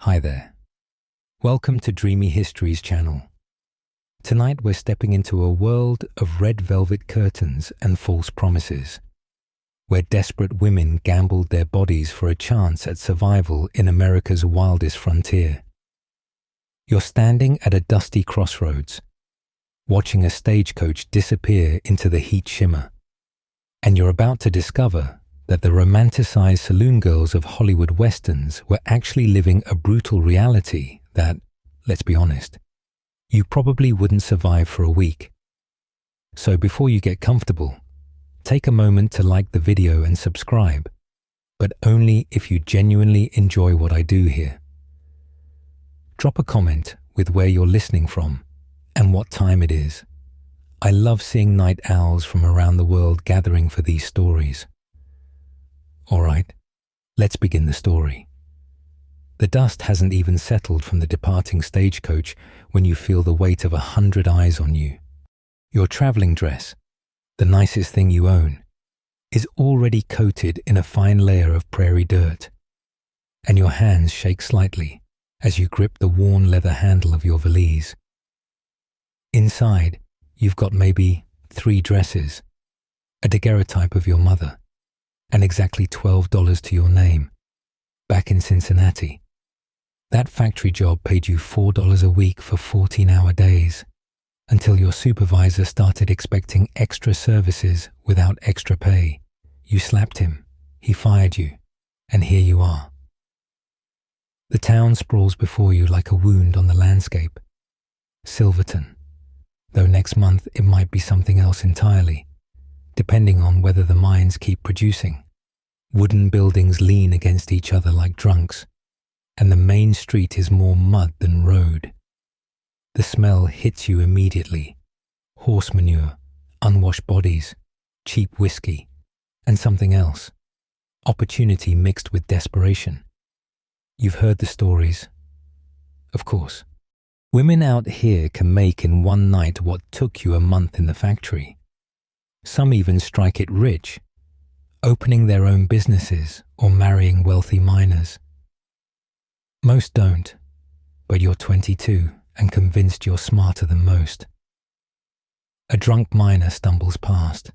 Hi there. Welcome to Dreamy Histories channel. Tonight we're stepping into a world of red velvet curtains and false promises, where desperate women gambled their bodies for a chance at survival in America's wildest frontier. You're standing at a dusty crossroads, watching a stagecoach disappear into the heat shimmer, and you're about to discover that the romanticized saloon girls of Hollywood westerns were actually living a brutal reality that, let's be honest, you probably wouldn't survive for a week. So before you get comfortable, take a moment to like the video and subscribe, but only if you genuinely enjoy what I do here. Drop a comment with where you're listening from and what time it is. I love seeing night owls from around the world gathering for these stories. All right, let's begin the story. The dust hasn't even settled from the departing stagecoach when you feel the weight of 100 eyes on you. Your traveling dress, the nicest thing you own, is already coated in a fine layer of prairie dirt, and your hands shake slightly as you grip the worn leather handle of your valise. Inside, you've got maybe 3 dresses, a daguerreotype of your mother, and exactly $12 to your name. Back in Cincinnati, that factory job paid you $4 a week for 14-hour days, until your supervisor started expecting extra services without extra pay. You slapped him, he fired you, and here you are. The town sprawls before you like a wound on the landscape. Silverton, though next month it might be something else entirely, depending on whether the mines keep producing. Wooden buildings lean against each other like drunks, and the main street is more mud than road. The smell hits you immediately. Horse manure, unwashed bodies, cheap whiskey, and something else. Opportunity mixed with desperation. You've heard the stories. Of course, women out here can make in one night what took you a month in the factory. Some even strike it rich, opening their own businesses or marrying wealthy miners. Most don't, but you're 22 and convinced you're smarter than most. A drunk miner stumbles past,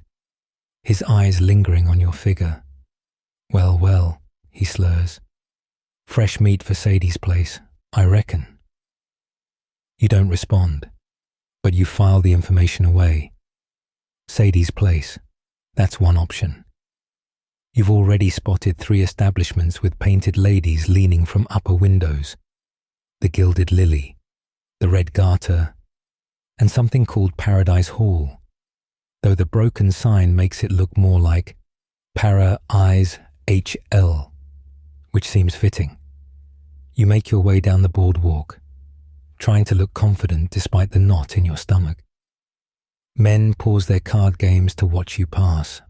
his eyes lingering on your figure. Well, he slurs. Fresh meat for Sadie's place, I reckon. You don't respond, but you file the information away. Sadie's place, that's one option. You've already spotted 3 establishments with painted ladies leaning from upper windows. The Gilded Lily, the Red Garter, and something called Paradise Hall, though the broken sign makes it look more like Para Eyes HL, which seems fitting. You make your way down the boardwalk, trying to look confident despite the knot in your stomach. Men pause their card games to watch you pass.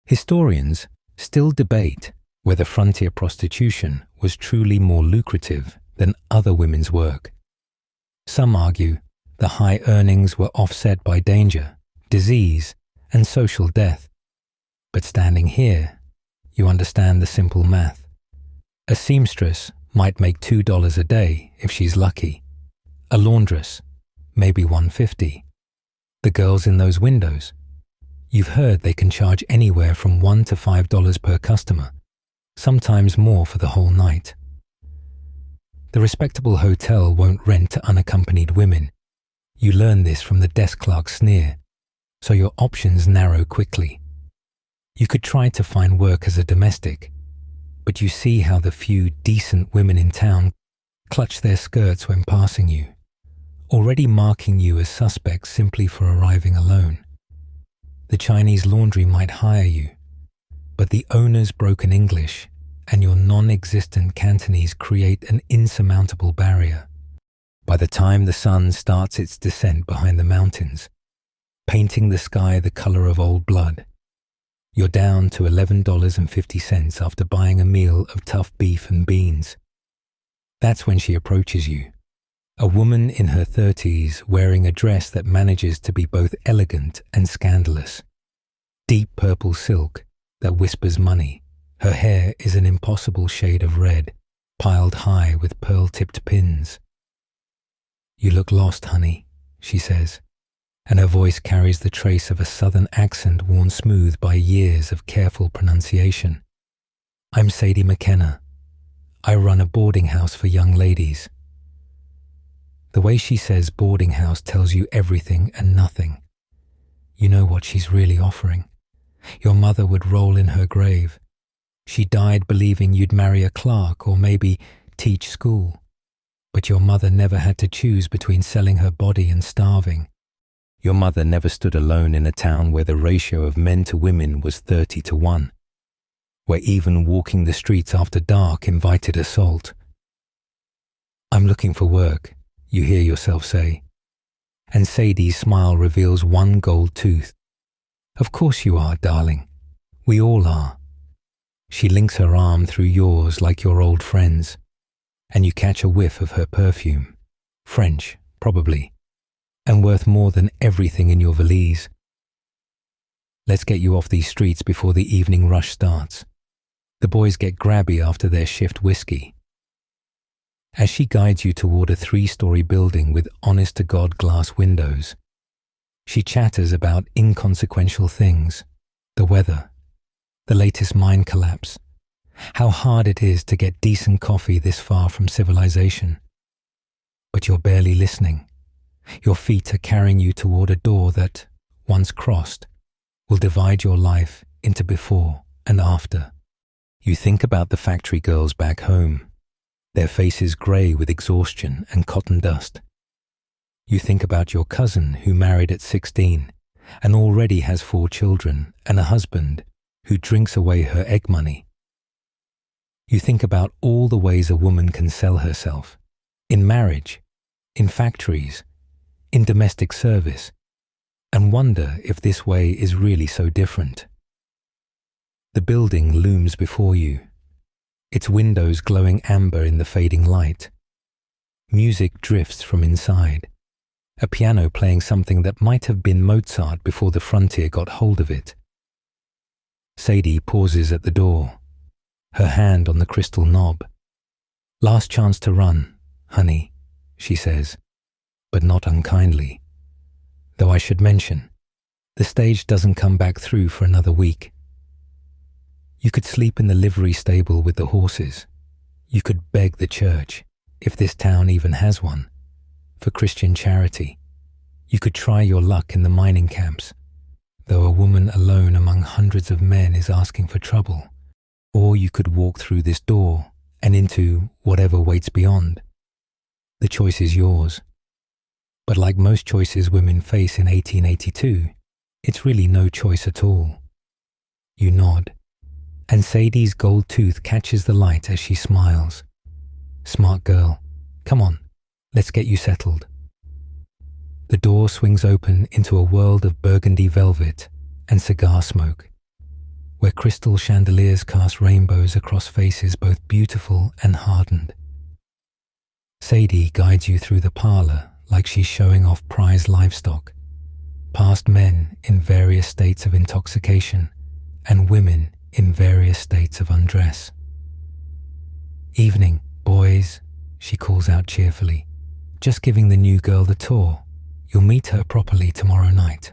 Historians still debate whether frontier prostitution was truly more lucrative than other women's work. Some argue the high earnings were offset by danger, disease, and social death. But standing here, you understand the simple math. A seamstress might make $2 a day if she's lucky. A laundress, maybe $1.50. The girls in those windows, you've heard they can charge anywhere from $1 to $5 per customer, sometimes more for the whole night. The respectable hotel won't rent to unaccompanied women. You learn this from the desk clerk's sneer, so your options narrow quickly. You could try to find work as a domestic, but you see how the few decent women in town clutch their skirts when passing you, already marking you as suspects simply for arriving alone. The Chinese laundry might hire you, but the owner's broken English and your non-existent Cantonese create an insurmountable barrier. By the time the sun starts its descent behind the mountains, painting the sky the color of old blood, you're down to $11.50 after buying a meal of tough beef and beans. That's when she approaches you. A woman in her 30s wearing a dress that manages to be both elegant and scandalous. Deep purple silk that whispers money. Her hair is an impossible shade of red, piled high with pearl-tipped pins. "You look lost, honey," she says, and her voice carries the trace of a southern accent worn smooth by years of careful pronunciation. "I'm Sadie McKenna. I run a boarding house for young ladies." The way she says boarding house tells you everything and nothing. You know what she's really offering. Your mother would roll in her grave. She died believing you'd marry a clerk or maybe teach school. But your mother never had to choose between selling her body and starving. Your mother never stood alone in a town where the ratio of men to women was 30-1, where even walking the streets after dark invited assault. "I'm looking for work," you hear yourself say, and Sadie's smile reveals one gold tooth. "Of course you are, darling. We all are." She links her arm through yours like your old friends, and you catch a whiff of her perfume, French, probably, and worth more than everything in your valise. "Let's get you off these streets before the evening rush starts." The boys get grabby after their shift whiskey. As she guides you toward a 3-story building with honest-to-God glass windows, she chatters about inconsequential things, the weather, the latest mine collapse, how hard it is to get decent coffee this far from civilization. But you're barely listening. Your feet are carrying you toward a door that, once crossed, will divide your life into before and after. You think about the factory girls back home, their faces grey with exhaustion and cotton dust. You think about your cousin who married at 16 and already has 4 children and a husband who drinks away her egg money. You think about all the ways a woman can sell herself, in marriage, in factories, in domestic service, and wonder if this way is really so different. The building looms before you, its windows glowing amber in the fading light. Music drifts from inside, a piano playing something that might have been Mozart before the frontier got hold of it. Sadie pauses at the door, her hand on the crystal knob. "Last chance to run, honey," she says, but not unkindly. Though I should mention, the stage doesn't come back through for another week. You could sleep in the livery stable with the horses. You could beg the church, if this town even has one, for Christian charity. You could try your luck in the mining camps, though a woman alone among hundreds of men is asking for trouble. Or you could walk through this door and into whatever waits beyond. The choice is yours. But like most choices women face in 1882, it's really no choice at all. You nod, and Sadie's gold tooth catches the light as she smiles. "Smart girl. Come on, let's get you settled." The door swings open into a world of burgundy velvet and cigar smoke, where crystal chandeliers cast rainbows across faces both beautiful and hardened. Sadie guides you through the parlor like she's showing off prize livestock, past men in various states of intoxication and women in various states of undress. "Evening, boys," she calls out cheerfully. "Just giving the new girl the tour. You'll meet her properly tomorrow night."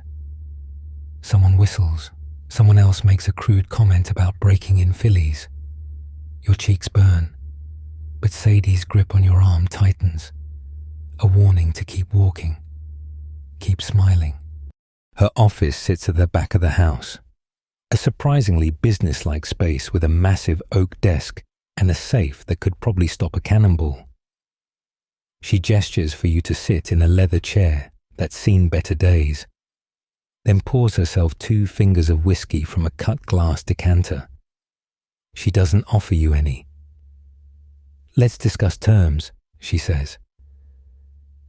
Someone whistles. Someone else makes a crude comment about breaking in fillies. Your cheeks burn, but Sadie's grip on your arm tightens, a warning to keep walking, keep smiling. Her office sits at the back of the house, a surprisingly businesslike space with a massive oak desk and a safe that could probably stop a cannonball. She gestures for you to sit in a leather chair that's seen better days, then pours herself 2 fingers of whiskey from a cut glass decanter. She doesn't offer you any. "Let's discuss terms," she says,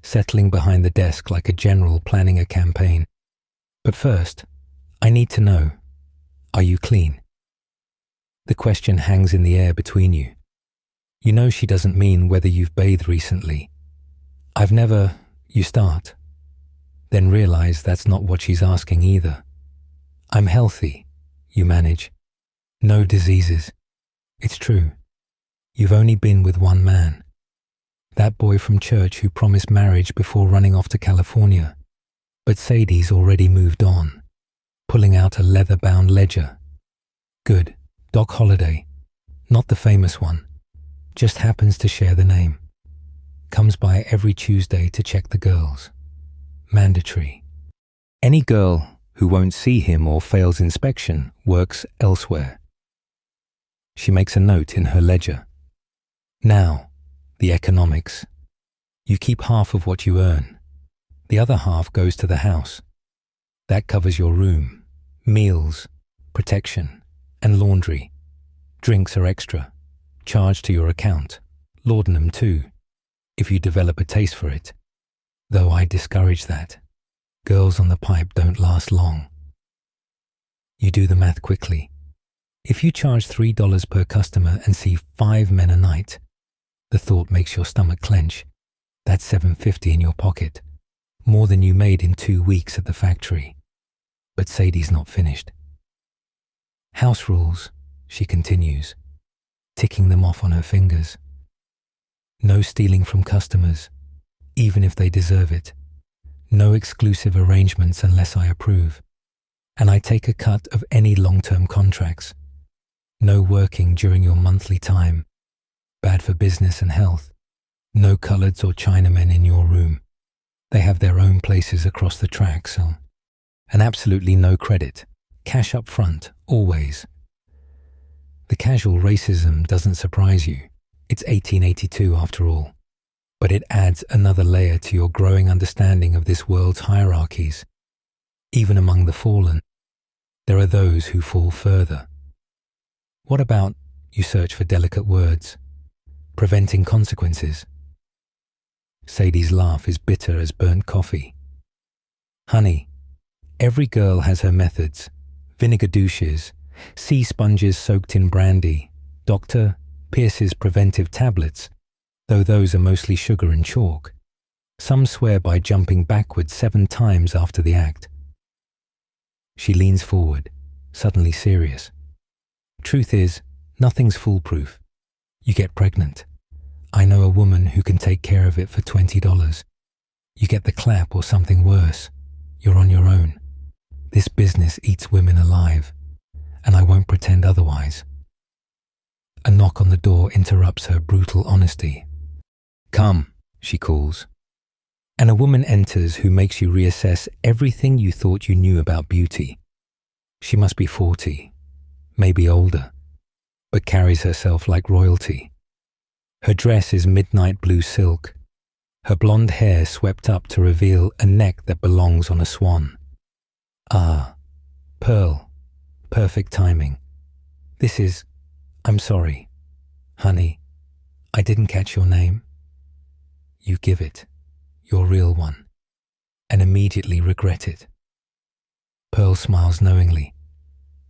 settling behind the desk like a general planning a campaign. "But first, I need to know, are you clean?" The question hangs in the air between you. You know she doesn't mean whether you've bathed recently. "I've never," you start, then realize that's not what she's asking either. "I'm healthy," you manage. "No diseases." It's true. You've only been with one man. That boy from church who promised marriage before running off to California. But Sadie's already moved on, pulling out a leather-bound ledger. Good, Doc Holliday. Not the famous one. Just happens to share the name. Comes by every Tuesday to check the girls. Mandatory. Any girl who won't see him or fails inspection works elsewhere. She makes a note in her ledger. Now, the economics. You keep half of what you earn. The other half goes to the house. That covers your room, meals, protection, and laundry. Drinks are extra, charged to your account. Laudanum too, if you develop a taste for it. Though I discourage that. Girls on the pipe don't last long. You do the math quickly. If you charge $3 per customer and see 5 men a night, the thought makes your stomach clench. That's $7.50 in your pocket. More than you made in 2 weeks at the factory. But Sadie's not finished. House rules, she continues, ticking them off on her fingers. No stealing from customers, even if they deserve it. No exclusive arrangements unless I approve. And I take a cut of any long-term contracts. No working during your monthly time. Bad for business and health. No coloureds or Chinamen in your room. They have their own places across the tracks. And absolutely no credit. Cash up front, always. The casual racism doesn't surprise you. It's 1882 after all. But it adds another layer to your growing understanding of this world's hierarchies. Even among the fallen, there are those who fall further. What about, you search for delicate words, preventing consequences? Sadie's laugh is bitter as burnt coffee. Honey, every girl has her methods. Vinegar douches, sea sponges soaked in brandy, Dr. Pierce's preventive tablets, though those are mostly sugar and chalk. Some swear by jumping backwards 7 times after the act. She leans forward, suddenly serious. Truth is, nothing's foolproof. You get pregnant. I know a woman who can take care of it for $20. You get the clap or something worse. You're on your own. This business eats women alive, and I won't pretend otherwise. A knock on the door interrupts her brutal honesty. Come, she calls. And a woman enters who makes you reassess everything you thought you knew about beauty. She must be 40, maybe older, but carries herself like royalty. Her dress is midnight blue silk, her blonde hair swept up to reveal a neck that belongs on a swan. Ah, Pearl, perfect timing. I'm sorry, honey, I didn't catch your name. You give it, your real one, and immediately regret it. Pearl smiles knowingly.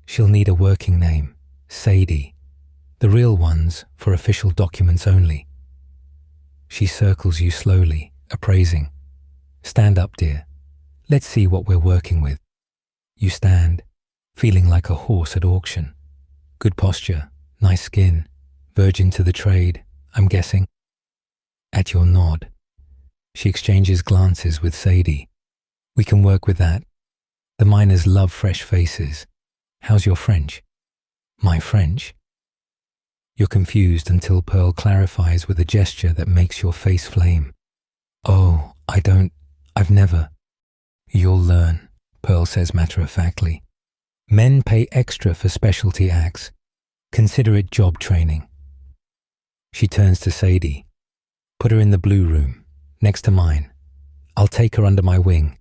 She'll need a working name, Sadie, the real ones for official documents only. She circles you slowly, appraising. Stand up, dear. Let's see what we're working with. You stand, feeling like a horse at auction. Good posture, nice skin, virgin to the trade, I'm guessing. At your nod, she exchanges glances with Sadie. We can work with that. The miners love fresh faces. How's your French? My French? You're confused until Pearl clarifies with a gesture that makes your face flame. Oh, I've never. You'll learn, Pearl says matter-of-factly. Men pay extra for specialty acts. Consider it job training. She turns to Sadie. Put her in the blue room, next to mine. I'll take her under my wing,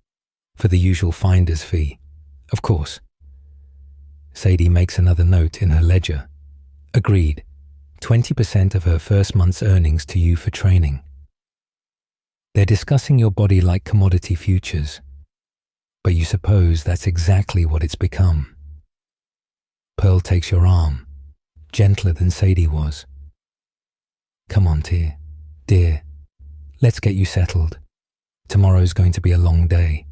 for the usual finder's fee, of course. Sadie makes another note in her ledger. Agreed. 20% of her first month's earnings to you for training. They're discussing your body like commodity futures, but you suppose that's exactly what it's become. Pearl takes your arm, gentler than Sadie was. Come on, dear, let's get you settled. Tomorrow's going to be a long day.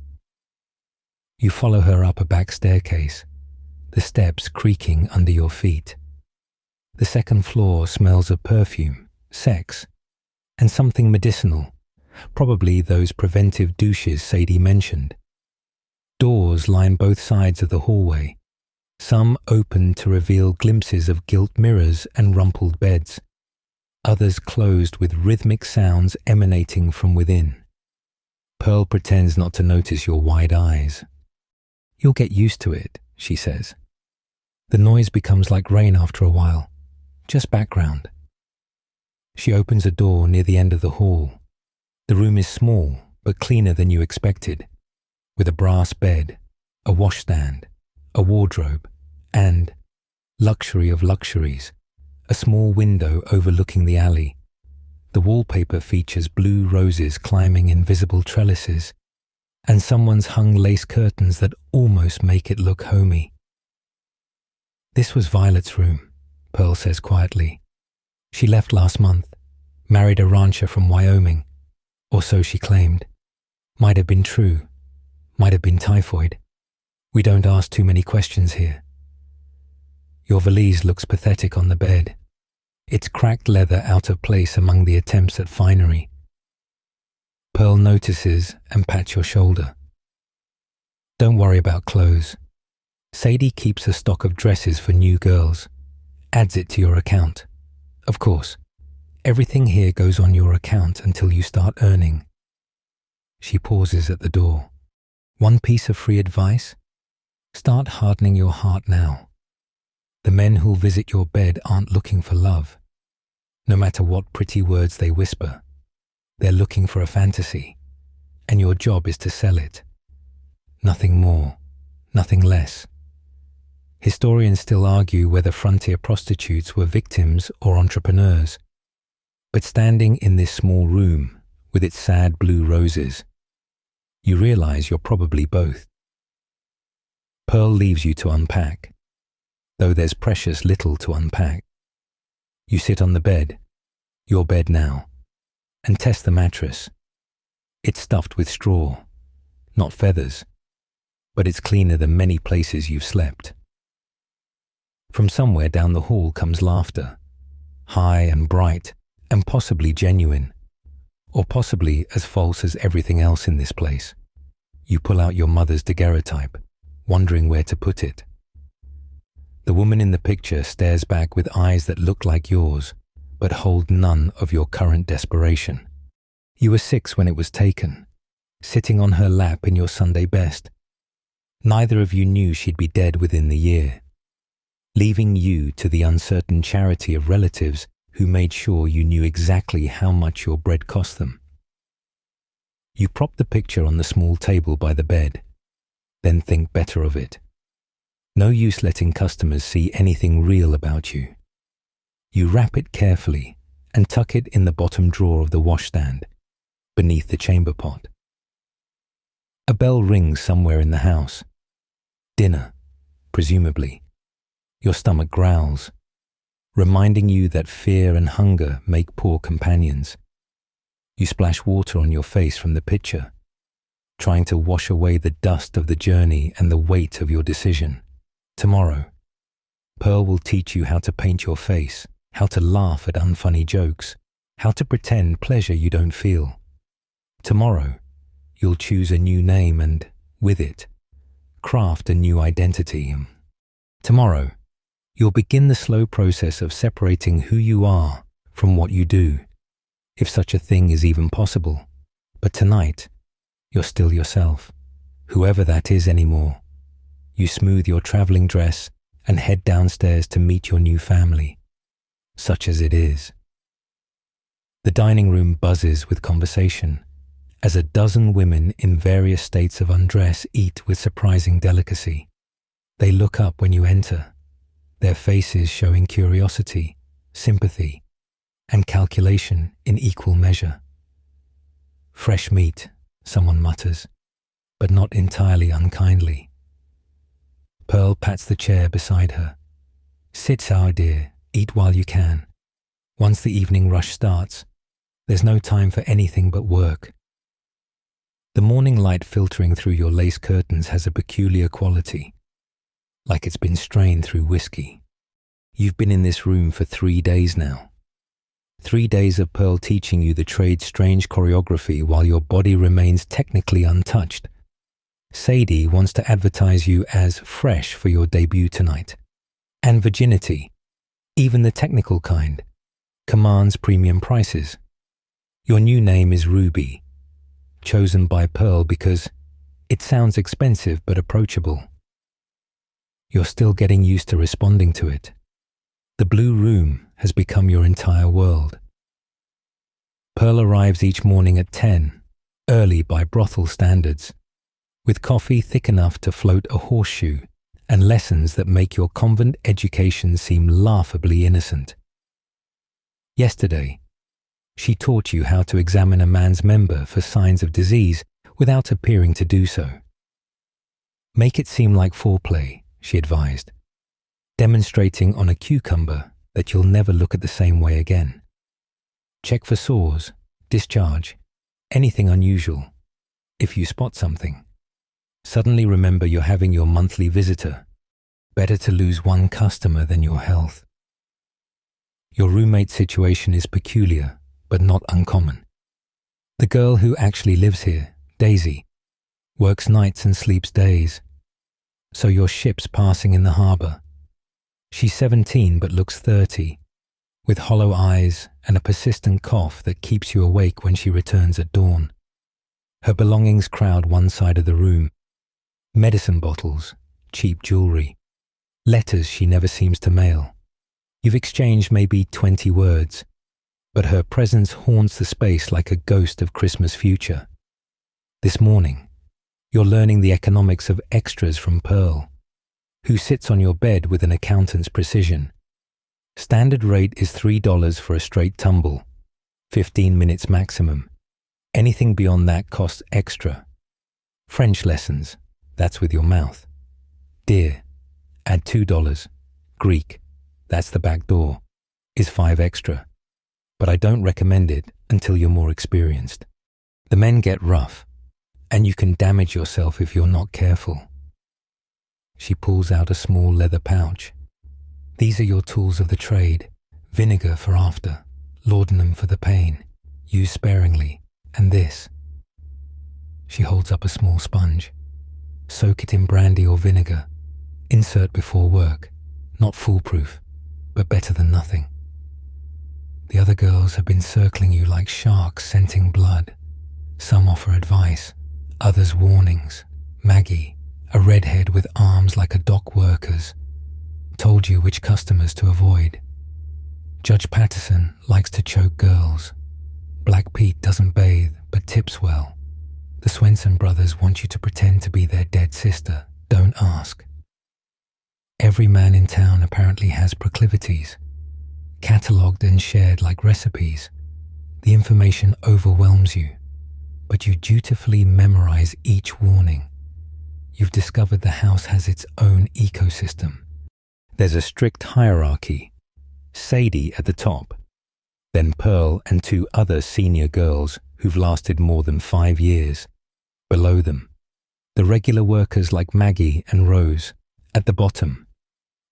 You follow her up a back staircase, the steps creaking under your feet. The second floor smells of perfume, sex, and something medicinal, probably those preventive douches Sadie mentioned. Doors line both sides of the hallway, some open to reveal glimpses of gilt mirrors and rumpled beds, others closed with rhythmic sounds emanating from within. Pearl pretends not to notice your wide eyes. "You'll get used to it," she says. "The noise becomes like rain after a while, just background." She opens a door near the end of the hall. The room is small, but cleaner than you expected, with a brass bed, a washstand, a wardrobe, and, luxury of luxuries, a small window overlooking the alley. The wallpaper features blue roses climbing invisible trellises, and someone's hung lace curtains that almost make it look homey. "This was Violet's room," Pearl says quietly. "She left last month, married a rancher from Wyoming, or so she claimed. Might have been true, might have been typhoid. We don't ask too many questions here." Your valise looks pathetic on the bed, its cracked leather out of place among the attempts at finery. Pearl notices and pats your shoulder. "Don't worry about clothes. Sadie keeps a stock of dresses for new girls, adds it to your account. Of course, everything here goes on your account until you start earning." She pauses at the door. "One piece of free advice? Start hardening your heart now. The men who'll visit your bed aren't looking for love. No matter what pretty words they whisper, they're looking for a fantasy, and your job is to sell it. Nothing more, nothing less." Historians still argue whether frontier prostitutes were victims or entrepreneurs. But standing in this small room, with its sad blue roses, you realize you're probably both. Pearl leaves you to unpack, though there's precious little to unpack. You sit on the bed, your bed now, and test the mattress. It's stuffed with straw, not feathers, but it's cleaner than many places you've slept. From somewhere down the hall comes laughter, high and bright, and possibly genuine, or possibly as false as everything else in this place. You pull out your mother's daguerreotype, wondering where to put it. The woman in the picture stares back with eyes that look like yours, but hold none of your current desperation. You were 6 when it was taken, sitting on her lap in your Sunday best. Neither of you knew she'd be dead within the year, leaving you to the uncertain charity of relatives who made sure you knew exactly how much your bread cost them. You prop the picture on the small table by the bed, then think better of it. No use letting customers see anything real about you. You wrap it carefully and tuck it in the bottom drawer of the washstand, beneath the chamber pot. A bell rings somewhere in the house. Dinner, presumably. Your stomach growls, reminding you that fear and hunger make poor companions. You splash water on your face from the pitcher, trying to wash away the dust of the journey and the weight of your decision. Tomorrow, Pearl will teach you how to paint your face, how to laugh at unfunny jokes, how to pretend pleasure you don't feel. Tomorrow, you'll choose a new name and, with it, craft a new identity. Tomorrow, you'll begin the slow process of separating who you are from what you do, if such a thing is even possible. But tonight, you're still yourself, whoever that is anymore. You smooth your traveling dress and head downstairs to meet your new family, such as it is. The dining room buzzes with conversation as a dozen women in various states of undress eat with surprising delicacy. They look up when you enter, their faces showing curiosity, sympathy, and calculation in equal measure. "Fresh meat," someone mutters, but not entirely unkindly. Pearl pats the chair beside her. "Sit, our dear, eat while you can. Once the evening rush starts, there's no time for anything but work." The morning light filtering through your lace curtains has a peculiar quality, like it's been strained through whiskey. You've been in this room for 3 days now. 3 days of Pearl teaching you the trade's strange choreography while your body remains technically untouched. Sadie wants to advertise you as fresh for your debut tonight. And virginity, even the technical kind, commands premium prices. Your new name is Ruby, chosen by Pearl because it sounds expensive but approachable. You're still getting used to responding to it. The blue room has become your entire world. Pearl arrives each morning at 10, early by brothel standards, with coffee thick enough to float a horseshoe and lessons that make your convent education seem laughably innocent. Yesterday, she taught you how to examine a man's member for signs of disease without appearing to do so. Make it seem like foreplay, she advised, demonstrating on a cucumber that you'll never look at the same way again. Check for sores, discharge, anything unusual. If you spot something, suddenly remember you're having your monthly visitor. Better to lose one customer than your health. Your roommate situation is peculiar, but not uncommon. The girl who actually lives here, Daisy, works nights and sleeps days. So your ship's passing in the harbour. She's 17 but looks 30, with hollow eyes and a persistent cough that keeps you awake when she returns at dawn. Her belongings crowd one side of the room. Medicine bottles, cheap jewellery, letters she never seems to mail. You've exchanged maybe 20 words, but her presence haunts the space like a ghost of Christmas future. This morning, you're learning the economics of extras from Pearl, who sits on your bed with an accountant's precision. Standard rate is $3 for a straight tumble, 15 minutes maximum. Anything beyond that costs extra. French lessons, that's with your mouth. Dear, add $2. Greek, that's the back door, is 5 extra. But I don't recommend it until you're more experienced. The men get rough, and you can damage yourself if you're not careful. She pulls out a small leather pouch. These are your tools of the trade. Vinegar for after, laudanum for the pain. Use sparingly. And this. She holds up a small sponge. Soak it in brandy or vinegar. Insert before work. Not foolproof, but better than nothing. The other girls have been circling you like sharks scenting blood. Some offer advice, others warnings. Maggie, a redhead with arms like a dock worker's, told you which customers to avoid. Judge Patterson likes to choke girls. Black Pete doesn't bathe, but tips well. The Swenson brothers want you to pretend to be their dead sister. Don't ask. Every man in town apparently has proclivities, catalogued and shared like recipes. The information overwhelms you, but you dutifully memorize each warning. You've discovered the house has its own ecosystem. There's a strict hierarchy. Sadie at the top, then Pearl and 2 other senior girls who've lasted more than 5 years. Below them, the regular workers like Maggie and Rose. At the bottom,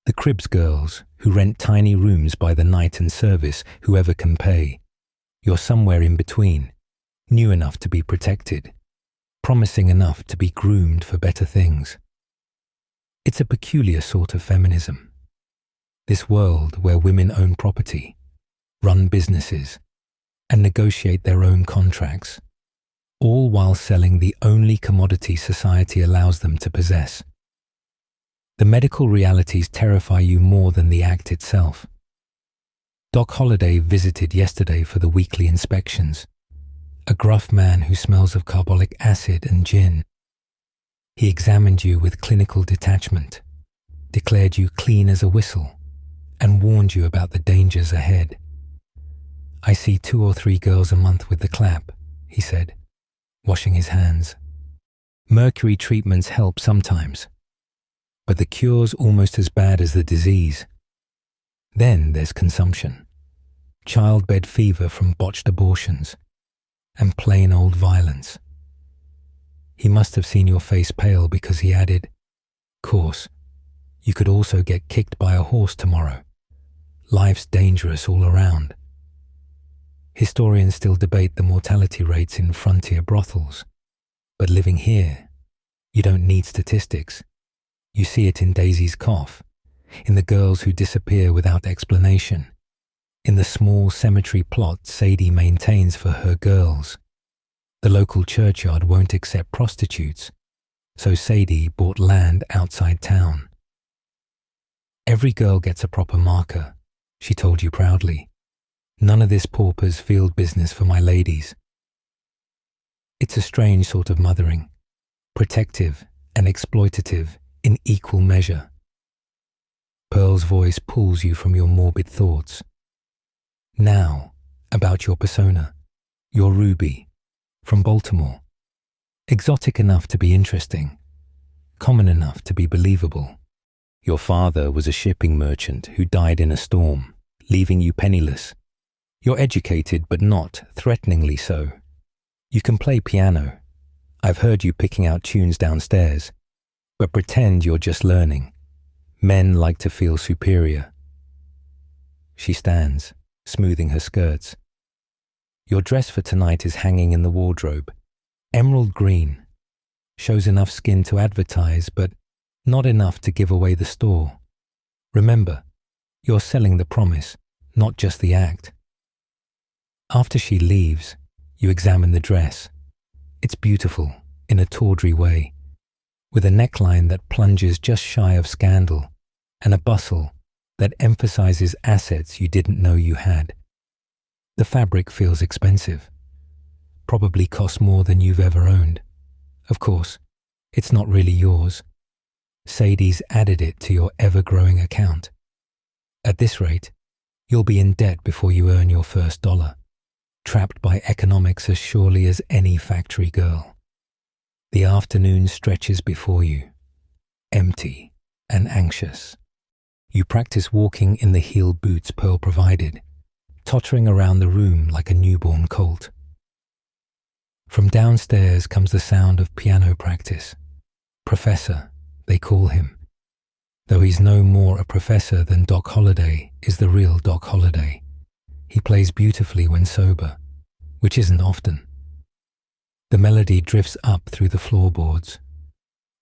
the Cribs girls who rent tiny rooms by the night and service whoever can pay. You're somewhere in between, new enough to be protected, promising enough to be groomed for better things. It's a peculiar sort of feminism. This world where women own property, run businesses, and negotiate their own contracts, all while selling the only commodity society allows them to possess. The medical realities terrify you more than the act itself. Doc Holliday visited yesterday for the weekly inspections, a gruff man who smells of carbolic acid and gin. He examined you with clinical detachment, declared you clean as a whistle, and warned you about the dangers ahead. I see 2 or 3 girls a month with the clap, he said, washing his hands. Mercury treatments help sometimes, but the cure's almost as bad as the disease. Then there's consumption, childbed fever from botched abortions, and plain old violence. He must have seen your face pale because he added, "Course, you could also get kicked by a horse tomorrow. life's dangerous all around. Historians still debate the mortality rates in frontier brothels, but living here, you don't need statistics. You see it in Daisy's cough, in the girls who disappear without explanation, in the small cemetery plot Sadie maintains for her girls. The local churchyard won't accept prostitutes, so Sadie bought land outside town. Every girl gets a proper marker, she told you proudly. None of this pauper's field business for my ladies. It's a strange sort of mothering, protective and exploitative in equal measure. Pearl's voice pulls you from your morbid thoughts. Now, about your persona, your Ruby, from Baltimore. Exotic enough to be interesting, common enough to be believable. Your father was a shipping merchant who died in a storm, leaving you penniless. You're educated, but not threateningly so. You can play piano. I've heard you picking out tunes downstairs, but pretend you're just learning. Men like to feel superior. She stands, smoothing her skirts. Your dress for tonight is hanging in the wardrobe. Emerald green. Shows enough skin to advertise, but not enough to give away the store. Remember, you're selling the promise, not just the act. After she leaves, you examine the dress. It's beautiful, in a tawdry way, with a neckline that plunges just shy of scandal, and a bustle that emphasizes assets you didn't know you had. The fabric feels expensive. Probably costs more than you've ever owned. Of course, it's not really yours. Sadie's added it to your ever-growing account. At this rate, you'll be in debt before you earn your first dollar, trapped by economics as surely as any factory girl. The afternoon stretches before you, empty and anxious. You practice walking in the heel boots Pearl provided, tottering around the room like a newborn colt. From downstairs comes the sound of piano practice. Professor, they call him. Though he's no more a professor than Doc Holliday is the real Doc Holliday. He plays beautifully when sober, which isn't often. The melody drifts up through the floorboards,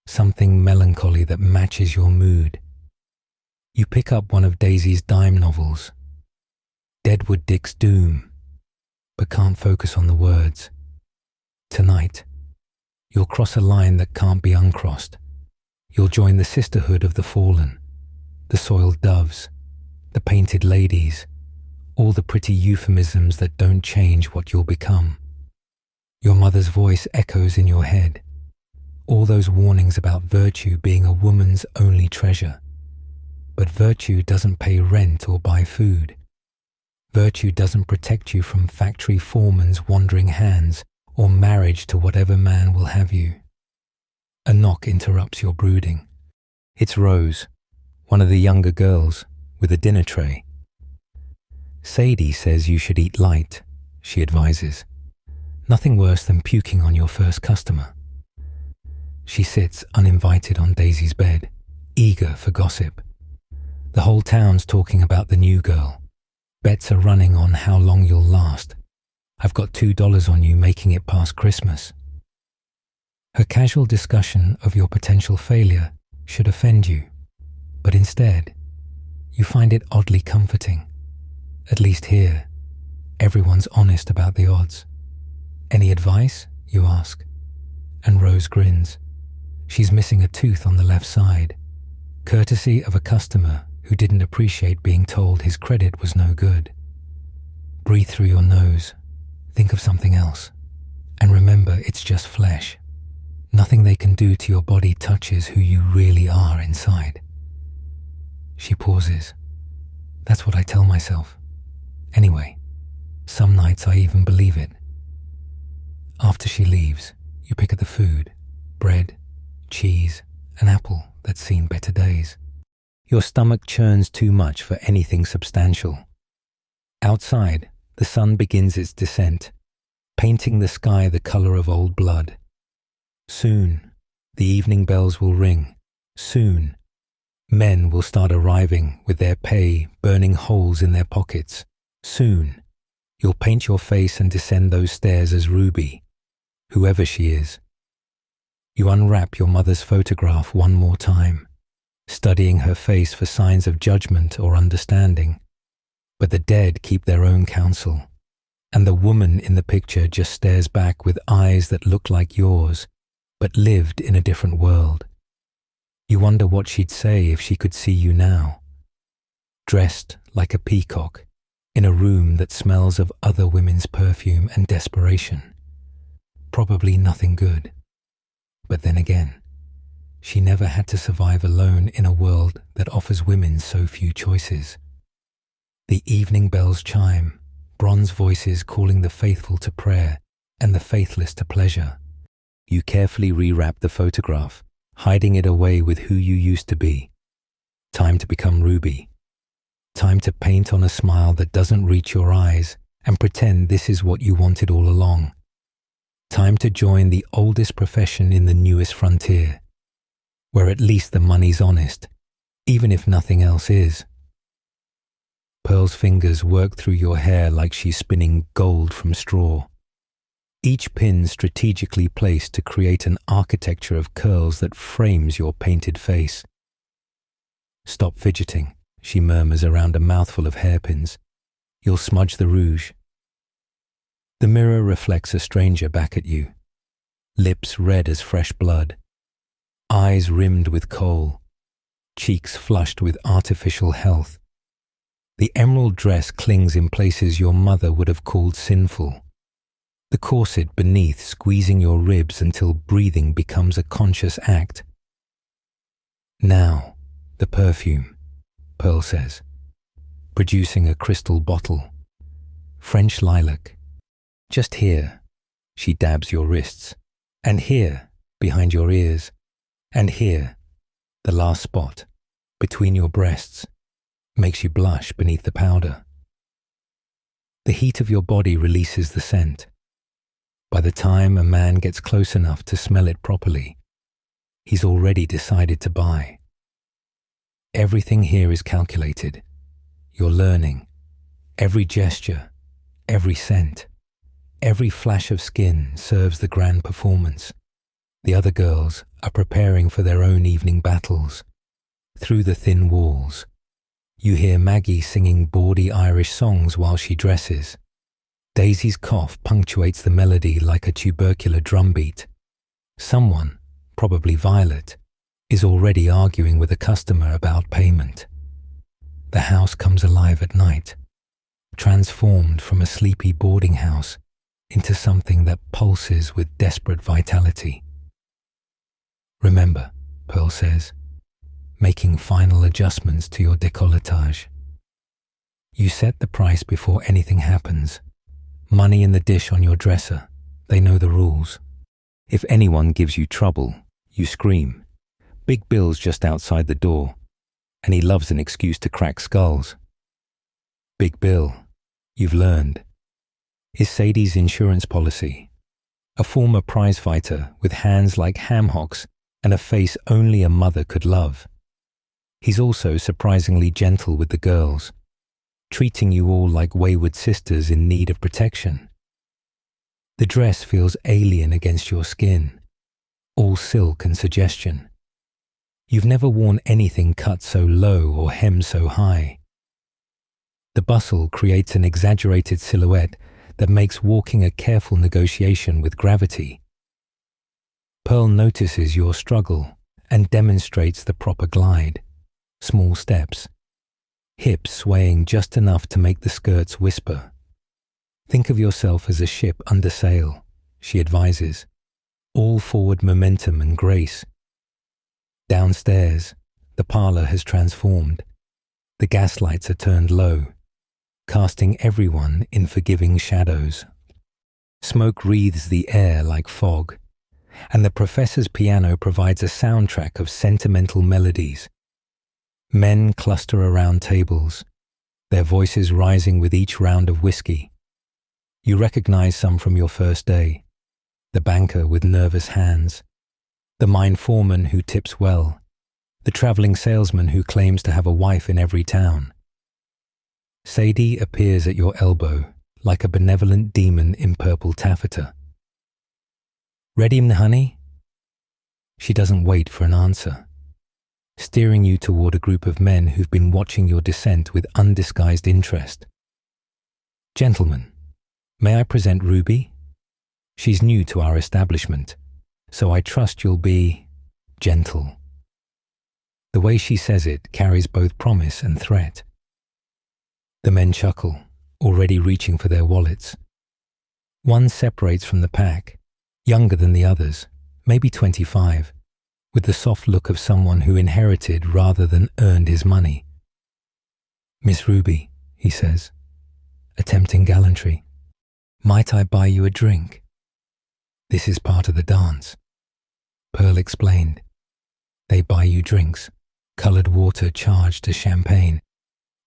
something melancholy that matches your mood. You pick up one of Daisy's dime novels, Deadwood Dick's Doom, but can't focus on the words. Tonight, you'll cross a line that can't be uncrossed. You'll join the sisterhood of the fallen, the soiled doves, the painted ladies, all the pretty euphemisms that don't change what you'll become. Your mother's voice echoes in your head, all those warnings about virtue being a woman's only treasure. But virtue doesn't pay rent or buy food. Virtue doesn't protect you from factory foremen's wandering hands or marriage to whatever man will have you. A knock interrupts your brooding. It's Rose, one of the younger girls, with a dinner tray. Sadie says you should eat light, she advises. Nothing worse than puking on your first customer. She sits uninvited on Daisy's bed, eager for gossip. The whole town's talking about the new girl. Bets are running on how long you'll last. I've got $2 on you making it past Christmas. Her casual discussion of your potential failure should offend you, but instead, you find it oddly comforting. At least here, everyone's honest about the odds. Any advice? You ask. And Rose grins. She's missing a tooth on the left side, courtesy of a customer who didn't appreciate being told his credit was no good. Breathe through your nose. Think of something else. And remember, it's just flesh. Nothing they can do to your body touches who you really are inside. She pauses. That's what I tell myself. Anyway, some nights I even believe it. After she leaves, you pick at the food, bread, cheese, an apple that's seen better days. Your stomach churns too much for anything substantial. Outside, the sun begins its descent, painting the sky the color of old blood. Soon, the evening bells will ring. Soon, Men will start arriving with their pay burning holes in their pockets. Soon, you'll paint your face and descend those stairs as Ruby, whoever she is. You unwrap your mother's photograph one more time, studying her face for signs of judgment or understanding. But the dead keep their own counsel, and the woman in the picture just stares back with eyes that look like yours, but lived in a different world. You wonder what she'd say if she could see you now, dressed like a peacock, in a room that smells of other women's perfume and desperation. Probably nothing good. But then again, she never had to survive alone in a world that offers women so few choices. The evening bells chime, bronze voices calling the faithful to prayer and the faithless to pleasure. You carefully rewrap the photograph, hiding it away with who you used to be. Time to become Ruby. Time to paint on a smile that doesn't reach your eyes and pretend this is what you wanted all along. Time to join the oldest profession in the newest frontier, where at least the money's honest, even if nothing else is. Pearl's fingers work through your hair like she's spinning gold from straw. Each pin strategically placed to create an architecture of curls that frames your painted face. Stop fidgeting, she murmurs around a mouthful of hairpins. You'll smudge the rouge. The mirror reflects a stranger back at you, lips red as fresh blood, eyes rimmed with kohl, cheeks flushed with artificial health. The emerald dress clings in places your mother would have called sinful. The corset beneath squeezing your ribs until breathing becomes a conscious act. Now, the perfume, Pearl says, producing a crystal bottle. French lilac. Just here, she dabs your wrists, and here, behind your ears, and here, the last spot, between your breasts, makes you blush beneath the powder. The heat of your body releases the scent. By the time a man gets close enough to smell it properly, he's already decided to buy. Everything here is calculated. You're learning. Every gesture, every scent, every flash of skin serves the grand performance. The other girls are preparing for their own evening battles. Through the thin walls, you hear Maggie singing bawdy Irish songs while she dresses. Daisy's cough punctuates the melody like a tubercular drumbeat. Someone, probably Violet, is already arguing with a customer about payment. The house comes alive at night, transformed from a sleepy boarding house into something that pulses with desperate vitality. Remember, Pearl says, making final adjustments to your décolletage. You set the price before anything happens. Money in the dish on your dresser. They know the rules. If anyone gives you trouble, you scream. Big Bill's just outside the door, and he loves an excuse to crack skulls. Big Bill, you've learned, is Sadie's insurance policy. A former prizefighter with hands like ham hocks and a face only a mother could love. He's also surprisingly gentle with the girls, treating you all like wayward sisters in need of protection. The dress feels alien against your skin, all silk and suggestion. You've never worn anything cut so low or hemmed so high. The bustle creates an exaggerated silhouette that makes walking a careful negotiation with gravity. Pearl notices your struggle and demonstrates the proper glide. Small steps, hips swaying just enough to make the skirts whisper. Think of yourself as a ship under sail, she advises, all forward momentum and grace. Downstairs, the parlor has transformed. The gas lights are turned low, casting everyone in forgiving shadows. Smoke wreathes the air like fog, and the professor's piano provides a soundtrack of sentimental melodies. Men cluster around tables, their voices rising with each round of whiskey. You recognize some from your first day. The banker with nervous hands, the mine foreman who tips well, the traveling salesman who claims to have a wife in every town. Sadie appears at your elbow like a benevolent demon in purple taffeta. Ready, honey? She doesn't wait for an answer, steering you toward a group of men who've been watching your descent with undisguised interest. Gentlemen, may I present Ruby? She's new to our establishment, so I trust you'll be gentle. The way she says it carries both promise and threat. The men chuckle, already reaching for their wallets. One separates from the pack, younger than the others, maybe 25, with the soft look of someone who inherited rather than earned his money. Miss Ruby, he says, attempting gallantry, might I buy you a drink? This is part of the dance. Pearl explained. They buy you drinks, colored water charged as champagne,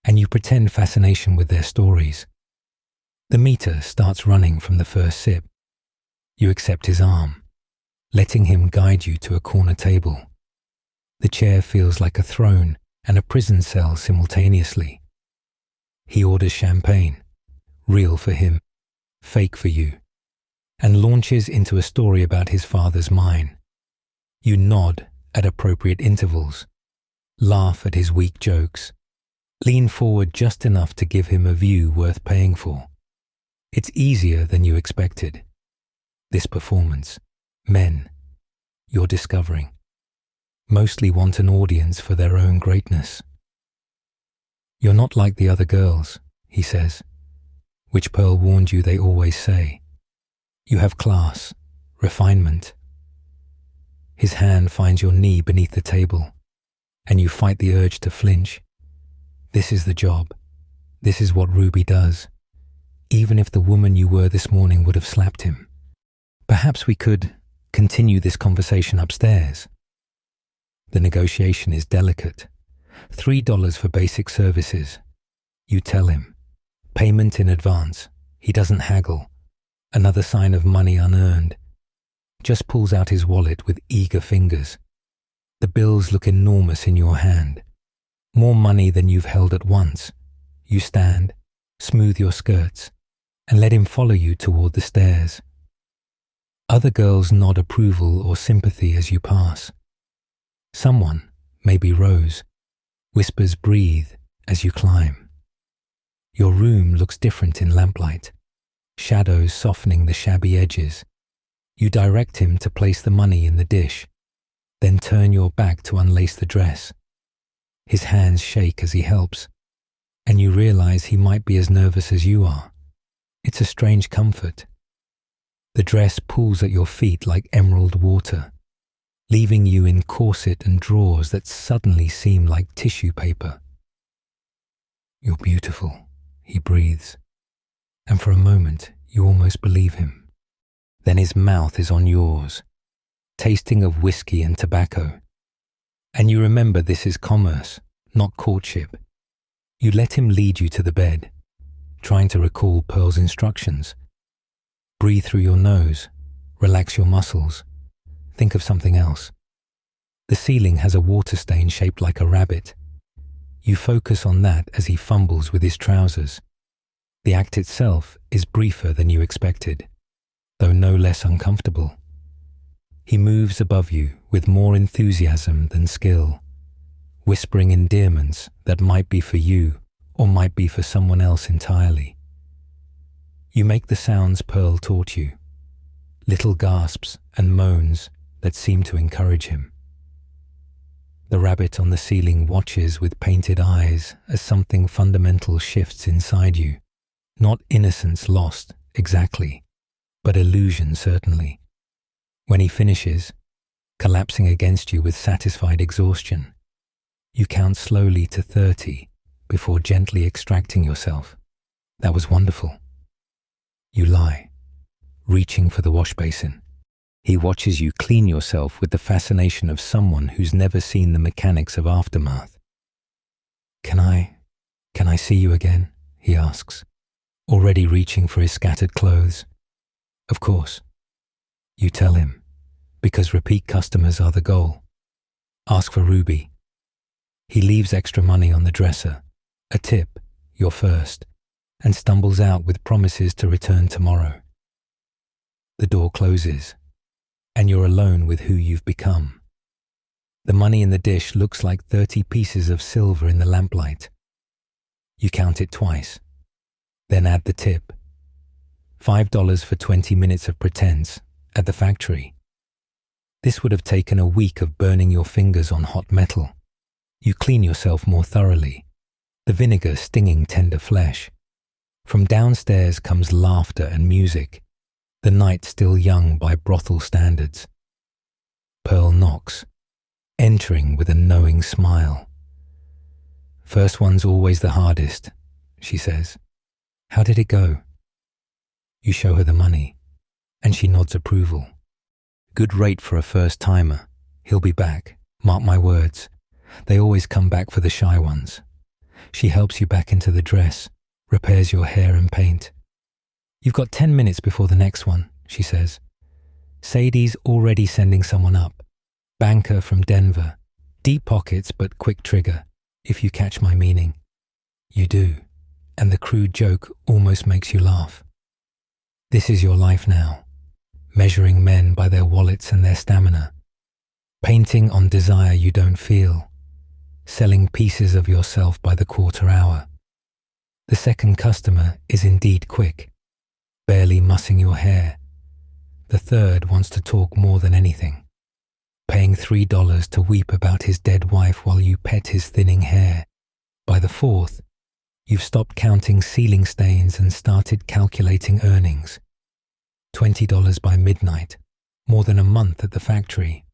and you pretend fascination with their stories. The meter starts running from the first sip. You accept his arm, letting him guide you to a corner table. The chair feels like a throne and a prison cell simultaneously. He orders champagne, real for him, fake for you, and launches into a story about his father's mine. You nod at appropriate intervals, laugh at his weak jokes, lean forward just enough to give him a view worth paying for. It's easier than you expected. This performance, men, you're discovering, mostly want an audience for their own greatness. You're not like the other girls, he says, which Pearl warned you they always say. You have class, refinement. His hand finds your knee beneath the table, and you fight the urge to flinch. This is the job. This is what Ruby does, even if the woman you were this morning would have slapped him. Perhaps we could continue this conversation upstairs. The negotiation is delicate. $3 for basic services. You tell him. Payment in advance. He doesn't haggle. Another sign of money unearned. Just pulls out his wallet with eager fingers. The bills look enormous in your hand. More money than you've held at once. You stand, smooth your skirts, and let him follow you toward the stairs. Other girls nod approval or sympathy as you pass. Someone, maybe Rose, whispers breathe as you climb. Your room looks different in lamplight, shadows softening the shabby edges. You direct him to place the money in the dish, then turn your back to unlace the dress. His hands shake as he helps, and you realize he might be as nervous as you are. It's a strange comfort. The dress pools at your feet like emerald water, leaving you in corset and drawers that suddenly seem like tissue paper. You're beautiful, he breathes, and for a moment you almost believe him. Then his mouth is on yours, tasting of whiskey and tobacco. And you remember this is commerce, not courtship. You let him lead you to the bed, trying to recall Pearl's instructions. Breathe through your nose, relax your muscles, think of something else. The ceiling has a water stain shaped like a rabbit. You focus on that as he fumbles with his trousers. The act itself is briefer than you expected, though no less uncomfortable. He moves above you with more enthusiasm than skill, whispering endearments that might be for you or might be for someone else entirely. You make the sounds Pearl taught you, little gasps and moans that seem to encourage him. The rabbit on the ceiling watches with painted eyes as something fundamental shifts inside you. Not innocence lost, exactly, but illusion certainly. When he finishes, collapsing against you with satisfied exhaustion, you count slowly to 30 before gently extracting yourself. That was wonderful. You lie, reaching for the wash basin. He watches you clean yourself with the fascination of someone who's never seen the mechanics of aftermath. Can I see you again? He asks, already reaching for his scattered clothes. Of course. You tell him, because repeat customers are the goal. Ask for Ruby, He leaves extra money on the dresser, a tip, your first, and stumbles out with promises to return tomorrow. The door closes, and you're alone with who you've become. The money in the dish looks like 30 pieces of silver in the lamplight. You count it twice, then add the tip. $5 for 20 minutes of pretense at the factory. This would have taken a week of burning your fingers on hot metal. You clean yourself more thoroughly, the vinegar stinging tender flesh. From downstairs comes laughter and music, the night still young by brothel standards. Pearl knocks, entering with a knowing smile. "First one's always the hardest," she says. "How did it go?" You show her the money, and she nods approval. "Good rate for a first-timer. He'll be back, mark my words. They always come back for the shy ones." She helps you back into the dress, repairs your hair and paint. "You've got 10 minutes before the next one," she says. "Sadie's already sending someone up. Banker from Denver. Deep pockets but quick trigger, if you catch my meaning." You do, and the crude joke almost makes you laugh. This is your life now, measuring men by their wallets and their stamina, painting on desire you don't feel, selling pieces of yourself by the quarter hour. The second customer is indeed quick, barely mussing your hair. The third wants to talk more than anything, paying $3 to weep about his dead wife while you pet his thinning hair. By the fourth, you've stopped counting ceiling stains and started calculating earnings. $20 by midnight, more than a month at the factory.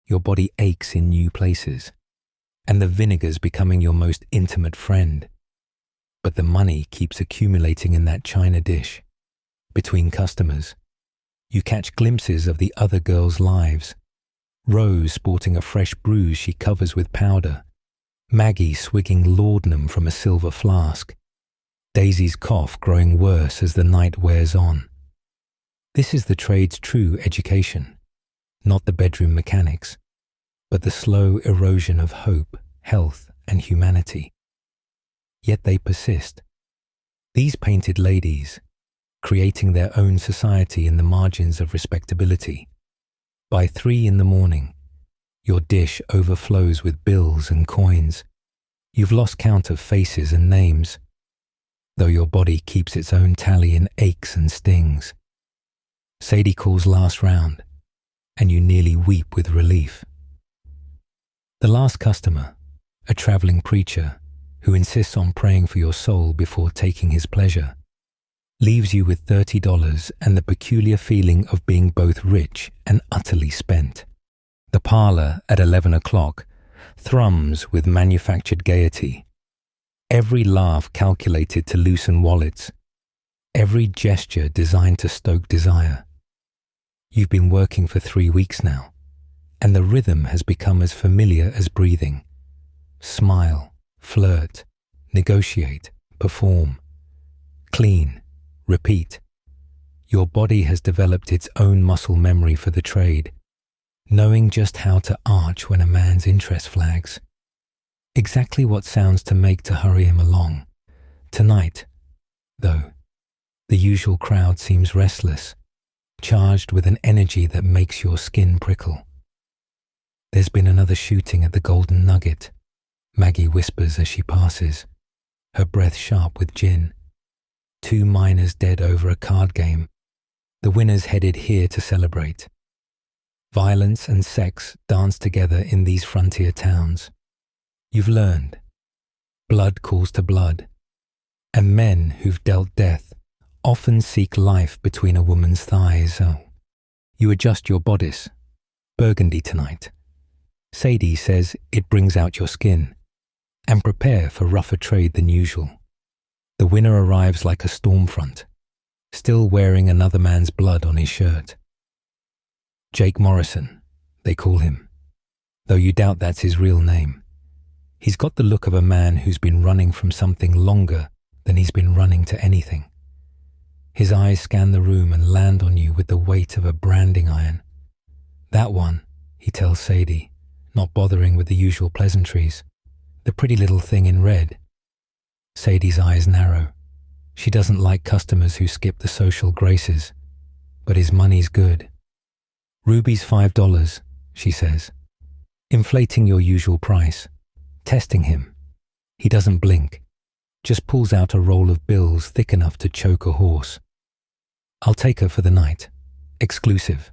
Your body aches in new places, and the vinegar's becoming your most intimate friend. But the money keeps accumulating in that china dish. Between customers, you catch glimpses of the other girls' lives. Rose sporting a fresh bruise she covers with powder. Maggie swigging laudanum from a silver flask. Daisy's cough growing worse as the night wears on. This is the trade's true education, not the bedroom mechanics, but the slow erosion of hope, health, and humanity. Yet they persist. These painted ladies, creating their own society in the margins of respectability. By 3 in the morning, your dish overflows with bills and coins. You've lost count of faces and names, though your body keeps its own tally in aches and stings. Sadie calls last round, and you nearly weep with relief. The last customer, a traveling preacher who insists on praying for your soul before taking his pleasure, leaves you with $30 and the peculiar feeling of being both rich and utterly spent. The parlor at 11 o'clock thrums with manufactured gaiety. Every laugh calculated to loosen wallets. Every gesture designed to stoke desire. You've been working for 3 weeks now, and the rhythm has become as familiar as breathing. Smile, flirt, negotiate, perform, clean, repeat. Your body has developed its own muscle memory for the trade, knowing just how to arch when a man's interest flags. Exactly what sounds to make to hurry him along. Tonight, though, the usual crowd seems restless, charged with an energy that makes your skin prickle. "There's been another shooting at the Golden Nugget," Maggie whispers as she passes, her breath sharp with gin. 2 miners dead over a card game. The winners headed here to celebrate. Violence and sex dance together in these frontier towns. You've learned. Blood calls to blood, and men who've dealt death often seek life between a woman's thighs. Oh. You adjust your bodice. Burgundy tonight. Sadie says it brings out your skin, and prepare for rougher trade than usual. The winner arrives like a storm front, still wearing another man's blood on his shirt. Jake Morrison, they call him, though you doubt that's his real name. He's got the look of a man who's been running from something longer than he's been running to anything. His eyes scan the room and land on you with the weight of a branding iron. "That one," he tells Sadie, not bothering with the usual pleasantries. The pretty little thing in red. Sadie's eyes narrow. She doesn't like customers who skip the social graces, but his money's good. Ruby's $5, she says, inflating your usual price, testing him. He doesn't blink, just pulls out a roll of bills thick enough to choke a horse. I'll take her for the night. Exclusive.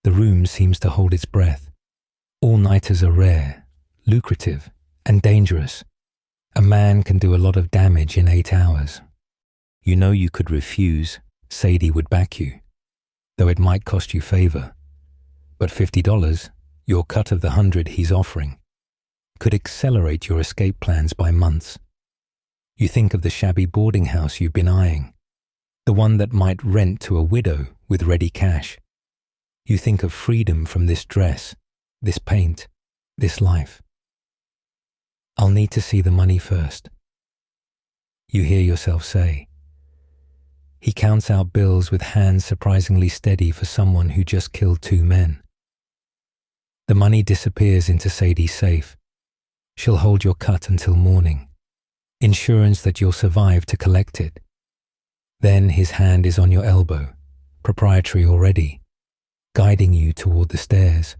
The room seems to hold its breath. All-nighters are rare, lucrative, and dangerous. A man can do a lot of damage in 8 hours. You know you could refuse. Sadie would back you, though it might cost you favor. But $50, your cut of the 100 he's offering, could accelerate your escape plans by months. You think of the shabby boarding house you've been eyeing, the one that might rent to a widow with ready cash. You think of freedom from this dress, this paint, this life. I'll need to see the money first. You hear yourself say. He counts out bills with hands surprisingly steady for someone who just killed 2 men. The money disappears into Sadie's safe. She'll hold your cut until morning, insurance that you'll survive to collect it. Then his hand is on your elbow, proprietary already, guiding you toward the stairs.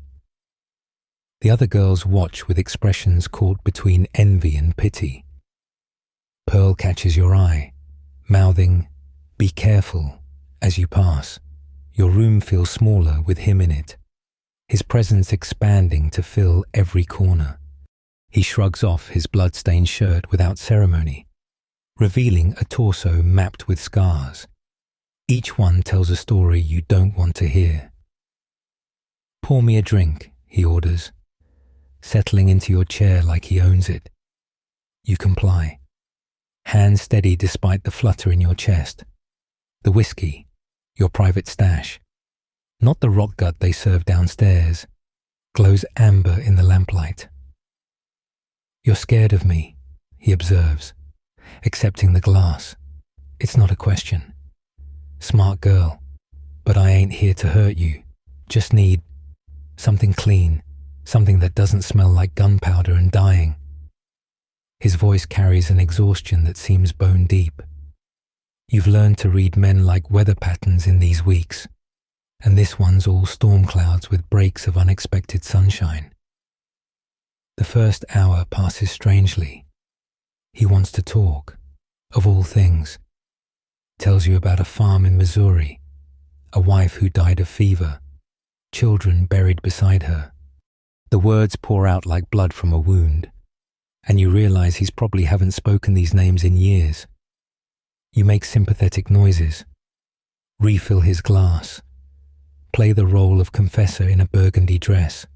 The other girls watch with expressions caught between envy and pity. Pearl catches your eye, mouthing, "Be careful," as you pass. Your room feels smaller with him in it, his presence expanding to fill every corner. He shrugs off his blood-stained shirt without ceremony, revealing a torso mapped with scars. Each one tells a story you don't want to hear. "Pour me a drink," he orders, settling into your chair like he owns it. You comply, hands steady despite the flutter in your chest. The whiskey, your private stash, not the rock gut they serve downstairs, glows amber in the lamplight. "You're scared of me," he observes, accepting the glass. "It's not a question. Smart girl, but I ain't here to hurt you. Just need something clean, something that doesn't smell like gunpowder and dying." His voice carries an exhaustion that seems bone deep. You've learned to read men like weather patterns in these weeks, and this one's all storm clouds with breaks of unexpected sunshine. The first hour passes strangely. He wants to talk, of all things. Tells you about a farm in Missouri, a wife who died of fever, children buried beside her. The words pour out like blood from a wound, and you realize he's probably haven't spoken these names in years. You make sympathetic noises, refill his glass, play the role of confessor in a burgundy dress.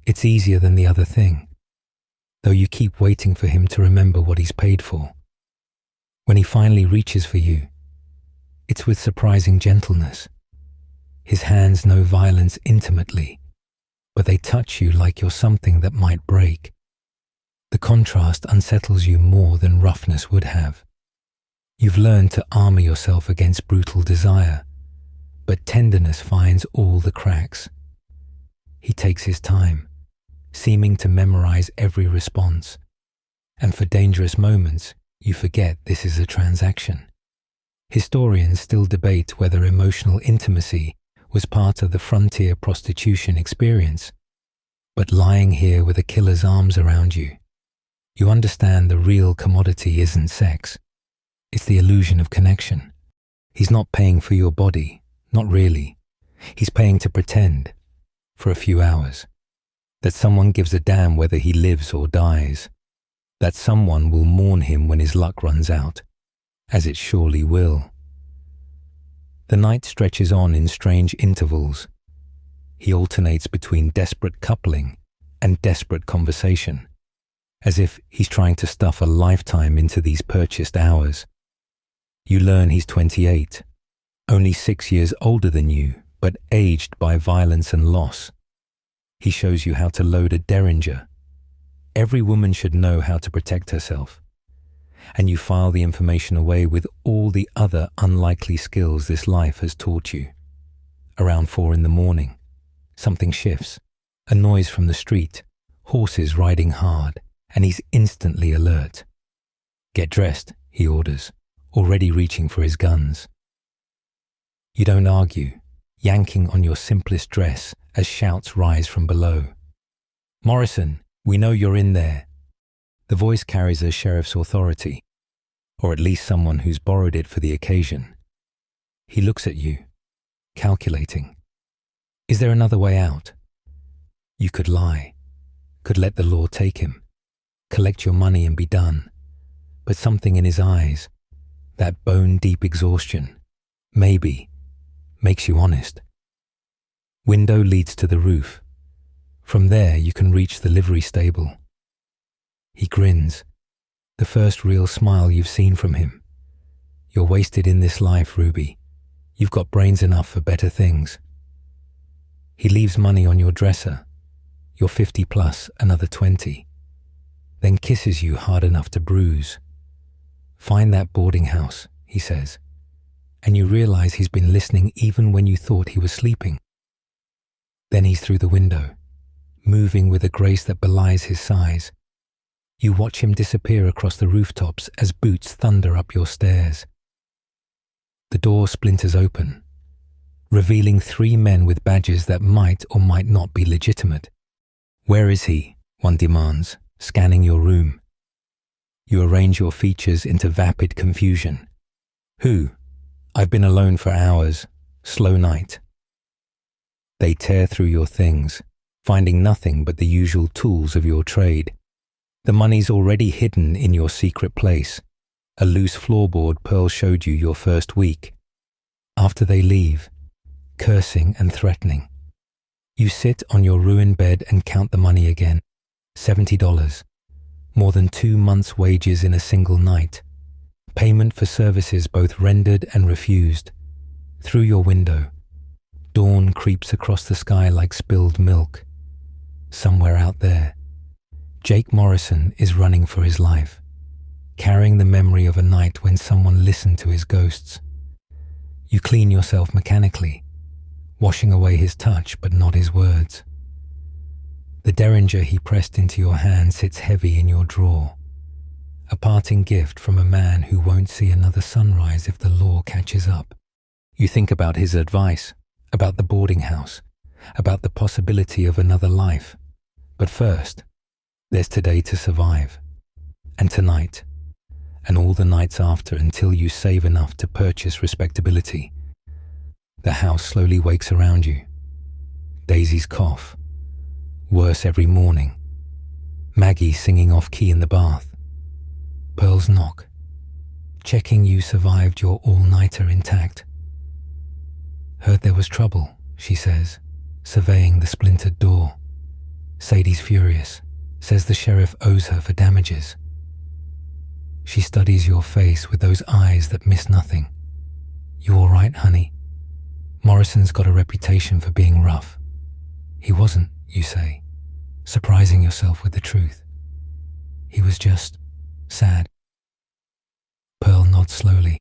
It's easier than the other thing, though you keep waiting for him to remember what he's paid for. When he finally reaches for you, it's with surprising gentleness. His hands know violence intimately, but they touch you like you're something that might break. The contrast unsettles you more than roughness would have. You've learned to armor yourself against brutal desire, but tenderness finds all the cracks. He takes his time, seeming to memorize every response, and for dangerous moments, you forget this is a transaction. Historians still debate whether emotional intimacy was part of the frontier prostitution experience, but lying here with a killer's arms around you, you understand the real commodity isn't sex. It's the illusion of connection. He's not paying for your body, not really. He's paying to pretend, for a few hours, that someone gives a damn whether he lives or dies, that someone will mourn him when his luck runs out, as it surely will. The night stretches on in strange intervals. He alternates between desperate coupling and desperate conversation, as if he's trying to stuff a lifetime into these purchased hours. You learn he's 28, only 6 years older than you, but aged by violence and loss. He shows you how to load a derringer. Every woman should know how to protect herself. And you file the information away with all the other unlikely skills this life has taught you. Around 4 in the morning, something shifts, a noise from the street, horses riding hard, and he's instantly alert. "Get dressed," he orders, already reaching for his guns. You don't argue, yanking on your simplest dress as shouts rise from below. "Morrison, we know you're in there." The voice carries a sheriff's authority, or at least someone who's borrowed it for the occasion. He looks at you, calculating. Is there another way out? You could lie, could let the law take him, collect your money and be done. But something in his eyes, that bone-deep exhaustion, maybe, makes you honest. Window leads to the roof. From there you can reach the livery stable. He grins, the first real smile you've seen from him. "You're wasted in this life, Ruby. You've got brains enough for better things." He leaves money on your dresser. You're 50 plus another 20. Then kisses you hard enough to bruise. "Find that boarding house," he says, and you realize he's been listening even when you thought he was sleeping. Then he's through the window, moving with a grace that belies his size. You watch him disappear across the rooftops as boots thunder up your stairs. The door splinters open, revealing 3 men with badges that might or might not be legitimate. "Where is he?" one demands, scanning your room. You arrange your features into vapid confusion. "Who?" "I've been alone for hours. Slow night." They tear through your things, finding nothing but the usual tools of your trade. The money's already hidden in your secret place, a loose floorboard Pearl showed you your first week. After they leave, cursing and threatening, you sit on your ruined bed and count the money again. $70, more than 2 months' wages in a single night. Payment for services both rendered and refused. Through your window, dawn creeps across the sky like spilled milk. Somewhere out there, Jake Morrison is running for his life, carrying the memory of a night when someone listened to his ghosts. You clean yourself mechanically, washing away his touch but not his words. The derringer he pressed into your hand sits heavy in your drawer, a parting gift from a man who won't see another sunrise if the law catches up. You think about his advice, about the boarding house, about the possibility of another life. But first, there's today to survive, and tonight, and all the nights after until you save enough to purchase respectability. The house slowly wakes around you. Daisy's cough, worse every morning. Maggie singing off-key in the bath. Pearl's knock, checking you survived your all-nighter intact. "Heard there was trouble," she says, surveying the splintered door. Sadie's furious, says the sheriff owes her for damages. She studies your face with those eyes that miss nothing. "You all right, honey? Morrison's got a reputation for being rough." "He wasn't," you say, surprising yourself with the truth. "He was just sad." Pearl nods slowly.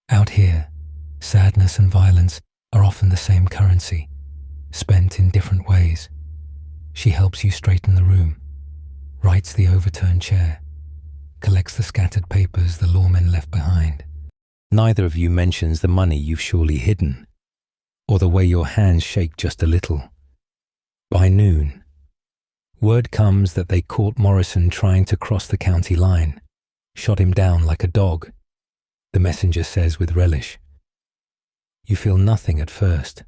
Out here, sadness and violence are often the same currency, spent in different ways. She helps you straighten the room, rights the overturned chair, collects the scattered papers the lawmen left behind. Neither of you mentions the money you've surely hidden, or the way your hands shake just a little. By noon, word comes that they caught Morrison trying to cross the county line, shot him down like a dog, the messenger says with relish. You feel nothing at first.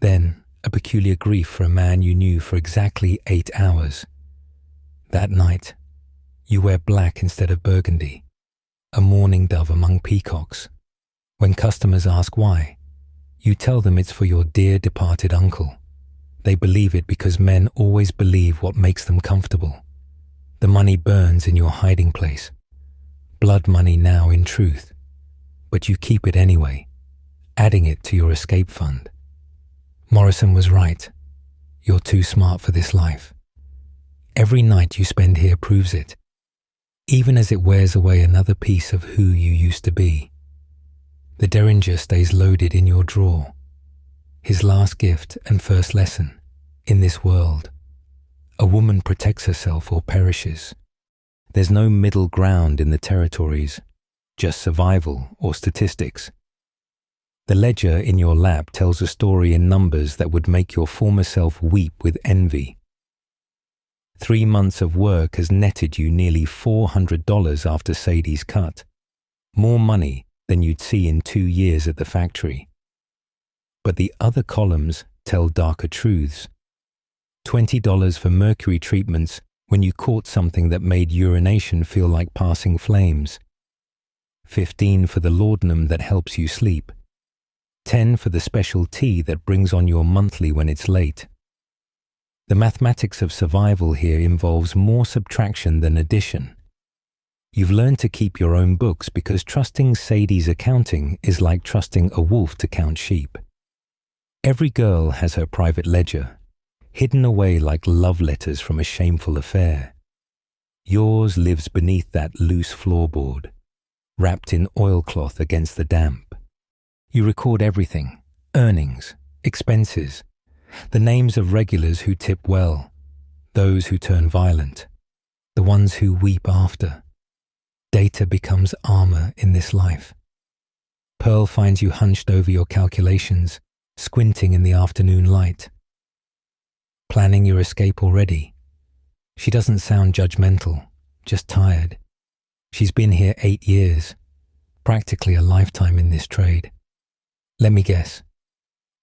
Then, a peculiar grief for a man you knew for exactly 8 hours. That night, you wear black instead of burgundy, a mourning dove among peacocks. When customers ask why, you tell them it's for your dear departed uncle. They believe it because men always believe what makes them comfortable. The money burns in your hiding place. Blood money now in truth. But you keep it anyway, adding it to your escape fund. Morrison was right. You're too smart for this life. Every night you spend here proves it, even as it wears away another piece of who you used to be. The derringer stays loaded in your drawer, his last gift and first lesson in this world. A woman protects herself or perishes. There's no middle ground in the territories, just survival or statistics. The ledger in your lap tells a story in numbers that would make your former self weep with envy. 3 months of work has netted you nearly $400 after Sadie's cut, more money than you'd see in 2 years at the factory. But the other columns tell darker truths. $20 for mercury treatments when you caught something that made urination feel like passing flames. $15 for the laudanum that helps you sleep. $10 for the special tea that brings on your monthly when it's late. The mathematics of survival here involves more subtraction than addition. You've learned to keep your own books because trusting Sadie's accounting is like trusting a wolf to count sheep. Every girl has her private ledger, hidden away like love letters from a shameful affair. Yours lives beneath that loose floorboard, wrapped in oilcloth against the damp. You record everything: earnings, expenses, the names of regulars who tip well, those who turn violent, the ones who weep after. Data becomes armor in this life. Pearl finds you hunched over your calculations, squinting in the afternoon light. Planning your escape already? She doesn't sound judgmental, just tired. She's been here 8 years, practically a lifetime in this trade. Let me guess.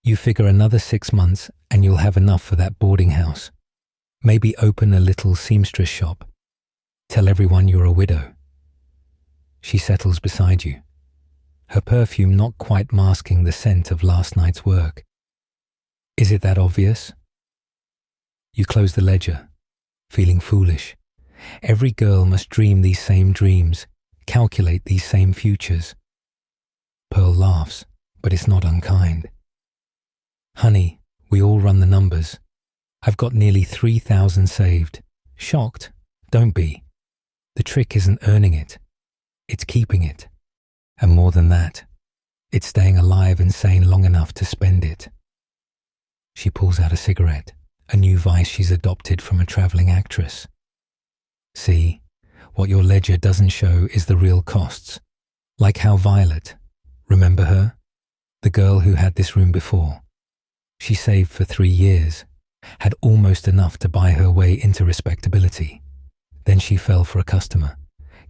You figure another 6 months and you'll have enough for that boarding house. Maybe open a little seamstress shop. Tell everyone you're a widow. She settles beside you, her perfume not quite masking the scent of last night's work. Is it that obvious? You close the ledger, feeling foolish. Every girl must dream these same dreams, calculate these same futures. Pearl laughs, but it's not unkind. Honey, we all run the numbers. I've got nearly 3,000 saved. Shocked? Don't be. The trick isn't earning it. It's keeping it. And more than that, it's staying alive and sane long enough to spend it. She pulls out a cigarette, a new vice she's adopted from a traveling actress. See, what your ledger doesn't show is the real costs. Like how Violet, remember her? The girl who had this room before. She saved for 3 years, had almost enough to buy her way into respectability. Then she fell for a customer,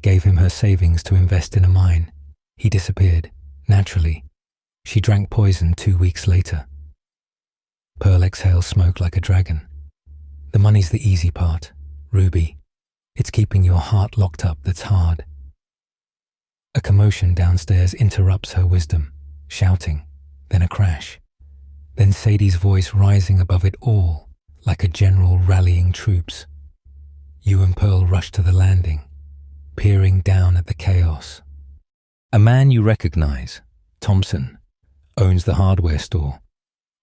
gave him her savings to invest in a mine. He disappeared, naturally. She drank poison 2 weeks later. Pearl exhales smoke like a dragon. The money's the easy part, Ruby. It's keeping your heart locked up that's hard. A commotion downstairs interrupts her wisdom, shouting, then a crash. Then Sadie's voice rising above it all, like a general rallying troops. You and Pearl rush to the landing, peering down at the chaos. A man you recognize, Thompson, owns the hardware store,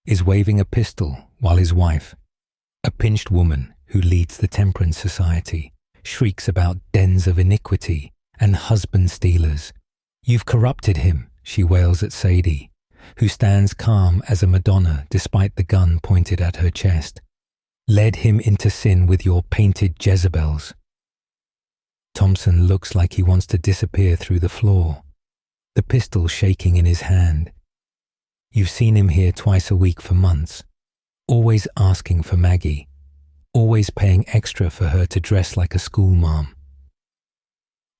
is waving a pistol while his wife, a pinched woman who leads the Temperance Society, shrieks about dens of iniquity and husband stealers. You've corrupted him, she wails at Sadie, who stands calm as a Madonna despite the gun pointed at her chest. Led him into sin with your painted Jezebels. Thompson looks like he wants to disappear through the floor, the pistol shaking in his hand. You've seen him here twice a week for months, always asking for Maggie, always paying extra for her to dress like a schoolmarm.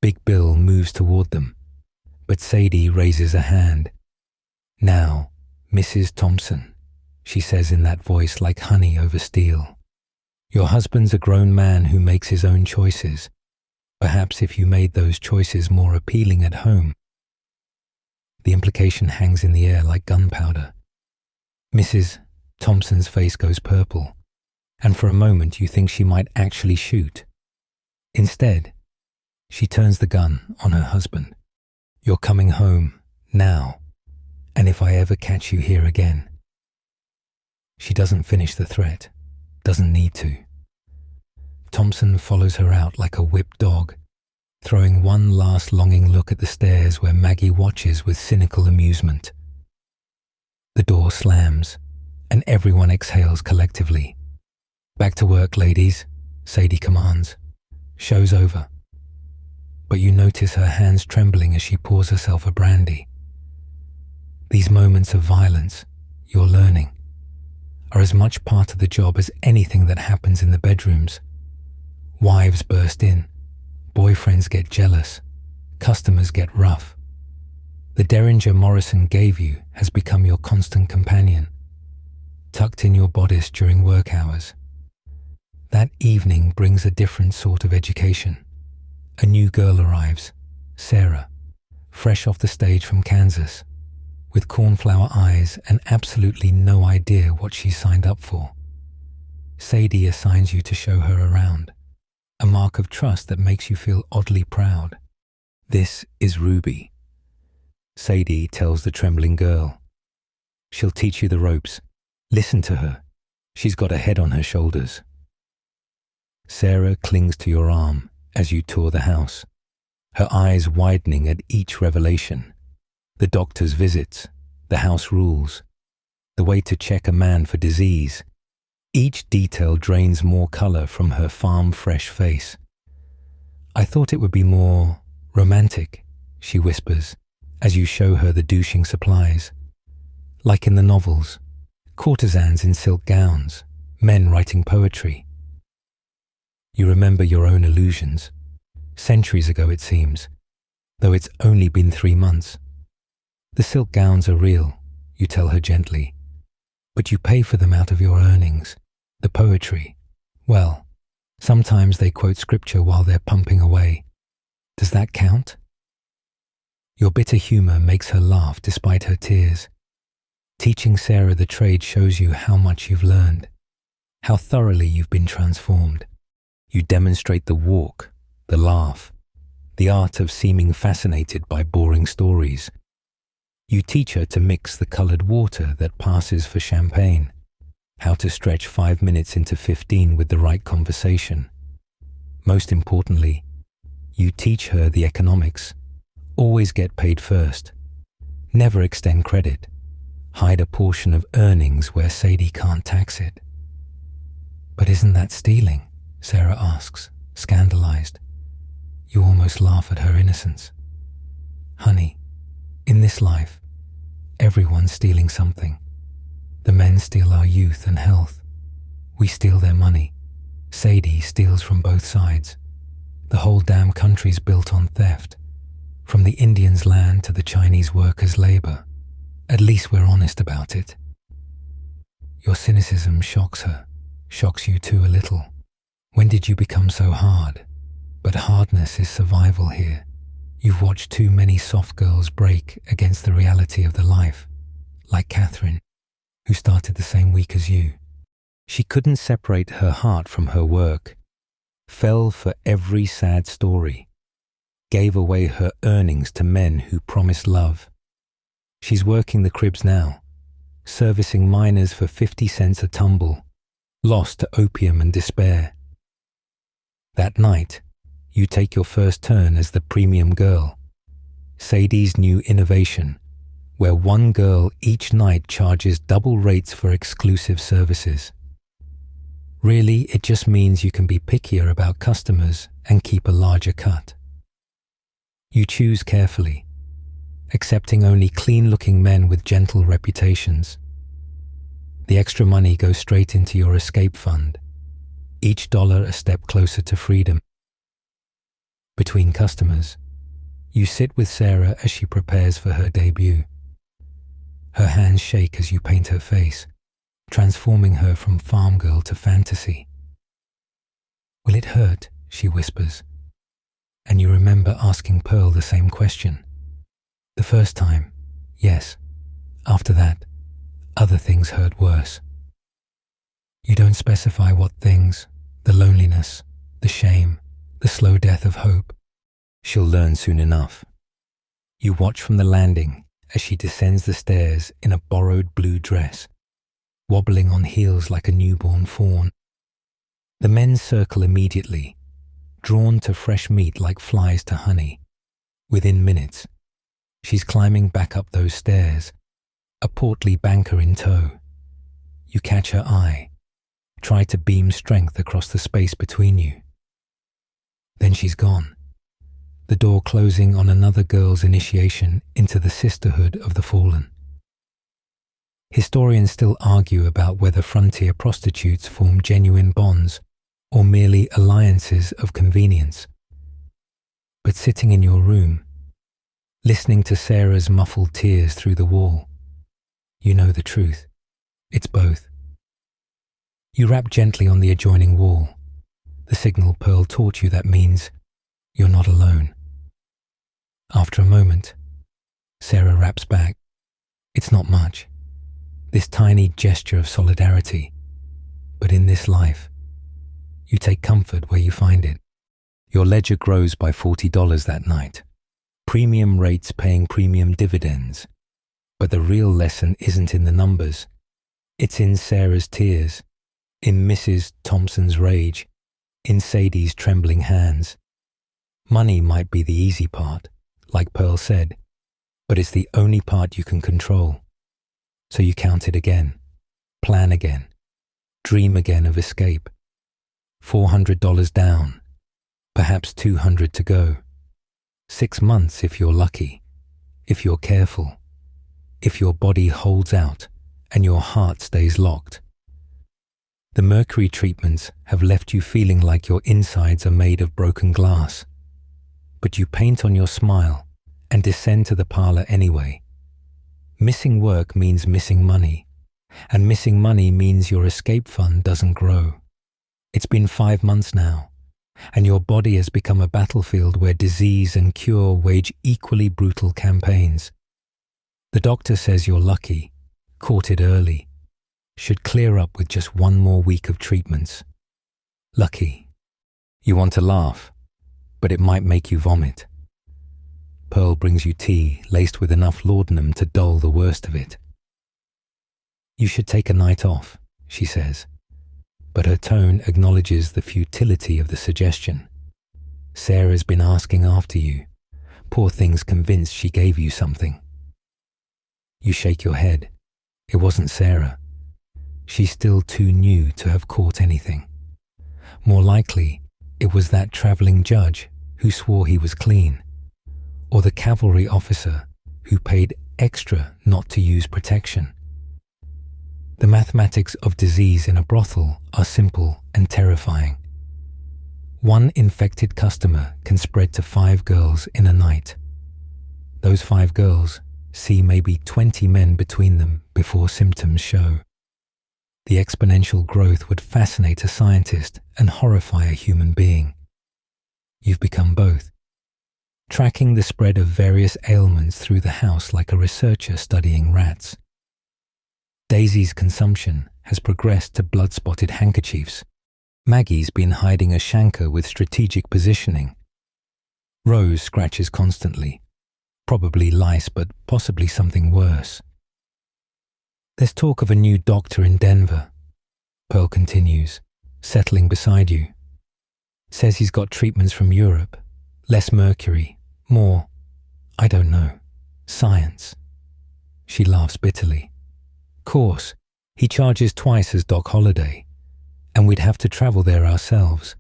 Big Bill moves toward them, but Sadie raises a hand. Now, Mrs. Thompson, she says in that voice like honey over steel. Your husband's a grown man who makes his own choices. Perhaps if you made those choices more appealing at home. The implication hangs in the air like gunpowder. Mrs. Thompson's face goes purple, and for a moment you think she might actually shoot. Instead, she turns the gun on her husband. You're coming home, now, and if I ever catch you here again. She doesn't finish the threat, doesn't need to. Thompson follows her out like a whipped dog, throwing one last longing look at the stairs where Maggie watches with cynical amusement. The door slams, and everyone exhales collectively. Back to work, ladies, Sadie commands. Show's over. But you notice her hands trembling as she pours herself a brandy. These moments of violence, you're learning, are as much part of the job as anything that happens in the bedrooms. Wives burst in, boyfriends get jealous, customers get rough. The Derringer Morrison gave you has become your constant companion, tucked in your bodice during work hours. That evening brings a different sort of education. A new girl arrives, Sarah, fresh off the stage from Kansas, with cornflower eyes and absolutely no idea what she's signed up for. Sadie assigns you to show her around, a mark of trust that makes you feel oddly proud. This is Ruby. Sadie tells the trembling girl. She'll teach you the ropes. Listen to her. She's got a head on her shoulders. Sarah clings to your arm as you tour the house, her eyes widening at each revelation. The doctor's visits, the house rules, the way to check a man for disease. Each detail drains more color from her farm-fresh face. I thought it would be more romantic, she whispers, as you show her the douching supplies. Like in the novels, courtesans in silk gowns, men writing poetry. You remember your own illusions, centuries ago it seems, though it's only been 3 months. The silk gowns are real, you tell her gently, but you pay for them out of your earnings. The poetry, well, sometimes they quote scripture while they're pumping away. Does that count? Your bitter humor makes her laugh despite her tears. Teaching Sarah the trade shows you how much you've learned, how thoroughly you've been transformed. You demonstrate the walk, the laugh, the art of seeming fascinated by boring stories. You teach her to mix the colored water that passes for champagne, how to stretch 5 minutes into 15 with the right conversation. Most importantly, you teach her the economics. Always get paid first. Never extend credit. Hide a portion of earnings where Sadie can't tax it. But isn't that stealing? Sarah asks, scandalized. You almost laugh at her innocence. Honey, in this life, everyone's stealing something. The men steal our youth and health. We steal their money. Sadie steals from both sides. The whole damn country's built on theft. From the Indians' land to the Chinese workers' labor. At least we're honest about it. Your cynicism shocks her, shocks you too a little. When did you become so hard? But hardness is survival here. You've watched too many soft girls break against the reality of the life, like Catherine, who started the same week as you. She couldn't separate her heart from her work, fell for every sad story, gave away her earnings to men who promised love. She's working the cribs now, servicing miners for 50 cents a tumble, lost to opium and despair. That night, you take your first turn as the premium girl, Sadie's new innovation, where one girl each night charges double rates for exclusive services. Really, it just means you can be pickier about customers and keep a larger cut. You choose carefully, accepting only clean-looking men with gentle reputations. The extra money goes straight into your escape fund, each dollar a step closer to freedom. Between customers, you sit with Sarah as she prepares for her debut. Her hands shake as you paint her face, transforming her from farm girl to fantasy. Will it hurt? She whispers, and you remember asking Pearl the same question. The first time, yes. After that, other things hurt worse. You don't specify what things, the loneliness, the shame, the slow death of hope. She'll learn soon enough. You watch from the landing as she descends the stairs in a borrowed blue dress, wobbling on heels like a newborn fawn. The men circle immediately, drawn to fresh meat like flies to honey. Within minutes, she's climbing back up those stairs, a portly banker in tow. You catch her eye. try to beam strength across the space between you. Then she's gone, the door closing on another girl's initiation into the sisterhood of the fallen. Historians still argue about whether frontier prostitutes form genuine bonds or merely alliances of convenience. But sitting in your room, listening to Sarah's muffled tears through the wall, you know the truth. It's both. You rap gently on the adjoining wall, the signal Pearl taught you that means you're not alone. After a moment, Sarah raps back. It's not much, this tiny gesture of solidarity, but in this life, you take comfort where you find it. Your ledger grows by $40 that night, premium rates paying premium dividends. But the real lesson isn't in the numbers. It's in Sarah's tears, in Mrs. Thompson's rage, in Sadie's trembling hands. Money might be the easy part, like Pearl said, but it's the only part you can control. So you count it again, plan again, dream again of escape. $400 down, perhaps $200 to go. 6 months if you're lucky, if you're careful, if your body holds out and your heart stays locked. The mercury treatments have left you feeling like your insides are made of broken glass, but you paint on your smile and descend to the parlor anyway. Missing work means missing money, and missing money means your escape fund doesn't grow. It's been 5 months now, and your body has become a battlefield where disease and cure wage equally brutal campaigns. The doctor says you're lucky, caught it early, should clear up with just 1 more week of treatments. Lucky. You want to laugh, but it might make you vomit. Pearl brings you tea laced with enough laudanum to dull the worst of it. You should take a night off, she says, but her tone acknowledges the futility of the suggestion. Sarah's been asking after you. Poor thing's convinced she gave you something. You shake your head. It wasn't Sarah. She's still too new to have caught anything. More likely, it was that travelling judge who swore he was clean, or the cavalry officer who paid extra not to use protection. The mathematics of disease in a brothel are simple and terrifying. 1 infected customer can spread to 5 girls in a night. Those 5 girls see maybe 20 men between them before symptoms show. The exponential growth would fascinate a scientist and horrify a human being. You've become both, tracking the spread of various ailments through the house like a researcher studying rats. Daisy's consumption has progressed to blood-spotted handkerchiefs. Maggie's been hiding a chancre with strategic positioning. Rose scratches constantly, probably lice but possibly something worse. There's talk of a new doctor in Denver, Pearl continues, settling beside you. Says he's got treatments from Europe, less mercury, more, I don't know, science. She laughs bitterly. Course, he charges twice as Doc Holliday, and we'd have to travel there ourselves,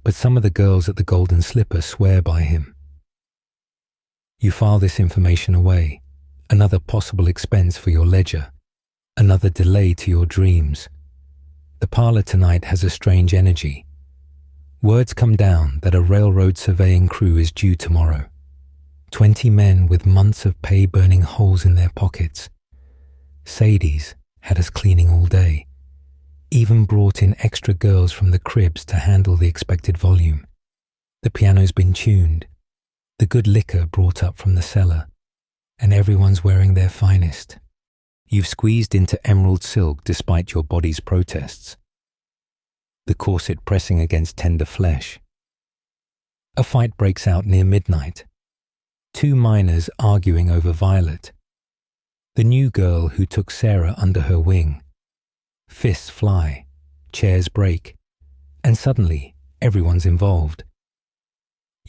but some of the girls at the Golden Slipper swear by him. You file this information away, another possible expense for your ledger, another delay to your dreams. The parlor tonight has a strange energy. Words come down that a railroad surveying crew is due tomorrow. 20 men with months of pay burning holes in their pockets. Sadie's had us cleaning all day, even brought in extra girls from the cribs to handle the expected volume. The piano's been tuned, the good liquor brought up from the cellar, and everyone's wearing their finest. You've squeezed into emerald silk despite your body's protests, the corset pressing against tender flesh. A fight breaks out near midnight. 2 minors arguing over Violet, the new girl who took Sarah under her wing. Fists fly, chairs break, and suddenly everyone's involved.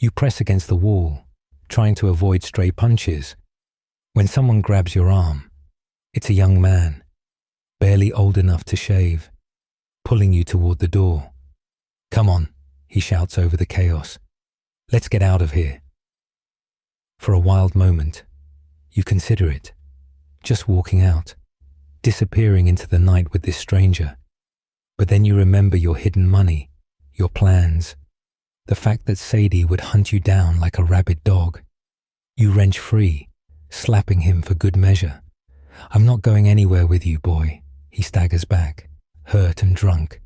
You press against the wall, trying to avoid stray punches, when someone grabs your arm. It's a young man, barely old enough to shave, pulling you toward the door. "Come on," he shouts over the chaos. "Let's get out of here." For a wild moment, you consider it, just walking out, disappearing into the night with this stranger. But then you remember your hidden money, your plans, the fact that Sadie would hunt you down like a rabid dog. You wrench free, slapping him for good measure. "I'm not going anywhere with you, boy." He staggers back, hurt and drunk,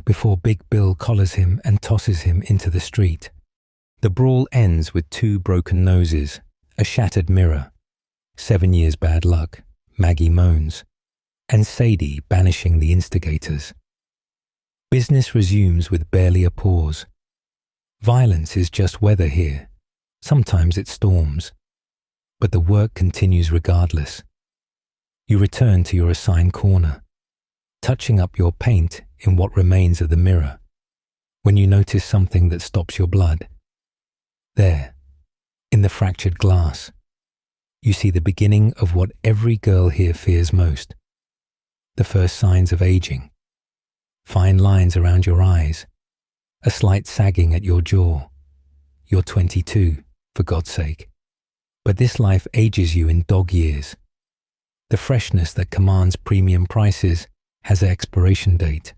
before Big Bill collars him and tosses him into the street. The brawl ends with 2 broken noses, a shattered mirror, 7 years bad luck, Maggie moans, and Sadie banishing the instigators. Business resumes with barely a pause. Violence is just weather here. Sometimes it storms. But the work continues regardless. You return to your assigned corner, touching up your paint in what remains of the mirror, when you notice something that stops your blood. There, in the fractured glass, you see the beginning of what every girl here fears most. The first signs of aging. Fine lines around your eyes, a slight sagging at your jaw. You're 22, for God's sake. But this life ages you in dog years. The freshness that commands premium prices has an expiration date,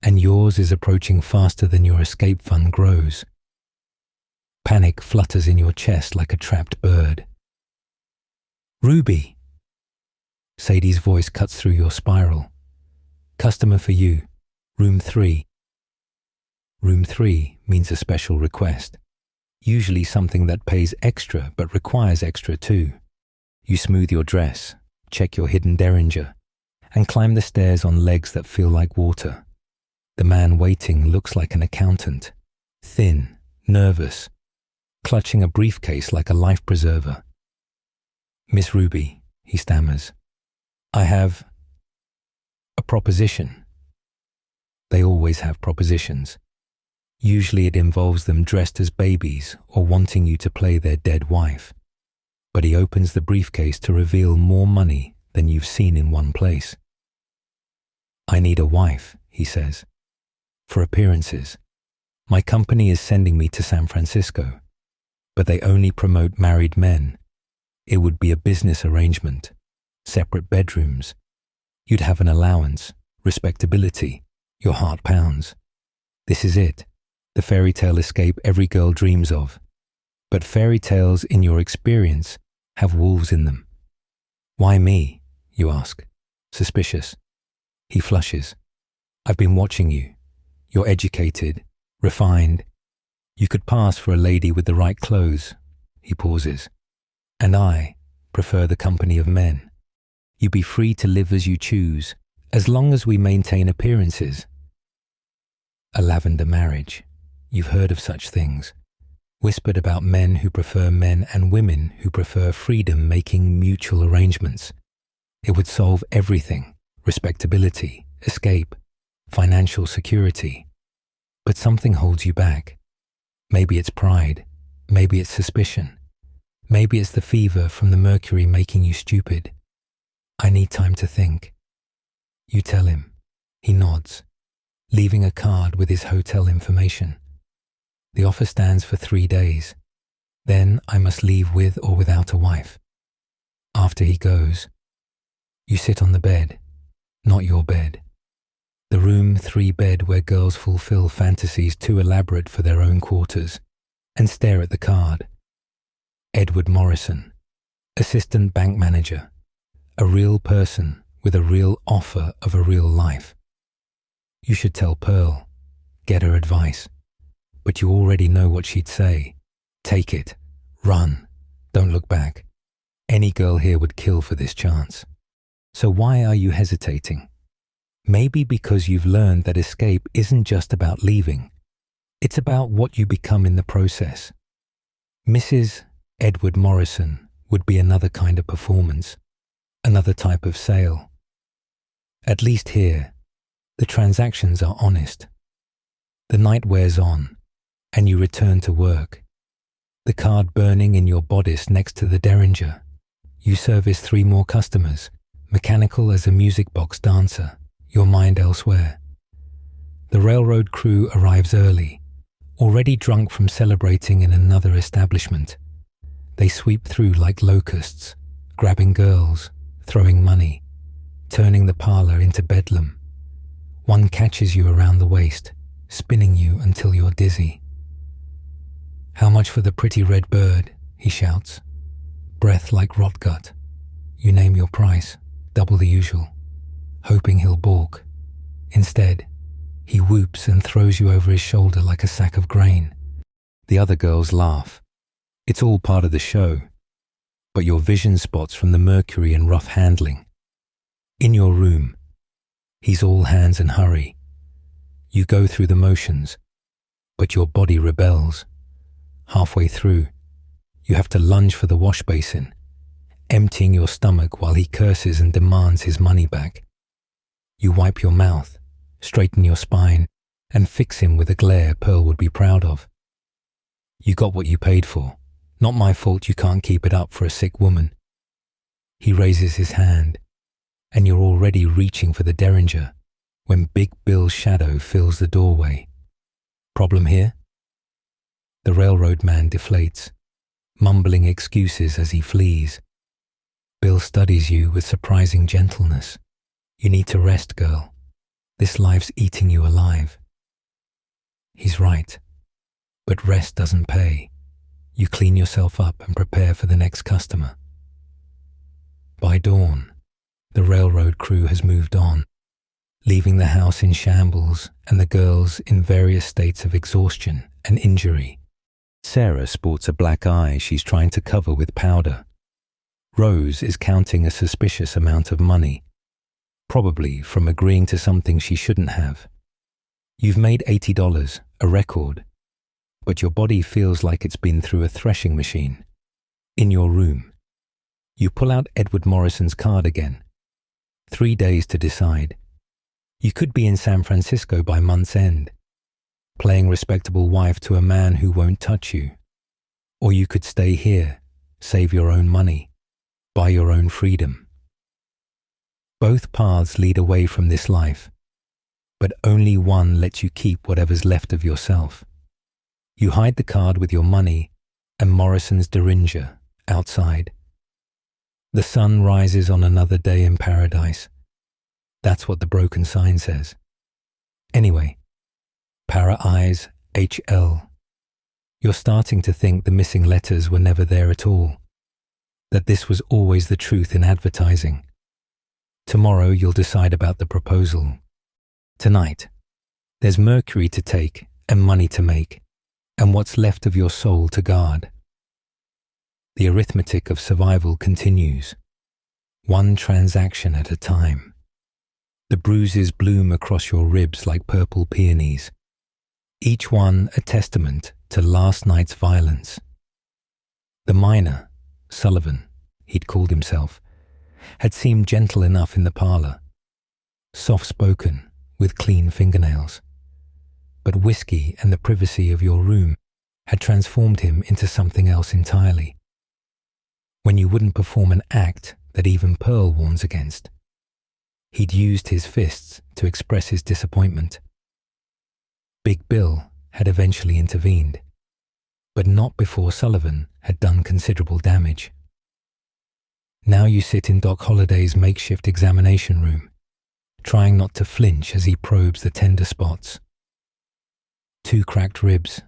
and yours is approaching faster than your escape fund grows. Panic flutters in your chest like a trapped bird. "Ruby!" Sadie's voice cuts through your spiral. "Customer for you, room 3. Room 3 means a special request, usually something that pays extra but requires extra too. You smooth your dress, check your hidden derringer, and climb the stairs on legs that feel like water. The man waiting looks like an accountant, thin, nervous, clutching a briefcase like a life preserver. "Miss Ruby," he stammers, "I have a proposition." They always have propositions. Usually it involves them dressed as babies or wanting you to play their dead wife. But he opens the briefcase to reveal more money than you've seen in one place. "I need a wife," he says, "for appearances. My company is sending me to San Francisco, but they only promote married men. It would be a business arrangement, separate bedrooms. You'd have an allowance, respectability, your heart pounds. This is it, the fairy tale escape every girl dreams of. But fairy tales, in your experience, have wolves in them." "Why me?" you ask, suspicious. He flushes. "I've been watching you. You're educated, refined. You could pass for a lady with the right clothes." He pauses. "And I prefer the company of men. You be free to live as you choose, as long as we maintain appearances." A lavender marriage. You've heard of such things. Whispered about men who prefer men and women who prefer freedom making mutual arrangements. It would solve everything: respectability, escape, financial security. But something holds you back. Maybe it's pride. Maybe it's suspicion. Maybe it's the fever from the mercury making you stupid. "I need time to think." You tell him. He nods, leaving a card with his hotel information. "The offer stands for 3 days. Then I must leave with or without a wife." After he goes, you sit on the bed, not your bed. The room 3 bed where girls fulfill fantasies too elaborate for their own quarters, and stare at the card. Edward Morrison, assistant bank manager, a real person with a real offer of a real life. You should tell Pearl, get her advice, but you already know what she'd say. Take it, run, don't look back. Any girl here would kill for this chance. So why are you hesitating? Maybe because you've learned that escape isn't just about leaving. It's about what you become in the process. Mrs. Edward Morrison would be another kind of performance, another type of sale. At least here, the transactions are honest. The night wears on, and you return to work. The card burning in your bodice next to the derringer. You service 3 more customers, mechanical as a music box dancer, your mind elsewhere. The railroad crew arrives early, already drunk from celebrating in another establishment. They sweep through like locusts, grabbing girls, throwing money, turning the parlor into bedlam. One catches you around the waist, spinning you until you're dizzy. "How much for the pretty red bird?" he shouts. Breath like rot gut. You name your price, double the usual, hoping he'll balk. Instead, he whoops and throws you over his shoulder like a sack of grain. The other girls laugh. It's all part of the show. But your vision spots from the mercury and rough handling. In your room, he's all hands and hurry. You go through the motions, but your body rebels. Halfway through, you have to lunge for the wash basin, emptying your stomach while he curses and demands his money back. You wipe your mouth, straighten your spine, and fix him with a glare Pearl would be proud of. You got what you paid for. Not my fault you can't keep it up for a sick woman. He raises his hand, and you're already reaching for the derringer when Big Bill's shadow fills the doorway. Problem here? The railroad man deflates, mumbling excuses as he flees. Bill studies you with surprising gentleness. You need to rest, girl. This life's eating you alive. He's right, but rest doesn't pay. You clean yourself up and prepare for the next customer. By dawn, the railroad crew has moved on, leaving the house in shambles and the girls in various states of exhaustion and injury. Sarah sports a black eye she's trying to cover with powder. Rose is counting a suspicious amount of money, probably from agreeing to something she shouldn't have. You've made $80, a record, but your body feels like it's been through a threshing machine. In your room, you pull out Edward Morrison's card again. 3 days to decide. You could be in San Francisco by month's end, playing respectable wife to a man who won't touch you. Or you could stay here, save your own money, buy your own freedom. Both paths lead away from this life, but only one lets you keep whatever's left of yourself. You hide the card with your money and Morrison's derringer outside. The sun rises on another day in paradise. That's what the broken sign says. Anyway, Para Eyes HL. You're starting to think the missing letters were never there at all, that this was always the truth in advertising. Tomorrow you'll decide about the proposal. Tonight, there's mercury to take and money to make, and what's left of your soul to guard. The arithmetic of survival continues, one transaction at a time. The bruises bloom across your ribs like purple peonies, each one a testament to last night's violence. The miner, Sullivan, he'd called himself, had seemed gentle enough in the parlor, soft-spoken with clean fingernails. But whiskey and the privacy of your room had transformed him into something else entirely. When you wouldn't perform an act that even Pearl warns against, he'd used his fists to express his disappointment. Big Bill had eventually intervened, but not before Sullivan had done considerable damage. Now you sit in Doc Holliday's makeshift examination room, trying not to flinch as he probes the tender spots. 2 cracked ribs,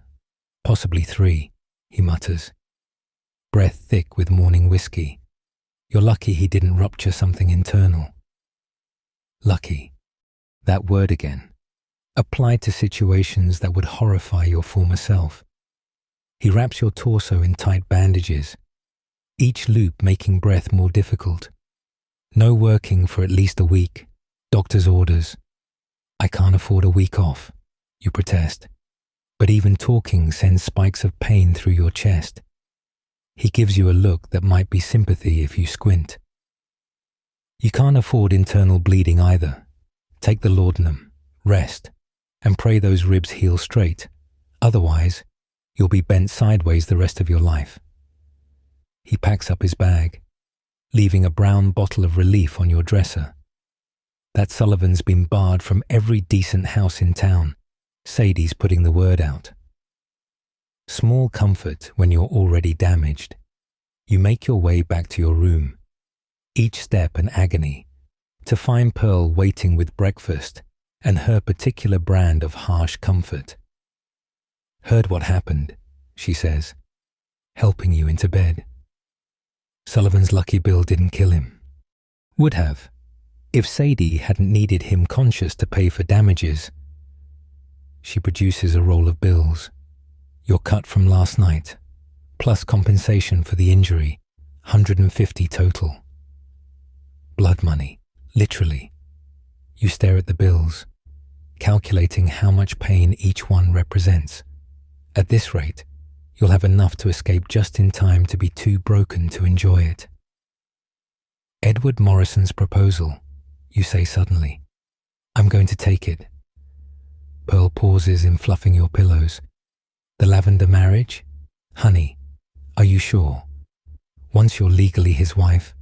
possibly 3, he mutters, breath thick with morning whiskey. You're lucky he didn't rupture something internal. Lucky, that word again, applied to situations that would horrify your former self. He wraps your torso in tight bandages, each loop making breath more difficult. No working for at least a week. Doctor's orders. I can't afford a week off, you protest. But even talking sends spikes of pain through your chest. He gives you a look that might be sympathy if you squint. You can't afford internal bleeding either. Take the laudanum, rest, and pray those ribs heal straight. Otherwise, you'll be bent sideways the rest of your life. He packs up his bag, leaving a brown bottle of relief on your dresser. that Sullivan's been barred from every decent house in town. Sadie's putting the word out. Small comfort when you're already damaged. You make your way back to your room, each step an agony, to find Pearl waiting with breakfast and her particular brand of harsh comfort. "Heard what happened," she says, helping you into bed. Sullivan's lucky bill didn't kill him. Would have, if Sadie hadn't needed him conscious to pay for damages. She produces a roll of bills. Your cut from last night, plus compensation for the injury, 150 total. Blood money, literally. You stare at the bills, calculating how much pain each one represents. At this rate, you'll have enough to escape just in time to be too broken to enjoy it. Edward Morrison's proposal, you say suddenly. "I'm going to take it." Pearl pauses in fluffing your pillows. "The lavender marriage? Honey, are you sure? Once you're legally his wife."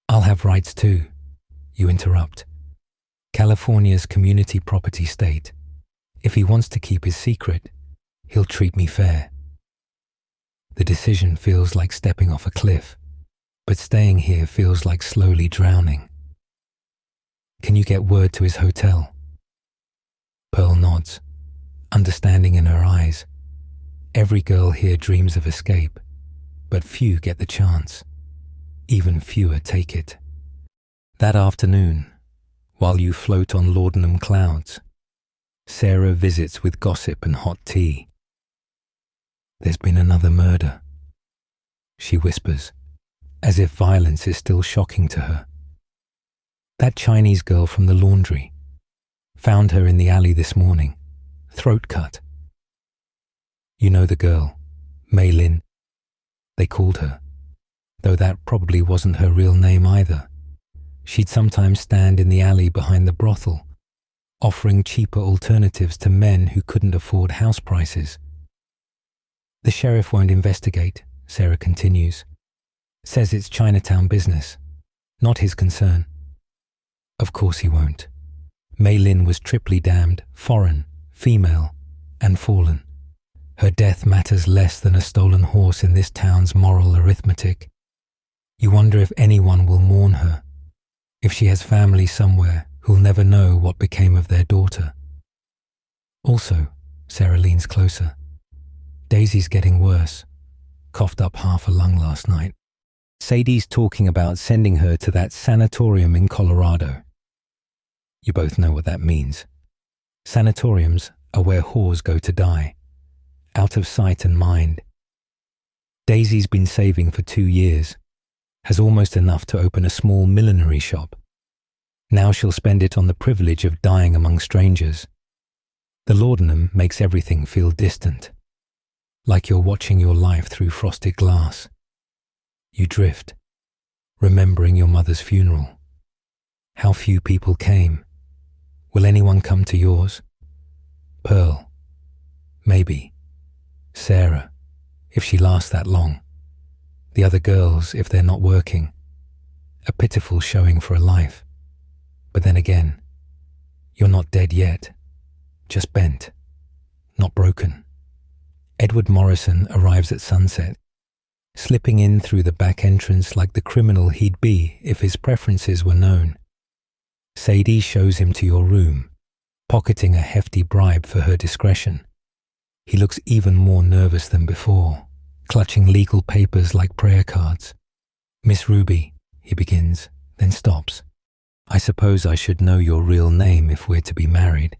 "I'll have rights too," you interrupt. "California's community property state. If he wants to keep his secret, he'll treat me fair." The decision feels like stepping off a cliff, but staying here feels like slowly drowning. "Can you get word to his hotel?" Pearl nods, understanding in her eyes. Every girl here dreams of escape, but few get the chance. Even fewer take it. That afternoon, while you float on laudanum clouds, Sarah visits with gossip and hot tea. "There's been another murder," she whispers, as if violence is still shocking to her. "That Chinese girl from the laundry. Found her in the alley this morning, throat cut." You know the girl, Mei Lin. They called her, though that probably wasn't her real name either. She'd sometimes stand in the alley behind the brothel, offering cheaper alternatives to men who couldn't afford house prices. "The sheriff won't investigate," Sarah continues. "Says it's Chinatown business, not his concern." Of course he won't. Mei Lin was triply damned, foreign, female, and fallen. Her death matters less than a stolen horse in this town's moral arithmetic. You wonder if anyone will mourn her, if she has family somewhere who'll never know what became of their daughter. Also, Sarah leans closer. Daisy's getting worse. Coughed up half a lung last night. Sadie's talking about sending her to that sanatorium in Colorado. You both know what that means. Sanatoriums are where whores go to die, out of sight and mind. Daisy's been saving for 2 years, has almost enough to open a small millinery shop. Now she'll spend it on the privilege of dying among strangers. The laudanum makes everything feel distant, like you're watching your life through frosted glass. You drift, remembering your mother's funeral. How few people came. Will anyone come to yours? Pearl. Maybe. Sarah, if she lasts that long. The other girls, if they're not working. A pitiful showing for a life. But then again, you're not dead yet. Just bent, not broken. Edward Morrison arrives at sunset, slipping in through the back entrance like the criminal he'd be if his preferences were known. Sadie shows him to your room, pocketing a hefty bribe for her discretion. He looks even more nervous than before, clutching legal papers like prayer cards. "Miss Ruby," he begins, then stops. "I suppose I should know your real name if we're to be married."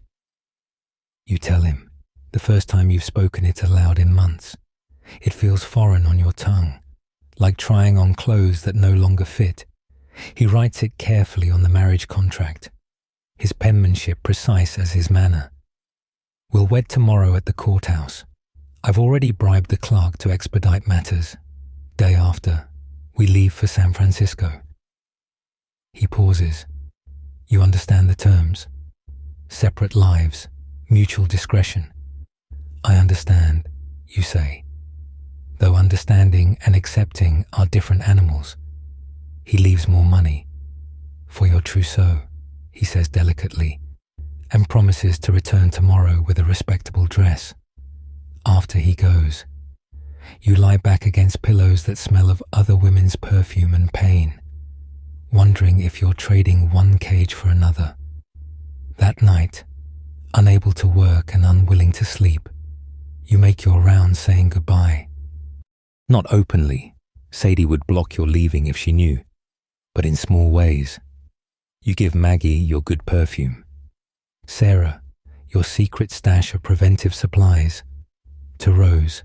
You tell him, the first time you've spoken it aloud in months. It feels foreign on your tongue, like trying on clothes that no longer fit. He writes it carefully on the marriage contract, his penmanship precise as his manner. "We'll wed tomorrow at the courthouse. I've already bribed the clerk to expedite matters. Day after, we leave for San Francisco." He pauses. You understand the terms. Separate lives, mutual discretion. "I understand," you say, though understanding and accepting are different animals. He leaves more money. "For your trousseau," he says delicately, and promises to return tomorrow with a respectable dress. After he goes, you lie back against pillows that smell of other women's perfume and pain, wondering if you're trading one cage for another. That night, unable to work and unwilling to sleep, you make your rounds saying goodbye. Not openly. Sadie would block your leaving if she knew, but in small ways. You give Maggie your good perfume, Sarah your secret stash of preventive supplies. To Rose,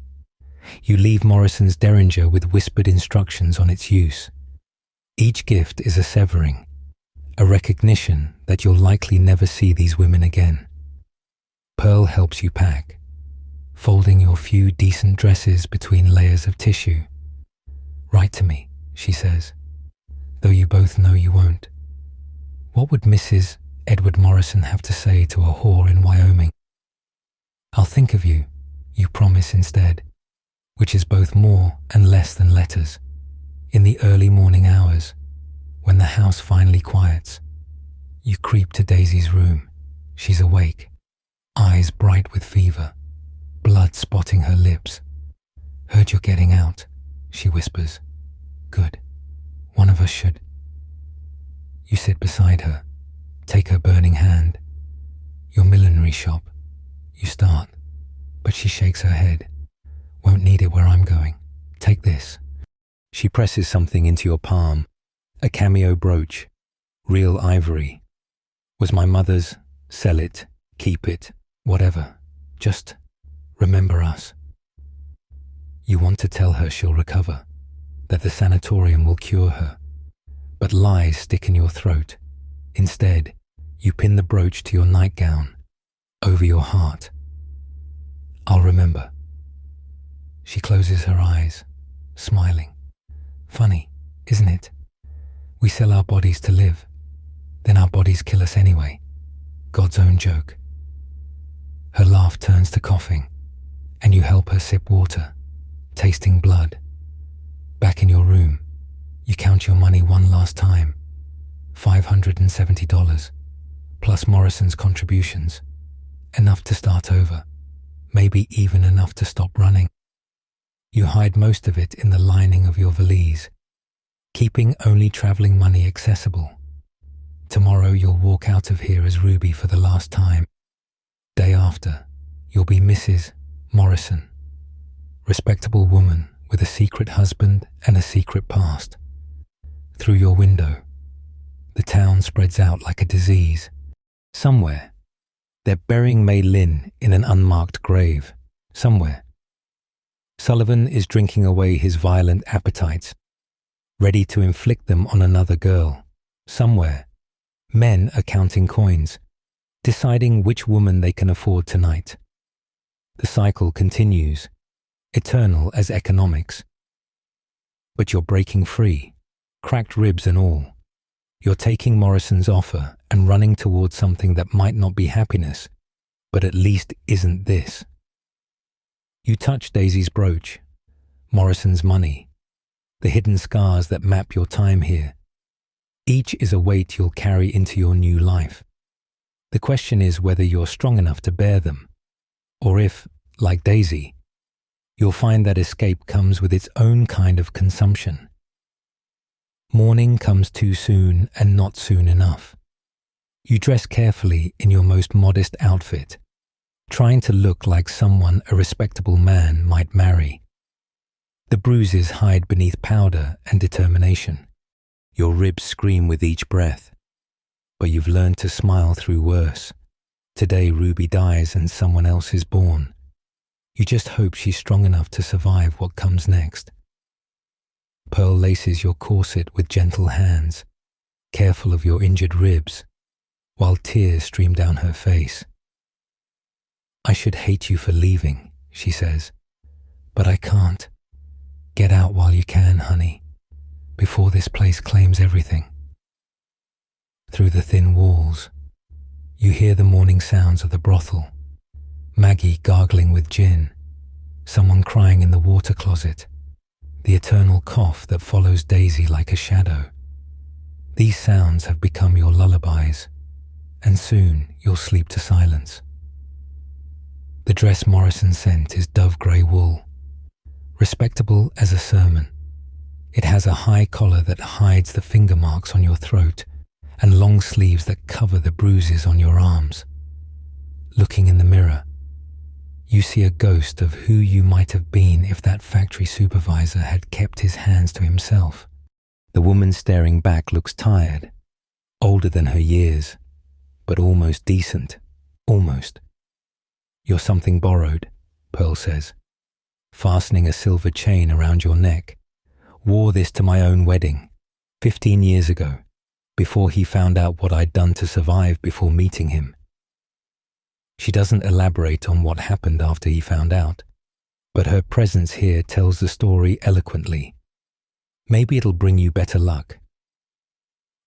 you leave Morrison's Derringer with whispered instructions on its use. Each gift is a severing, a recognition that you'll likely never see these women again. Pearl helps you pack, folding your few decent dresses between layers of tissue. Write to me, she says, though you both know you won't. What would Mrs. Edward Morrison have to say to a whore in Wyoming? I'll think of you, you promise instead, which is both more and less than letters. In the early morning hours, when the house finally quiets, you creep to Daisy's room. She's awake, eyes bright with fever, blood spotting her lips. Heard you're getting out, she whispers. Good. One of us should. You sit beside her, take her burning hand. Your millinery shop. You start, but she shakes her head. Won't need it where I'm going. Take this. She presses something into your palm, a cameo brooch, real ivory. Was my mother's. Sell it, keep it, whatever. Just remember us. You want to tell her she'll recover, that the sanatorium will cure her, but lies stick in your throat. Instead, you pin the brooch to your nightgown, over your heart. I'll remember. She closes her eyes, smiling. Funny, isn't it? We sell our bodies to live, then our bodies kill us anyway. God's own joke. Her laugh turns to coughing, and you help her sip water, tasting blood. Back in your room, you count your money one last time. $570, plus Morrison's contributions. Enough to start over, maybe even enough to stop running. You hide most of it in the lining of your valise, keeping only traveling money accessible. Tomorrow you'll walk out of here as Ruby for the last time. Day after, you'll be Mrs. Morrison, respectable woman with a secret husband and a secret past. Through your window, the town spreads out like a disease. Somewhere, they're burying Mei Lin in an unmarked grave. Somewhere, Sullivan is drinking away his violent appetites, ready to inflict them on another girl. Somewhere, men are counting coins, deciding which woman they can afford tonight. The cycle continues, eternal as economics. But you're breaking free, cracked ribs and all. You're taking Morrison's offer and running towards something that might not be happiness, but at least isn't this. You touch Daisy's brooch, Morrison's money, the hidden scars that map your time here. Each is a weight you'll carry into your new life. The question is whether you're strong enough to bear them, or if, like Daisy, you'll find that escape comes with its own kind of consumption. Morning comes too soon and not soon enough. You dress carefully in your most modest outfit, trying to look like someone a respectable man might marry. The bruises hide beneath powder and determination. Your ribs scream with each breath. But you've learned to smile through worse. Today Ruby dies and someone else is born. You just hope she's strong enough to survive what comes next. Pearl laces your corset with gentle hands, careful of your injured ribs, while tears stream down her face. I should hate you for leaving, she says, but I can't. Get out while you can, honey, before this place claims everything. Through the thin walls, you hear the morning sounds of the brothel, Maggie gargling with gin, someone crying in the water closet, the eternal cough that follows Daisy like a shadow. These sounds have become your lullabies, and soon you'll sleep to silence. The dress Morrison sent is dove grey wool, respectable as a sermon. It has a high collar that hides the finger marks on your throat and long sleeves that cover the bruises on your arms. Looking in the mirror, you see a ghost of who you might have been if that factory supervisor had kept his hands to himself. The woman staring back looks tired, older than her years, but almost decent, almost. You're something borrowed, Pearl says, fastening a silver chain around your neck. Wore this to my own wedding, 15 years ago, before he found out what I'd done to survive before meeting him. She doesn't elaborate on what happened after he found out, but her presence here tells the story eloquently. Maybe it'll bring you better luck.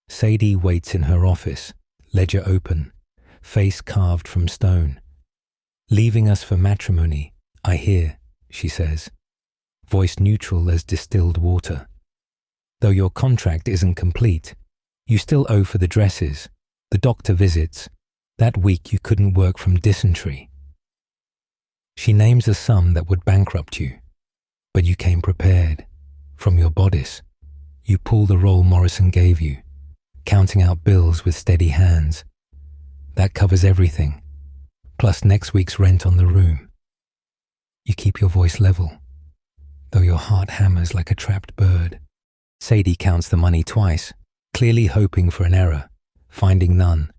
Sadie waits in her office, ledger open, face carved from stone. Leaving us for matrimony, I hear, she says, voice neutral as distilled water. Though your contract isn't complete, you still owe for the dresses, the doctor visits. That week you couldn't work from dysentery. She names a sum that would bankrupt you, but you came prepared. From your bodice, you pull the roll Morrison gave you, counting out bills with steady hands. That covers everything, plus next week's rent on the room. You keep your voice level, though your heart hammers like a trapped bird. Sadie counts the money twice, clearly hoping for an error, finding none.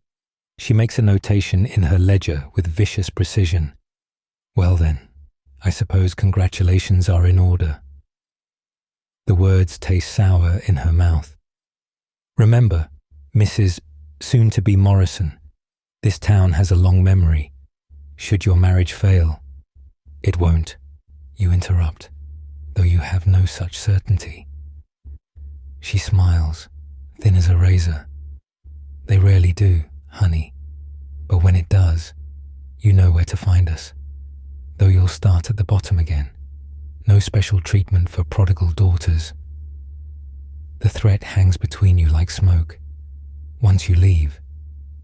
She makes a notation in her ledger with vicious precision. Well then, I suppose congratulations are in order. The words taste sour in her mouth. Remember, Mrs. soon-to-be Morrison, this town has a long memory. Should your marriage fail, it won't, you interrupt, though you have no such certainty. She smiles, thin as a razor. They rarely do, honey, but when it does, you know where to find us, though you'll start at the bottom again. No special treatment for prodigal daughters. The threat hangs between you like smoke. Once you leave,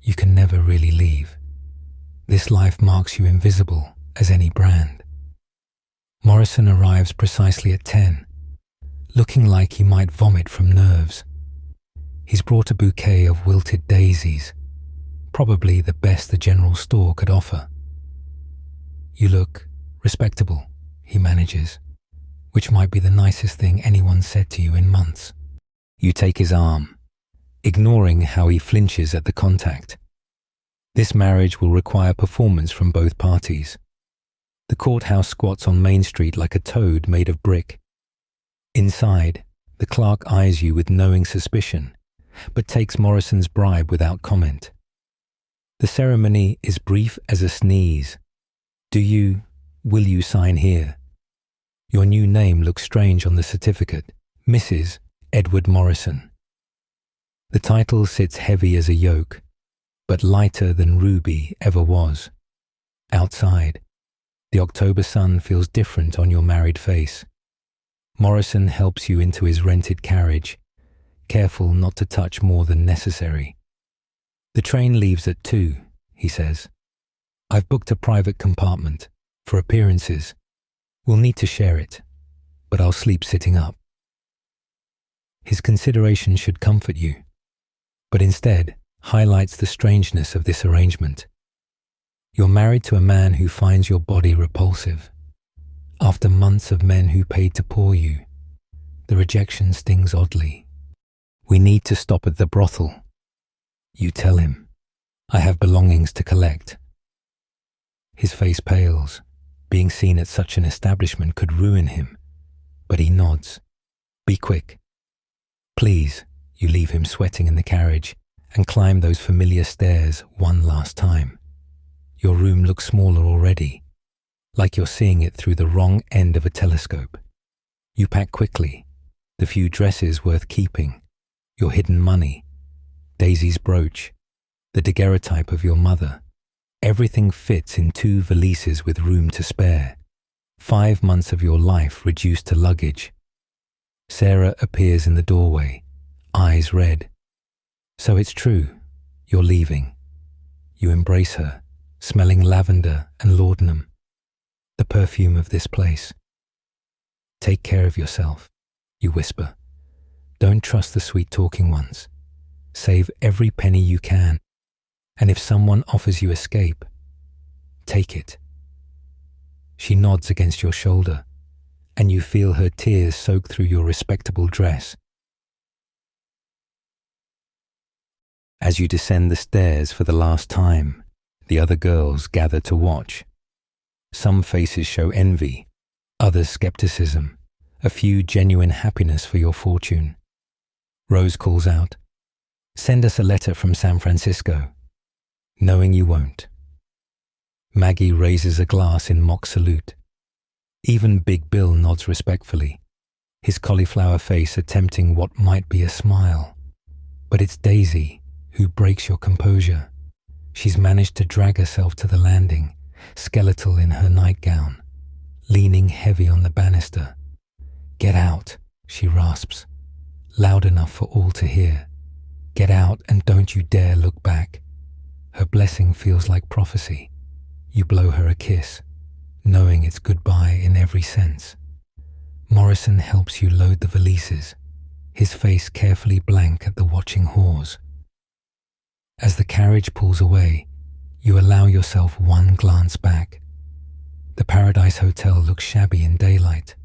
you can never really leave. This life marks you invisible as any brand. Morrison arrives precisely at 10, looking like he might vomit from nerves. He's brought a bouquet of wilted daisies, probably the best the general store could offer. You look respectable, he manages, which might be the nicest thing anyone said to you in months. You take his arm, ignoring how he flinches at the contact. This marriage will require performance from both parties. The courthouse squats on Main Street like a toad made of brick. Inside, the clerk eyes you with knowing suspicion, but takes Morrison's bribe without comment. The ceremony is brief as a sneeze. Will you sign here? Your new name looks strange on the certificate, Mrs. Edward Morrison. The title sits heavy as a yoke, but lighter than Ruby ever was. Outside, the October sun feels different on your married face. Morrison helps you into his rented carriage, careful not to touch more than necessary. The train leaves at 2, he says. I've booked a private compartment, for appearances. We'll need to share it, but I'll sleep sitting up. His consideration should comfort you, but instead highlights the strangeness of this arrangement. You're married to a man who finds your body repulsive. After months of men who paid to paw you, the rejection stings oddly. We need to stop at the brothel. You tell him, I have belongings to collect. His face pales. Being seen at such an establishment could ruin him, but he nods. Be quick. Please, you leave him sweating in the carriage and climb those familiar stairs one last time. Your room looks smaller already, like you're seeing it through the wrong end of a telescope. You pack quickly, the few dresses worth keeping, your hidden money, Daisy's brooch, the daguerreotype of your mother. Everything fits in 2 valises with room to spare. 5 months of your life reduced to luggage. Sarah appears in the doorway, eyes red. So it's true, you're leaving. You embrace her, smelling lavender and laudanum, the perfume of this place. Take care of yourself, you whisper. Don't trust the sweet-talking ones. Save every penny you can, and if someone offers you escape, take it. She nods against your shoulder, and you feel her tears soak through your respectable dress. As you descend the stairs for the last time, the other girls gather to watch. Some faces show envy, others skepticism, a few genuine happiness for your fortune. Rose calls out, "Send us a letter from San Francisco," knowing you won't. Maggie raises a glass in mock salute. Even Big Bill nods respectfully, his cauliflower face attempting what might be a smile. But it's Daisy who breaks your composure. She's managed to drag herself to the landing, skeletal in her nightgown, leaning heavy on the banister. "Get out," she rasps, loud enough for all to hear. "Get out and don't you dare look back." Her blessing feels like prophecy. You blow her a kiss, knowing it's goodbye in every sense. Morrison helps you load the valises, his face carefully blank at the watching whores. As the carriage pulls away, you allow yourself one glance back. The Paradise Hotel looks shabby in daylight,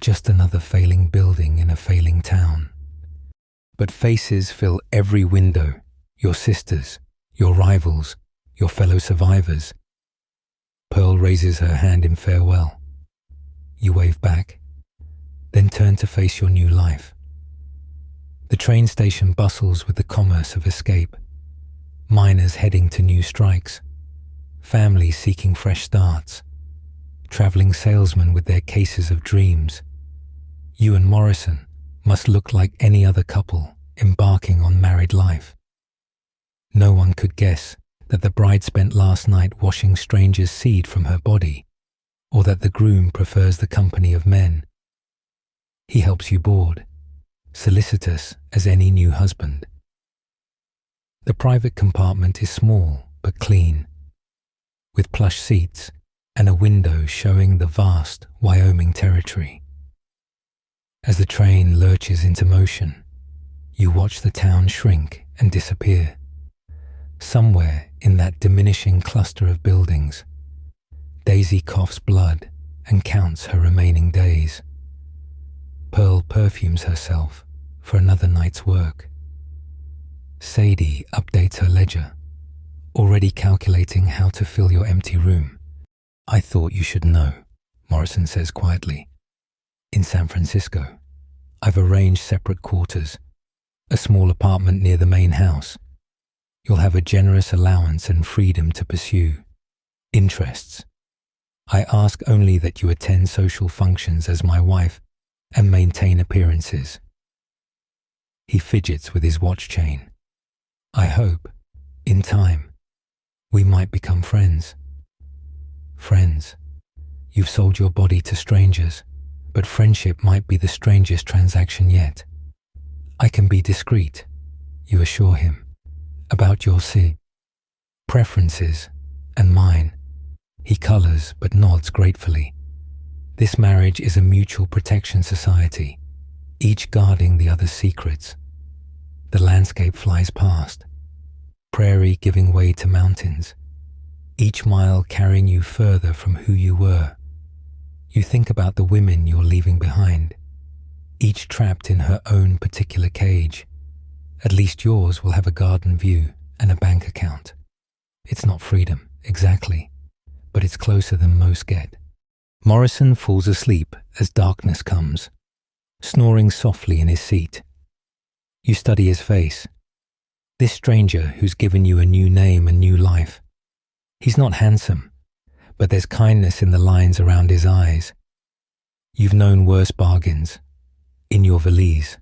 just another failing building in a failing town. But faces fill every window, your sisters, your rivals, your fellow survivors. Pearl raises her hand in farewell. You wave back, then turn to face your new life. The train station bustles with the commerce of escape. Miners heading to new strikes, families seeking fresh starts, traveling salesmen with their cases of dreams. You and Morrison must look like any other couple embarking on married life. No one could guess that the bride spent last night washing strangers' seed from her body, or that the groom prefers the company of men. He helps you board, solicitous as any new husband. The private compartment is small but clean, with plush seats and a window showing the vast Wyoming territory. As the train lurches into motion, you watch the town shrink and disappear. Somewhere in that diminishing cluster of buildings, Daisy coughs blood and counts her remaining days. Pearl perfumes herself for another night's work. Sadie updates her ledger, already calculating how to fill your empty room. "I thought you should know," Morrison says quietly. "In San Francisco, I've arranged separate quarters, a small apartment near the main house. You'll have a generous allowance and freedom to pursue interests. I ask only that you attend social functions as my wife and maintain appearances." He fidgets with his watch chain. "I hope, in time, we might become friends." Friends. You've sold your body to strangers, but friendship might be the strangest transaction yet. "I can be discreet," you assure him, "about your preferences and mine." He colors but nods gratefully. This marriage is a mutual protection society, each guarding the other's secrets. The landscape flies past, prairie giving way to mountains, each mile carrying you further from who you were. You think about the women you're leaving behind, each trapped in her own particular cage. At least yours will have a garden view and a bank account. It's not freedom, exactly, but it's closer than most get. Morrison falls asleep as darkness comes, snoring softly in his seat. You study his face. This stranger who's given you a new name and new life. He's not handsome, but there's kindness in the lines around his eyes. You've known worse bargains. In your valise,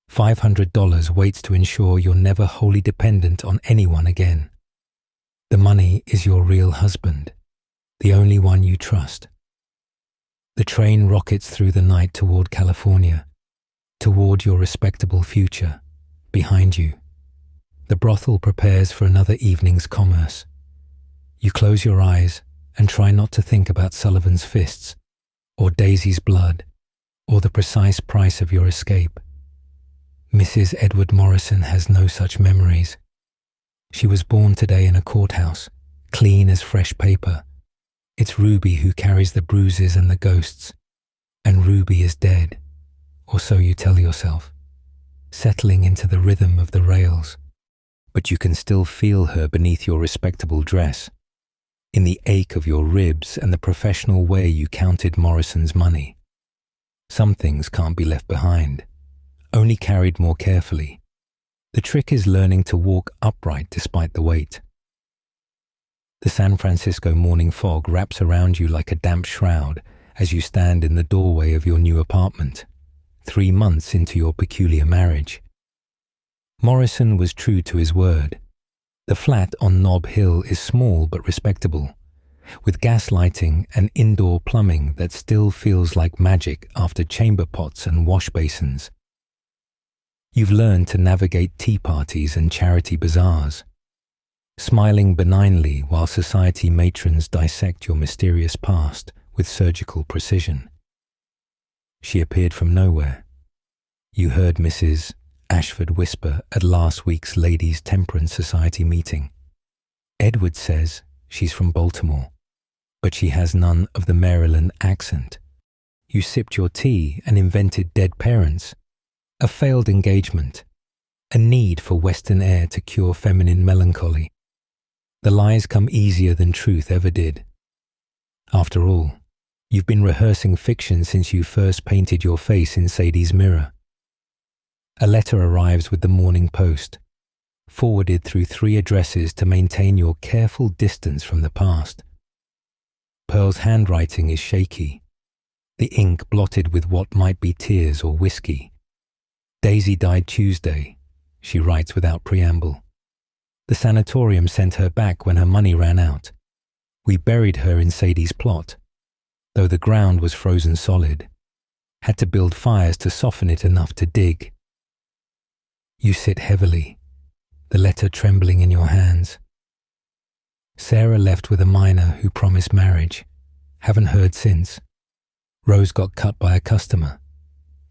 $500 waits to ensure you're never wholly dependent on anyone again. The money is your real husband, the only one you trust. The train rockets through the night toward California, toward your respectable future, behind you. The brothel prepares for another evening's commerce. You close your eyes and try not to think about Sullivan's fists, or Daisy's blood, or the precise price of your escape. Mrs. Edward Morrison has no such memories. She was born today in a courthouse, clean as fresh paper. It's Ruby who carries the bruises and the ghosts, and Ruby is dead, or so you tell yourself, settling into the rhythm of the rails. But you can still feel her beneath your respectable dress, in the ache of your ribs and the professional way you counted Morrison's money. Some things can't be left behind, only carried more carefully. The trick is learning to walk upright despite the weight. The San Francisco morning fog wraps around you like a damp shroud as you stand in the doorway of your new apartment, 3 months into your peculiar marriage. Morrison was true to his word. The flat on Nob Hill is small but respectable, with gas lighting and indoor plumbing that still feels like magic after chamber pots and wash basins. You've learned to navigate tea parties and charity bazaars, smiling benignly while society matrons dissect your mysterious past with surgical precision. She appeared from nowhere. You heard Mrs. Ashford whisper at last week's Ladies' Temperance Society meeting. Edward says she's from Baltimore, but she has none of the Maryland accent. You sipped your tea and invented dead parents, a failed engagement, a need for Western air to cure feminine melancholy. The lies come easier than truth ever did. After all, you've been rehearsing fiction since you first painted your face in Sadie's mirror. A letter arrives with the Morning Post, forwarded through 3 addresses to maintain your careful distance from the past. Pearl's handwriting is shaky, the ink blotted with what might be tears or whiskey. Daisy died Tuesday, she writes without preamble. The sanatorium sent her back when her money ran out. We buried her in Sadie's plot, though the ground was frozen solid. Had to build fires to soften it enough to dig. You sit heavily, the letter trembling in your hands. Sarah left with a miner who promised marriage. Haven't heard since. Rose got cut by a customer.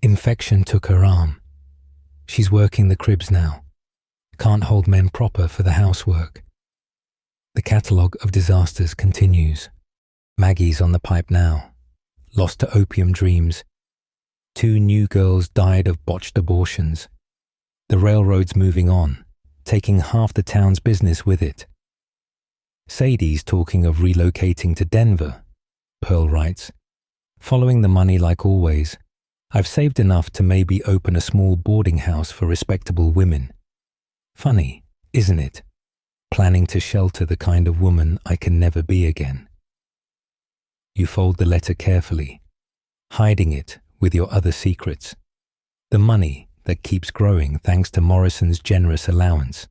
Infection took her arm. She's working the cribs now. Can't hold men proper for the housework. The catalogue of disasters continues. Maggie's on the pipe now. Lost to opium dreams. 2 new girls died of botched abortions. The railroad's moving on, taking half the town's business with it. Sadie's talking of relocating to Denver, Pearl writes. Following the money like always, I've saved enough to maybe open a small boarding house for respectable women. Funny, isn't it? Planning to shelter the kind of woman I can never be again. You fold the letter carefully, hiding it with your other secrets. The money that keeps growing thanks to Morrison's generous allowance.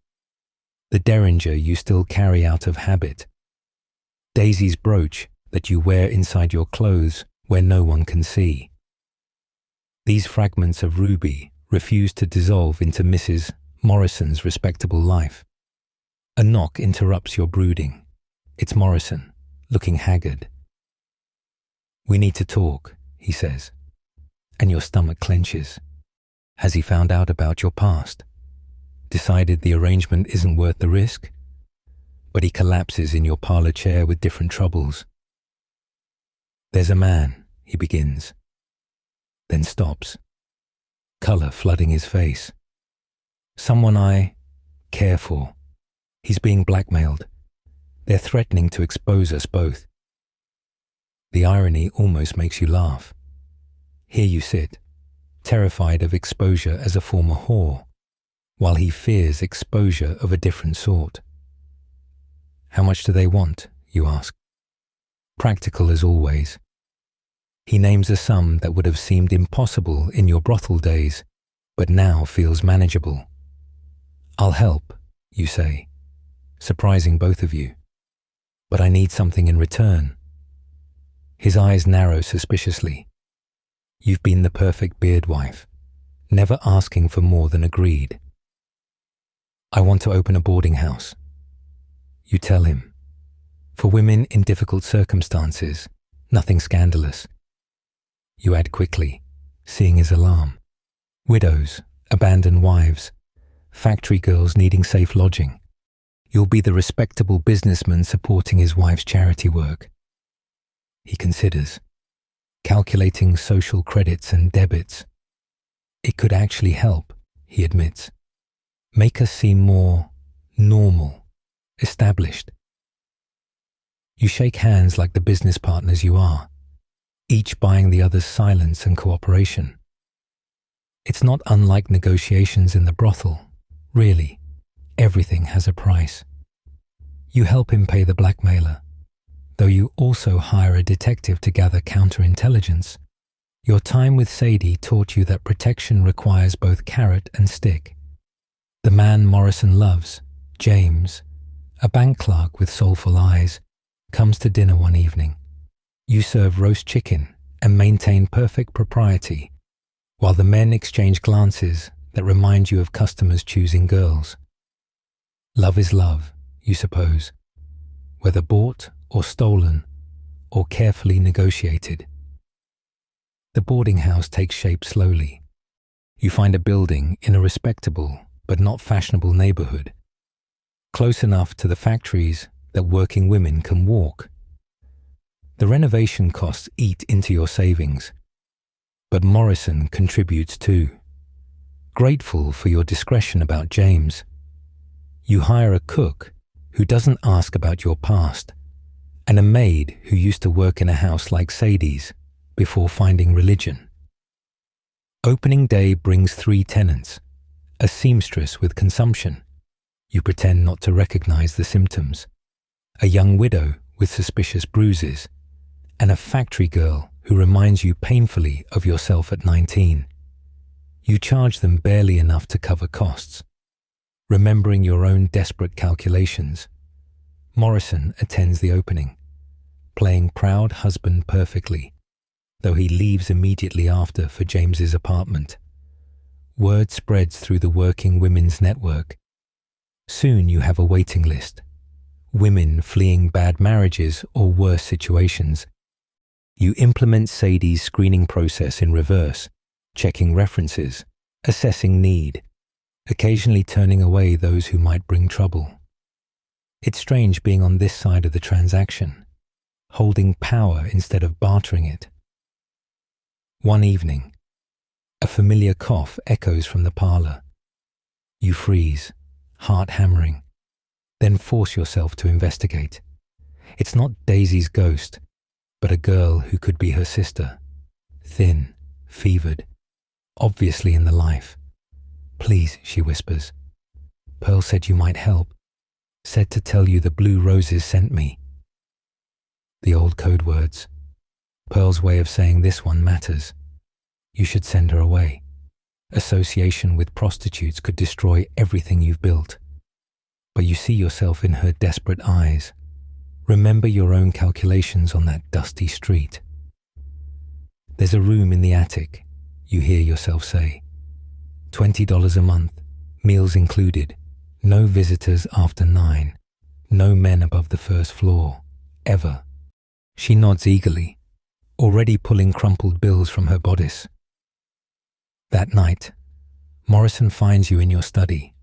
The derringer you still carry out of habit. Daisy's brooch that you wear inside your clothes where no one can see. These fragments of Ruby refuse to dissolve into Mrs. Morrison's respectable life. A knock interrupts your brooding. It's Morrison, looking haggard. We need to talk, he says, and your stomach clenches. Has he found out about your past? Decided the arrangement isn't worth the risk? But he collapses in your parlor chair with different troubles. There's a man, he begins, then stops, color flooding his face. Someone I care for. He's being blackmailed. They're threatening to expose us both. The irony almost makes you laugh. Here you sit, terrified of exposure as a former whore, while he fears exposure of a different sort. How much do they want, you ask? Practical as always. He names a sum that would have seemed impossible in your brothel days, but now feels manageable. I'll help, you say, surprising both of you. But I need something in return. His eyes narrow suspiciously. You've been the perfect beard wife, never asking for more than agreed. "I want to open a boarding house." You tell him. "For women in difficult circumstances, nothing scandalous." You add quickly, seeing his alarm. "Widows, abandoned wives, factory girls needing safe lodging." You'll be the respectable businessman supporting his wife's charity work. He considers, calculating social credits and debits. "It could actually help," he admits. "Make us seem more normal, established." You shake hands like the business partners you are, each buying the other's silence and cooperation. It's not unlike negotiations in the brothel, really. Everything has a price. You help him pay the blackmailer, though you also hire a detective to gather counterintelligence. Your time with Sadie taught you that protection requires both carrot and stick. The man Morrison loves, James, a bank clerk with soulful eyes, comes to dinner one evening. You serve roast chicken and maintain perfect propriety, while the men exchange glances that remind you of customers choosing girls. Love is love, you suppose, whether bought or stolen or carefully negotiated. The boarding house takes shape slowly. You find a building in a respectable but not fashionable neighborhood, close enough to the factories that working women can walk. The renovation costs eat into your savings, but Morrison contributes too. Grateful for your discretion about James, you hire a cook who doesn't ask about your past, and a maid who used to work in a house like Sadie's before finding religion. Opening day brings 3 tenants, a seamstress with consumption. You pretend not to recognize the symptoms, a young widow with suspicious bruises, and a factory girl who reminds you painfully of yourself at 19. You charge them barely enough to cover costs. Remembering your own desperate calculations, Morrison attends the opening, playing proud husband perfectly, though he leaves immediately after for James's apartment. Word spreads through the working women's network. Soon you have a waiting list, women fleeing bad marriages or worse situations. You implement Sadie's screening process in reverse, checking references, assessing need, occasionally turning away those who might bring trouble. It's strange being on this side of the transaction, holding power instead of bartering it. One evening, a familiar cough echoes from the parlor. You freeze, heart hammering, then force yourself to investigate. It's not Daisy's ghost, but a girl who could be her sister, thin, fevered, obviously in the life. "Please," she whispers. "Pearl said you might help. Said to tell you the blue roses sent me." The old code words. Pearl's way of saying this one matters. You should send her away. Association with prostitutes could destroy everything you've built. But you see yourself in her desperate eyes. Remember your own calculations on that dusty street. "There's a room in the attic," you hear yourself say. $20 a month, meals included, no visitors after 9, no men above the first floor, ever. She nods eagerly, already pulling crumpled bills from her bodice. That night, Morrison finds you in your study,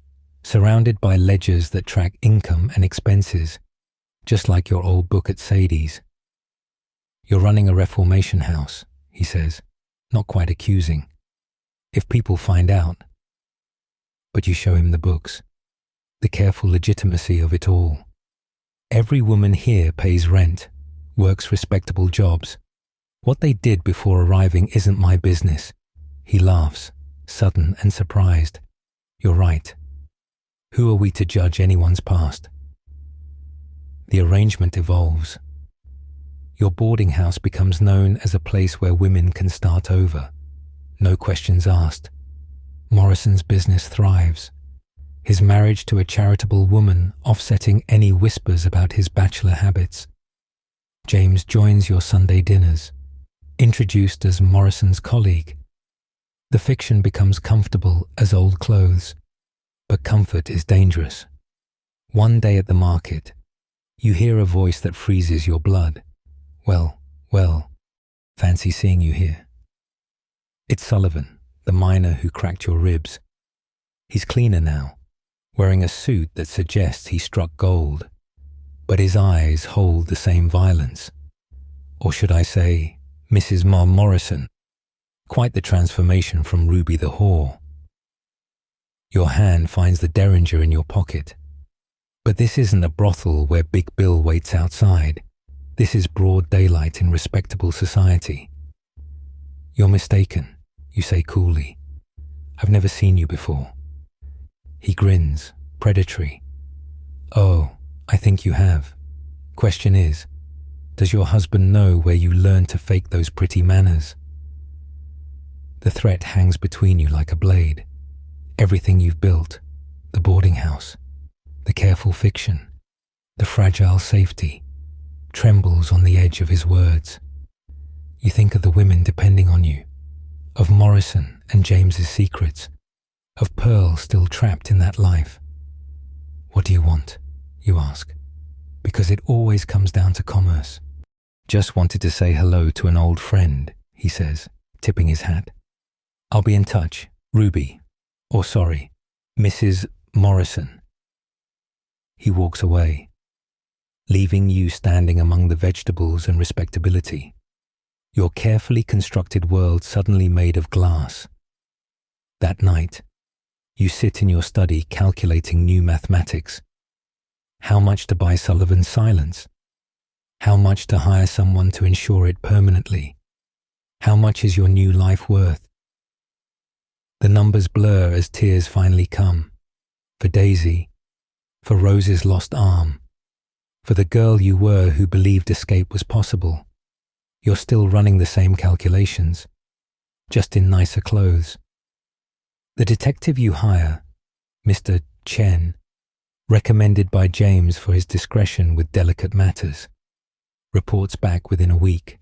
surrounded by ledgers that track income and expenses, just like your old book at Sadie's. "You're running a reformation house," he says, not quite accusing. "If people find out." But you show him the books, the careful legitimacy of it all. Every woman here pays rent, works respectable jobs. What they did before arriving isn't my business. He laughs, sudden and surprised. "You're right. Who are we to judge anyone's past?" The arrangement evolves. Your boarding house becomes known as a place where women can start over. No questions asked. Morrison's business thrives, his marriage to a charitable woman offsetting any whispers about his bachelor habits. James joins your Sunday dinners, introduced as Morrison's colleague. The fiction becomes comfortable as old clothes. But comfort is dangerous. One day at the market, you hear a voice that freezes your blood. Well, fancy seeing you here. It's Sullivan, the miner who cracked your ribs. He's cleaner now, wearing a suit that suggests he struck gold, but his eyes hold the same violence. Or should I say, Mrs. Morrison. Quite the transformation from Ruby the whore. Your hand finds the derringer in your pocket. But this isn't a brothel where Big Bill waits outside. This is broad daylight in respectable society. You're mistaken, you say coolly. I've never seen you before. He grins, predatory. Oh, I think you have. Question is, does your husband know where you learned to fake those pretty manners? The threat hangs between you like a blade. Everything you've built, the boarding house, the careful fiction, the fragile safety, trembles on the edge of his words. You think of the women depending on you, of Morrison and James's secrets, of Pearl still trapped in that life. What do you want? You ask, because it always comes down to commerce. Just wanted to say hello to an old friend, he says, tipping his hat. I'll be in touch, Ruby. Or sorry, Mrs. Morrison. He walks away, leaving you standing among the vegetables and respectability, your carefully constructed world suddenly made of glass. That night, you sit in your study calculating new mathematics. How much to buy Sullivan's silence? How much to hire someone to ensure it permanently? How much is your new life worth? The numbers blur as tears finally come. For Daisy, for Rose's lost arm, for the girl you were who believed escape was possible. You're still running the same calculations, just in nicer clothes. The detective you hire, Mr. Chen, recommended by James for his discretion with delicate matters, reports back within a week.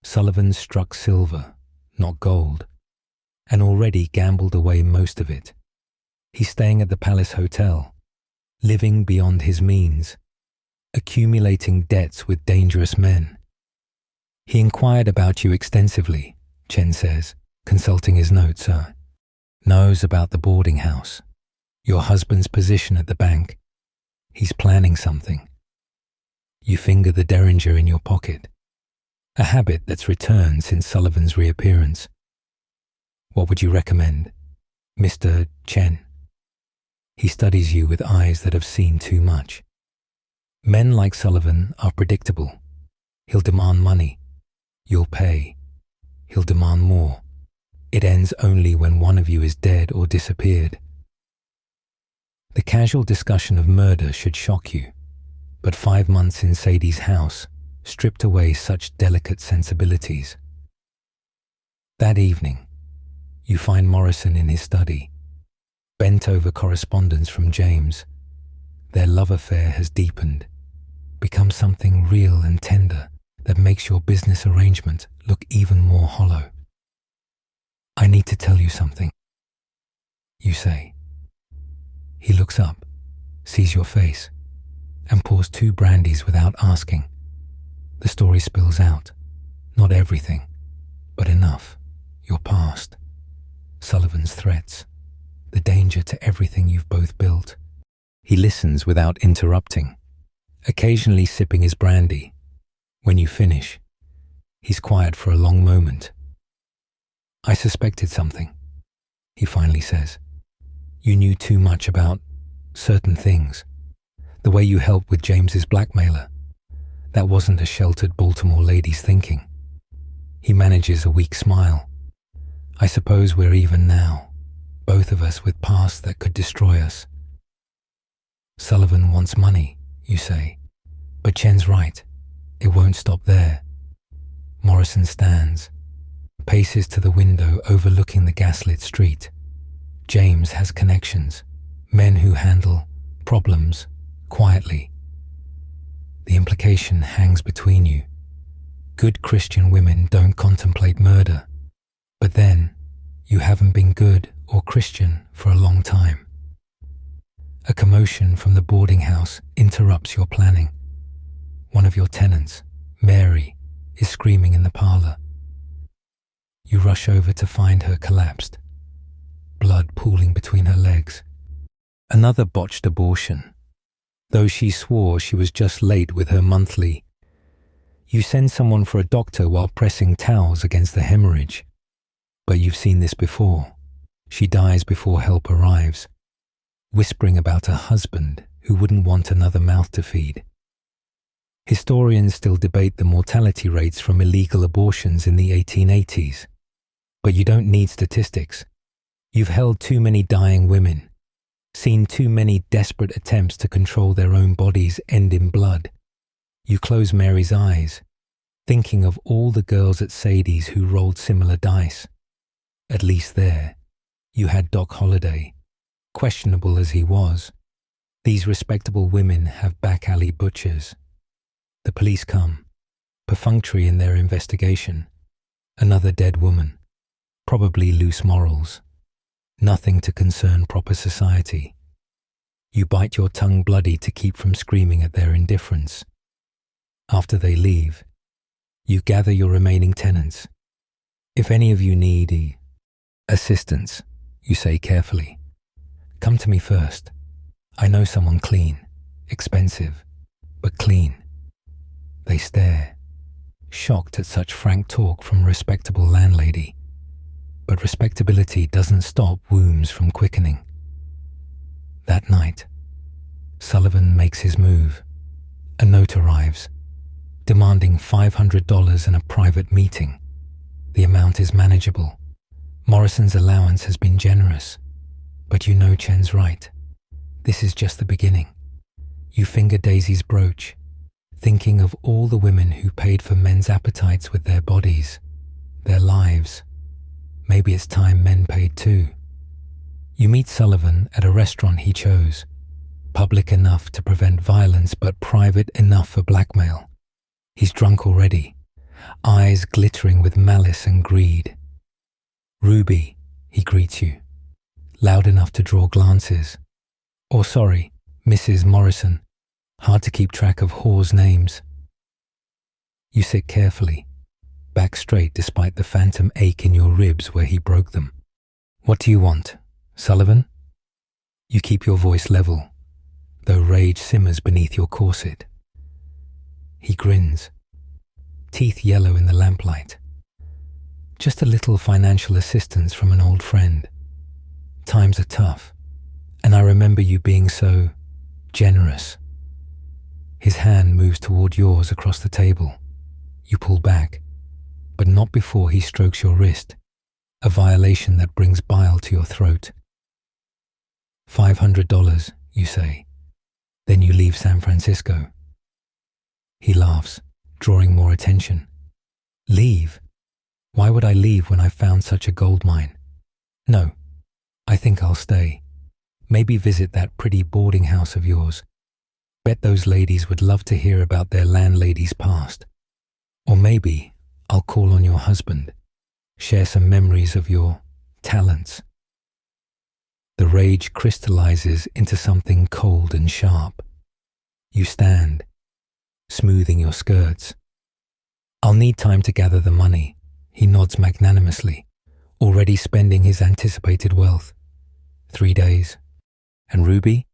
Sullivan struck silver, not gold, and already gambled away most of it. He's staying at the Palace Hotel, living beyond his means, accumulating debts with dangerous men. He inquired about you extensively, Chen says, consulting his notes, knows about the boarding house, your husband's position at the bank. He's planning something. You finger the derringer in your pocket, a habit that's returned since Sullivan's reappearance. What would you recommend, Mr. Chen? He studies you with eyes that have seen too much. Men like Sullivan are predictable. He'll demand money. You'll pay. He'll demand more. It ends only when one of you is dead or disappeared. The casual discussion of murder should shock you, but 5 months in Sadie's house stripped away such delicate sensibilities. That evening, you find Morrison in his study, bent over correspondence from James. Their love affair has deepened, become something real and tender that makes your business arrangement look even more hollow. I need to tell you something, you say. He looks up, sees your face, and pours 2 brandies without asking. The story spills out. Not everything, but enough. Your past, Sullivan's threats, the danger to everything you've both built. He listens without interrupting, occasionally sipping his brandy. When you finish, he's quiet for a long moment. I suspected something, he finally says. You knew too much about certain things. The way you helped with James's blackmailer. That wasn't a sheltered Baltimore lady's thinking. He manages a weak smile. I suppose we're even now, both of us with pasts that could destroy us. Sullivan wants money, you say, but Chen's right. It won't stop there. Morrison stands, paces to the window overlooking the gaslit street. James has connections, men who handle problems quietly. The implication hangs between you. Good Christian women don't contemplate murder, but then you haven't been good or Christian for a long time. A commotion from the boarding house interrupts your planning. One of your tenants, Mary, is screaming in the parlor. You rush over to find her collapsed, blood pooling between her legs. Another botched abortion, though she swore she was just late with her monthly. You send someone for a doctor while pressing towels against the hemorrhage. But you've seen this before. She dies before help arrives, whispering about her husband who wouldn't want another mouth to feed. Historians still debate the mortality rates from illegal abortions in the 1880s. But you don't need statistics. You've held too many dying women, seen too many desperate attempts to control their own bodies end in blood. You close Mary's eyes, thinking of all the girls at Sadie's who rolled similar dice. At least there, you had Doc Holliday, questionable as he was. These respectable women have back alley butchers. The police come, perfunctory in their investigation. Another dead woman, probably loose morals. Nothing to concern proper society. You bite your tongue bloody to keep from screaming at their indifference. After they leave, you gather your remaining tenants. If any of you need assistance, you say carefully, come to me first. I know someone clean, expensive, but clean. They stare, shocked at such frank talk from a respectable landlady. But respectability doesn't stop wombs from quickening. That night, Sullivan makes his move. A note arrives, demanding $500 in a private meeting. The amount is manageable. Morrison's allowance has been generous. But you know Chen's right. This is just the beginning. You finger Daisy's brooch, thinking of all the women who paid for men's appetites with their bodies, their lives. Maybe it's time men paid too. You meet Sullivan at a restaurant he chose, public enough to prevent violence but private enough for blackmail. He's drunk already, eyes glittering with malice and greed. Ruby, he greets you, loud enough to draw glances. Or sorry, Mrs. Morrison, hard to keep track of whores' names. You sit carefully, back straight despite the phantom ache in your ribs where he broke them. What do you want, Sullivan? You keep your voice level, though rage simmers beneath your corset. He grins, teeth yellow in the lamplight. Just a little financial assistance from an old friend. Times are tough, and I remember you being so generous. His hand moves toward yours across the table. You pull back, but not before he strokes your wrist, a violation that brings bile to your throat. $500, you say. Then you leave San Francisco. He laughs, drawing more attention. Leave? Why would I leave when I found such a gold mine? No, I think I'll stay. Maybe visit that pretty boarding house of yours. Bet those ladies would love to hear about their landlady's past. Or maybe I'll call on your husband, share some memories of your talents. The rage crystallizes into something cold and sharp. You stand, smoothing your skirts. I'll need time to gather the money, he nods magnanimously, already spending his anticipated wealth. 3 days. And Ruby?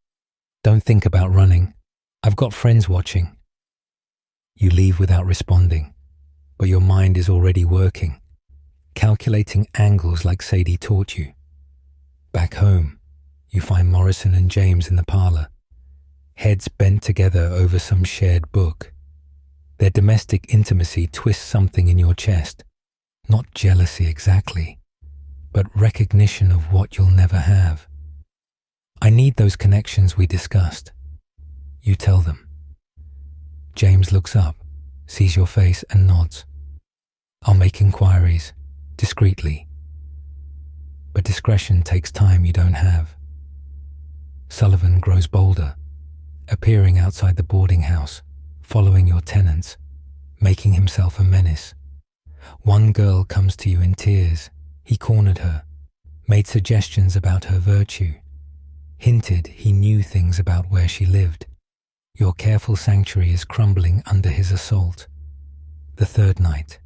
Don't think about running. I've got friends watching. You leave without responding, but your mind is already working, calculating angles like Sadie taught you. Back home, you find Morrison and James in the parlor, heads bent together over some shared book. Their domestic intimacy twists something in your chest, not jealousy exactly, but recognition of what you'll never have. I need those connections we discussed. You tell them. James looks up, sees your face and nods. I'll make inquiries, discreetly. But discretion takes time you don't have. Sullivan grows bolder, appearing outside the boarding house, following your tenants, making himself a menace. One girl comes to you in tears. He cornered her, made suggestions about her virtue. hinted he knew things about where she lived. Your careful sanctuary is crumbling under his assault. The third night,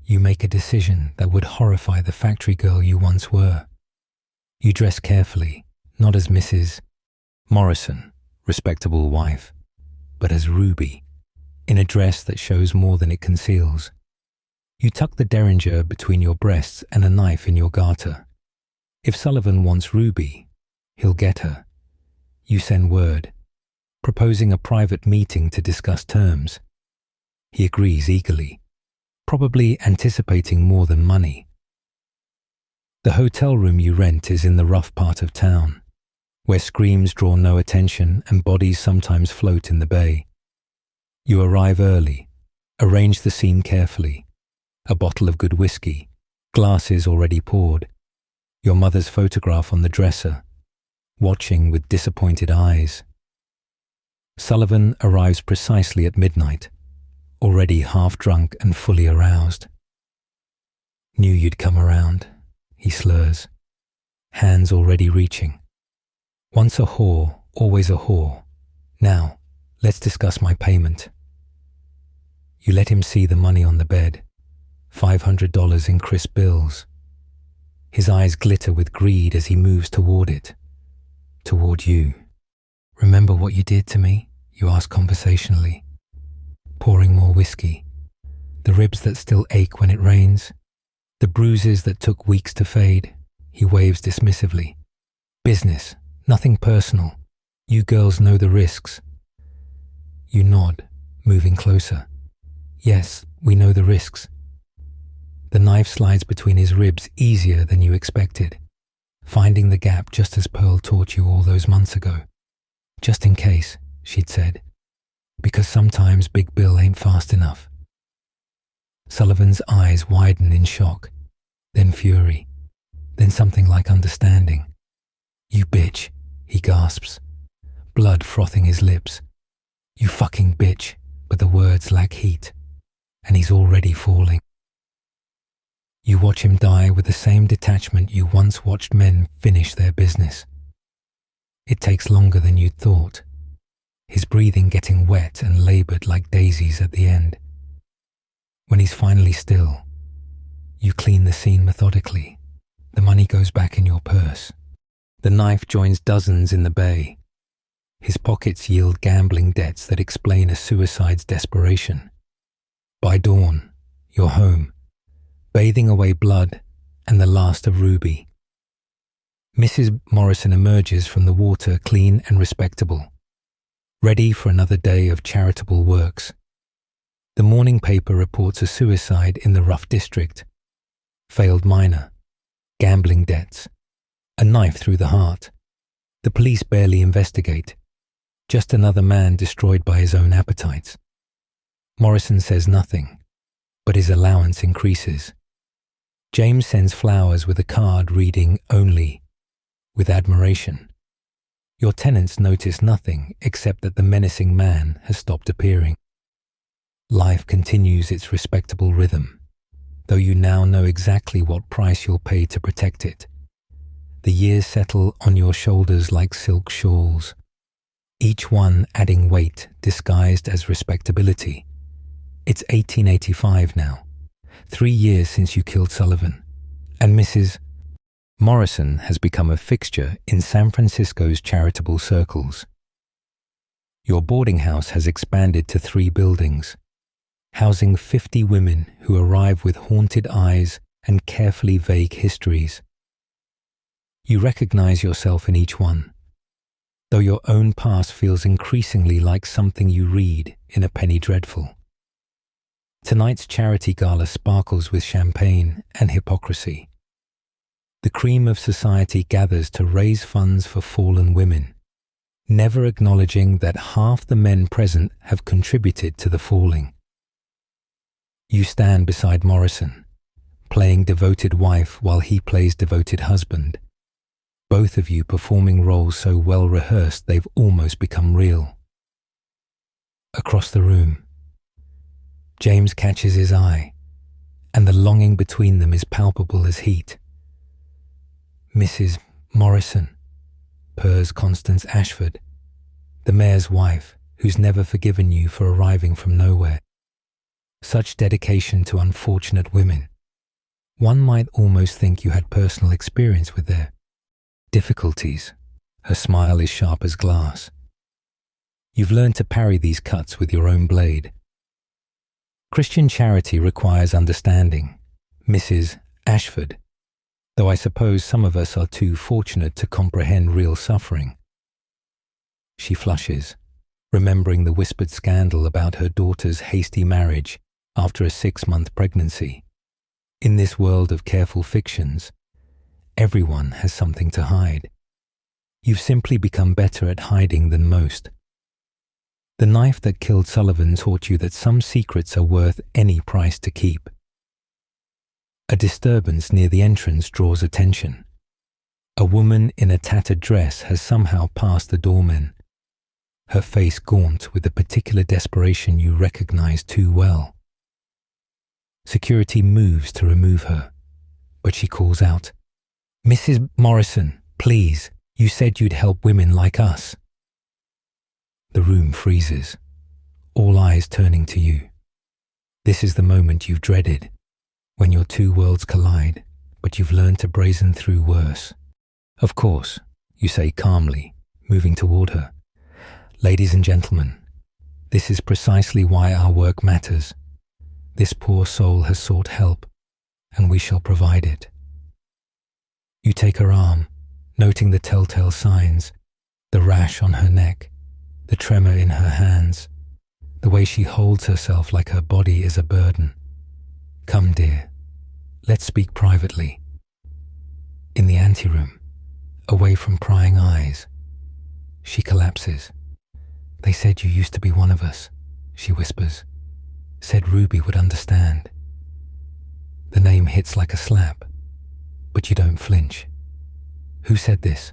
you make a decision that would horrify the factory girl you once were. You dress carefully, not as Mrs. Morrison, respectable wife, but as Ruby, in a dress that shows more than it conceals. You tuck the derringer between your breasts and a knife in your garter. If Sullivan wants Ruby, he'll get her. You send word, proposing a private meeting to discuss terms. He agrees eagerly, probably anticipating more than money. The hotel room you rent is in the rough part of town, where screams draw no attention and bodies sometimes float in the bay. You arrive early, arrange the scene carefully. A bottle of good whiskey, glasses already poured, your mother's photograph on the dresser, watching with disappointed eyes. Sullivan arrives precisely at midnight, already half drunk and fully aroused. Knew you'd come around, he slurs, hands already reaching. Once a whore, always a whore. Now, let's discuss my payment. You let him see the money on the bed. $500 in crisp bills. His eyes glitter with greed as he moves toward it. Toward you. Remember what you did to me? You ask conversationally. Pouring more whiskey. The ribs that still ache when it rains. The bruises that took weeks to fade. He waves dismissively. Business, nothing personal. You girls know the risks. You nod, moving closer. Yes, we know the risks. The knife slides between his ribs easier than you expected, finding the gap just as Pearl taught you all those months ago. Just in case, she'd said, because sometimes Big Bill ain't fast enough. Sullivan's eyes widen in shock, then fury, then something like understanding. You bitch, he gasps, blood frothing his lips. You fucking bitch, but the words lack heat, and he's already falling. You watch him die with the same detachment you once watched men finish their business. It takes longer than you'd thought, his breathing getting wet and labored like daisies at the end. When he's finally still, you clean the scene methodically. The money goes back in your purse. The knife joins dozens in the bay. His pockets yield gambling debts that explain a suicide's desperation. By dawn, you're home, bathing away blood and the last of Ruby. Mrs. Morrison emerges from the water clean and respectable, ready for another day of charitable works. The morning paper reports a suicide in the rough district. Failed minor, gambling debts, a knife through the heart. The police barely investigate. Just another man destroyed by his own appetites. Morrison says nothing, but his allowance increases. James sends flowers with a card reading "Only," with admiration. Your tenants notice nothing except that the menacing man has stopped appearing. Life continues its respectable rhythm, though you now know exactly what price you'll pay to protect it. The years settle on your shoulders like silk shawls, each one adding weight disguised as respectability. It's 1885 now, 3 years since you killed Sullivan, and Mrs. Morrison has become a fixture in San Francisco's charitable circles. Your boarding house has expanded to 3 buildings, housing 50 women who arrive with haunted eyes and carefully vague histories. You recognize yourself in each one, though your own past feels increasingly like something you read in a penny dreadful. Tonight's charity gala sparkles with champagne and hypocrisy. The cream of society gathers to raise funds for fallen women, never acknowledging that half the men present have contributed to the falling. You stand beside Morrison, playing devoted wife while he plays devoted husband, both of you performing roles so well rehearsed they've almost become real. Across the room, James catches his eye, and the longing between them is palpable as heat. Mrs. Morrison, purrs Constance Ashford, the mayor's wife, who's never forgiven you for arriving from nowhere. Such dedication to unfortunate women. One might almost think you had personal experience with their difficulties. Her smile is sharp as glass. You've learned to parry these cuts with your own blade. Christian charity requires understanding, Mrs. Ashford, though I suppose some of us are too fortunate to comprehend real suffering. She flushes, remembering the whispered scandal about her daughter's hasty marriage after a 6-month pregnancy. In this world of careful fictions, everyone has something to hide. You've simply become better at hiding than most. The knife that killed Sullivan taught you that some secrets are worth any price to keep. A disturbance near the entrance draws attention. A woman in a tattered dress has somehow passed the doorman, her face gaunt with the particular desperation you recognize too well. Security moves to remove her, but she calls out, "Mrs. Morrison, please, you said you'd help women like us." The room freezes, all eyes turning to you. This is the moment you've dreaded, when your two worlds collide, but you've learned to brazen through worse. "Of course," you say calmly, moving toward her. "Ladies and gentlemen, this is precisely why our work matters. This poor soul has sought help, and we shall provide it." You take her arm, noting the telltale signs, the rash on her neck, the tremor in her hands, the way she holds herself like her body is a burden. "Come, dear, let's speak privately." In the anteroom, away from prying eyes, she collapses. "They said you used to be one of us," she whispers. "Said Ruby would understand." The name hits like a slap, but you don't flinch. "Who said this?"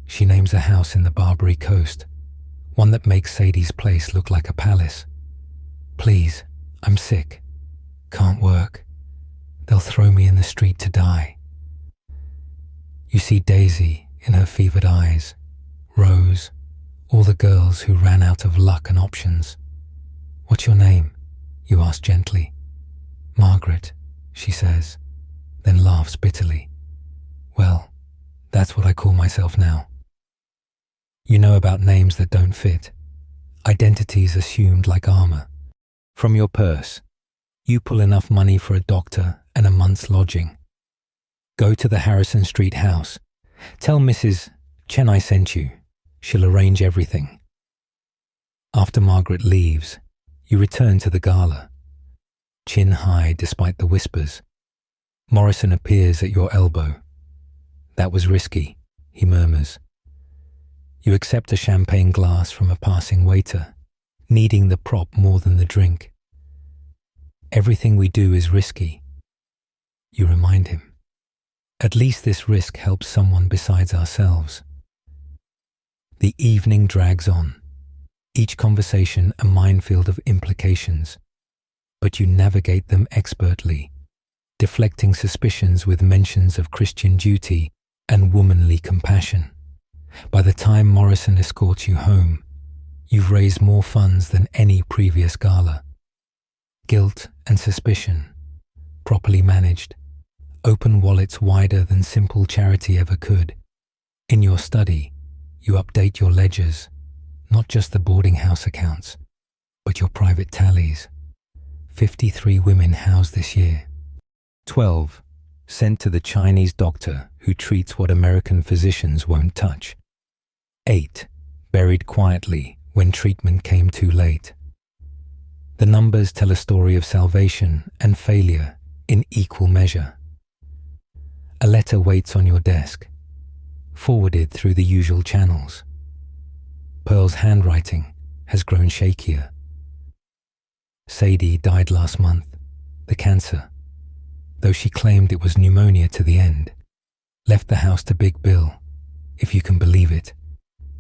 She names a house in the Barbary Coast, one that makes Sadie's place look like a palace. "Please, I'm sick. Can't work. They'll throw me in the street to die." You see Daisy in her fevered eyes, Rose, all the girls who ran out of luck and options. "What's your name?" you ask gently. "Margaret," she says, then laughs bitterly. "Well, that's what I call myself now." You know about names that don't fit, identities assumed like armor. From your purse, you pull enough money for a doctor and a month's lodging. Go to the Harrison Street house. Tell Mrs. Chen I sent you. She'll arrange everything. After Margaret leaves, you return to the gala. Chin high despite the whispers. Morrison appears at your elbow. "That was risky," he murmurs. You accept a champagne glass from a passing waiter, needing the prop more than the drink. "Everything we do is risky," you remind him. "At least this risk helps someone besides ourselves." The evening drags on, each conversation a minefield of implications, but you navigate them expertly, deflecting suspicions with mentions of Christian duty and womanly compassion. By the time Morrison escorts you home, you've raised more funds than any previous gala. Guilt and suspicion, properly managed, open wallets wider than simple charity ever could. In your study, you update your ledgers, not just the boarding house accounts, but your private tallies. 53 women housed this year. 12 sent to the Chinese doctor who treats what American physicians won't touch. 8 buried quietly when treatment came too late. The numbers tell a story of salvation and failure in equal measure. A letter waits on your desk, forwarded through the usual channels. Pearl's handwriting has grown shakier. Sadie died last month, the cancer, though she claimed it was pneumonia to the end. Left the house to Big Bill, if you can believe it.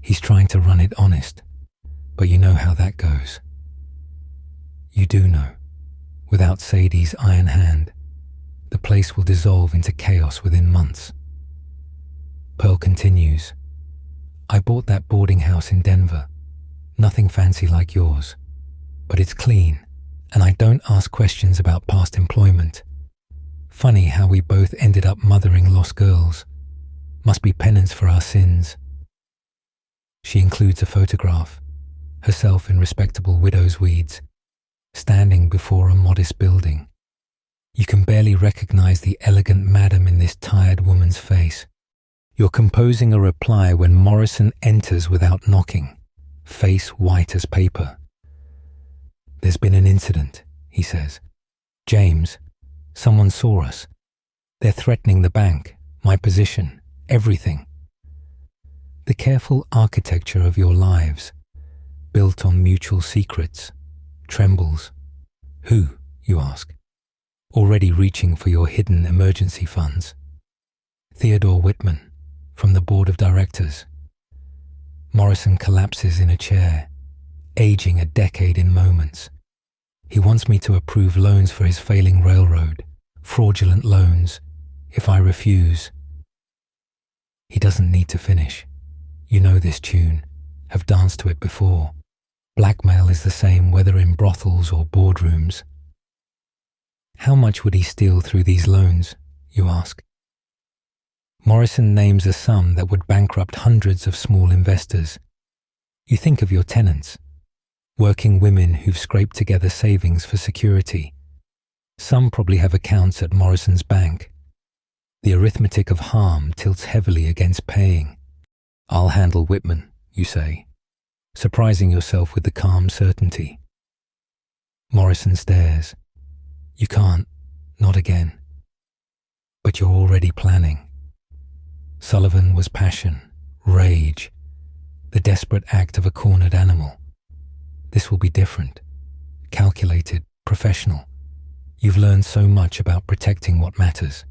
He's trying to run it honest, but you know how that goes. You do know, without Sadie's iron hand, the place will dissolve into chaos within months. Pearl continues, I bought that boarding house in Denver. Nothing fancy like yours, but it's clean, and I don't ask questions about past employment. Funny how we both ended up mothering lost girls. Must be penance for our sins." She includes a photograph, herself in respectable widow's weeds, standing before a modest building. You can barely recognize the elegant madam in this tired woman's face. You're composing a reply when Morrison enters without knocking, face white as paper. "There's been an incident," he says. "James, someone saw us. They're threatening the bank, my position, everything." The careful architecture of your lives, built on mutual secrets, trembles. "Who?" you ask, already reaching for your hidden emergency funds. "Theodore Whitman, from the board of directors." Morrison collapses in a chair, aging a decade in moments. "He wants me to approve loans for his failing railroad, fraudulent loans, if I refuse." He doesn't need to finish. You know this tune, have danced to it before. Blackmail is the same whether in brothels or boardrooms. "How much would he steal through these loans?" you ask. Morrison names a sum that would bankrupt hundreds of small investors. You think of your tenants, working women who've scraped together savings for security. Some probably have accounts at Morrison's bank. The arithmetic of harm tilts heavily against paying. "I'll handle Whitman," you say, surprising yourself with the calm certainty. Morrison stares. "You can't, not again." But you're already planning. Sullivan was passion, rage, the desperate act of a cornered animal. This will be different, calculated, professional. You've learned so much about protecting what matters.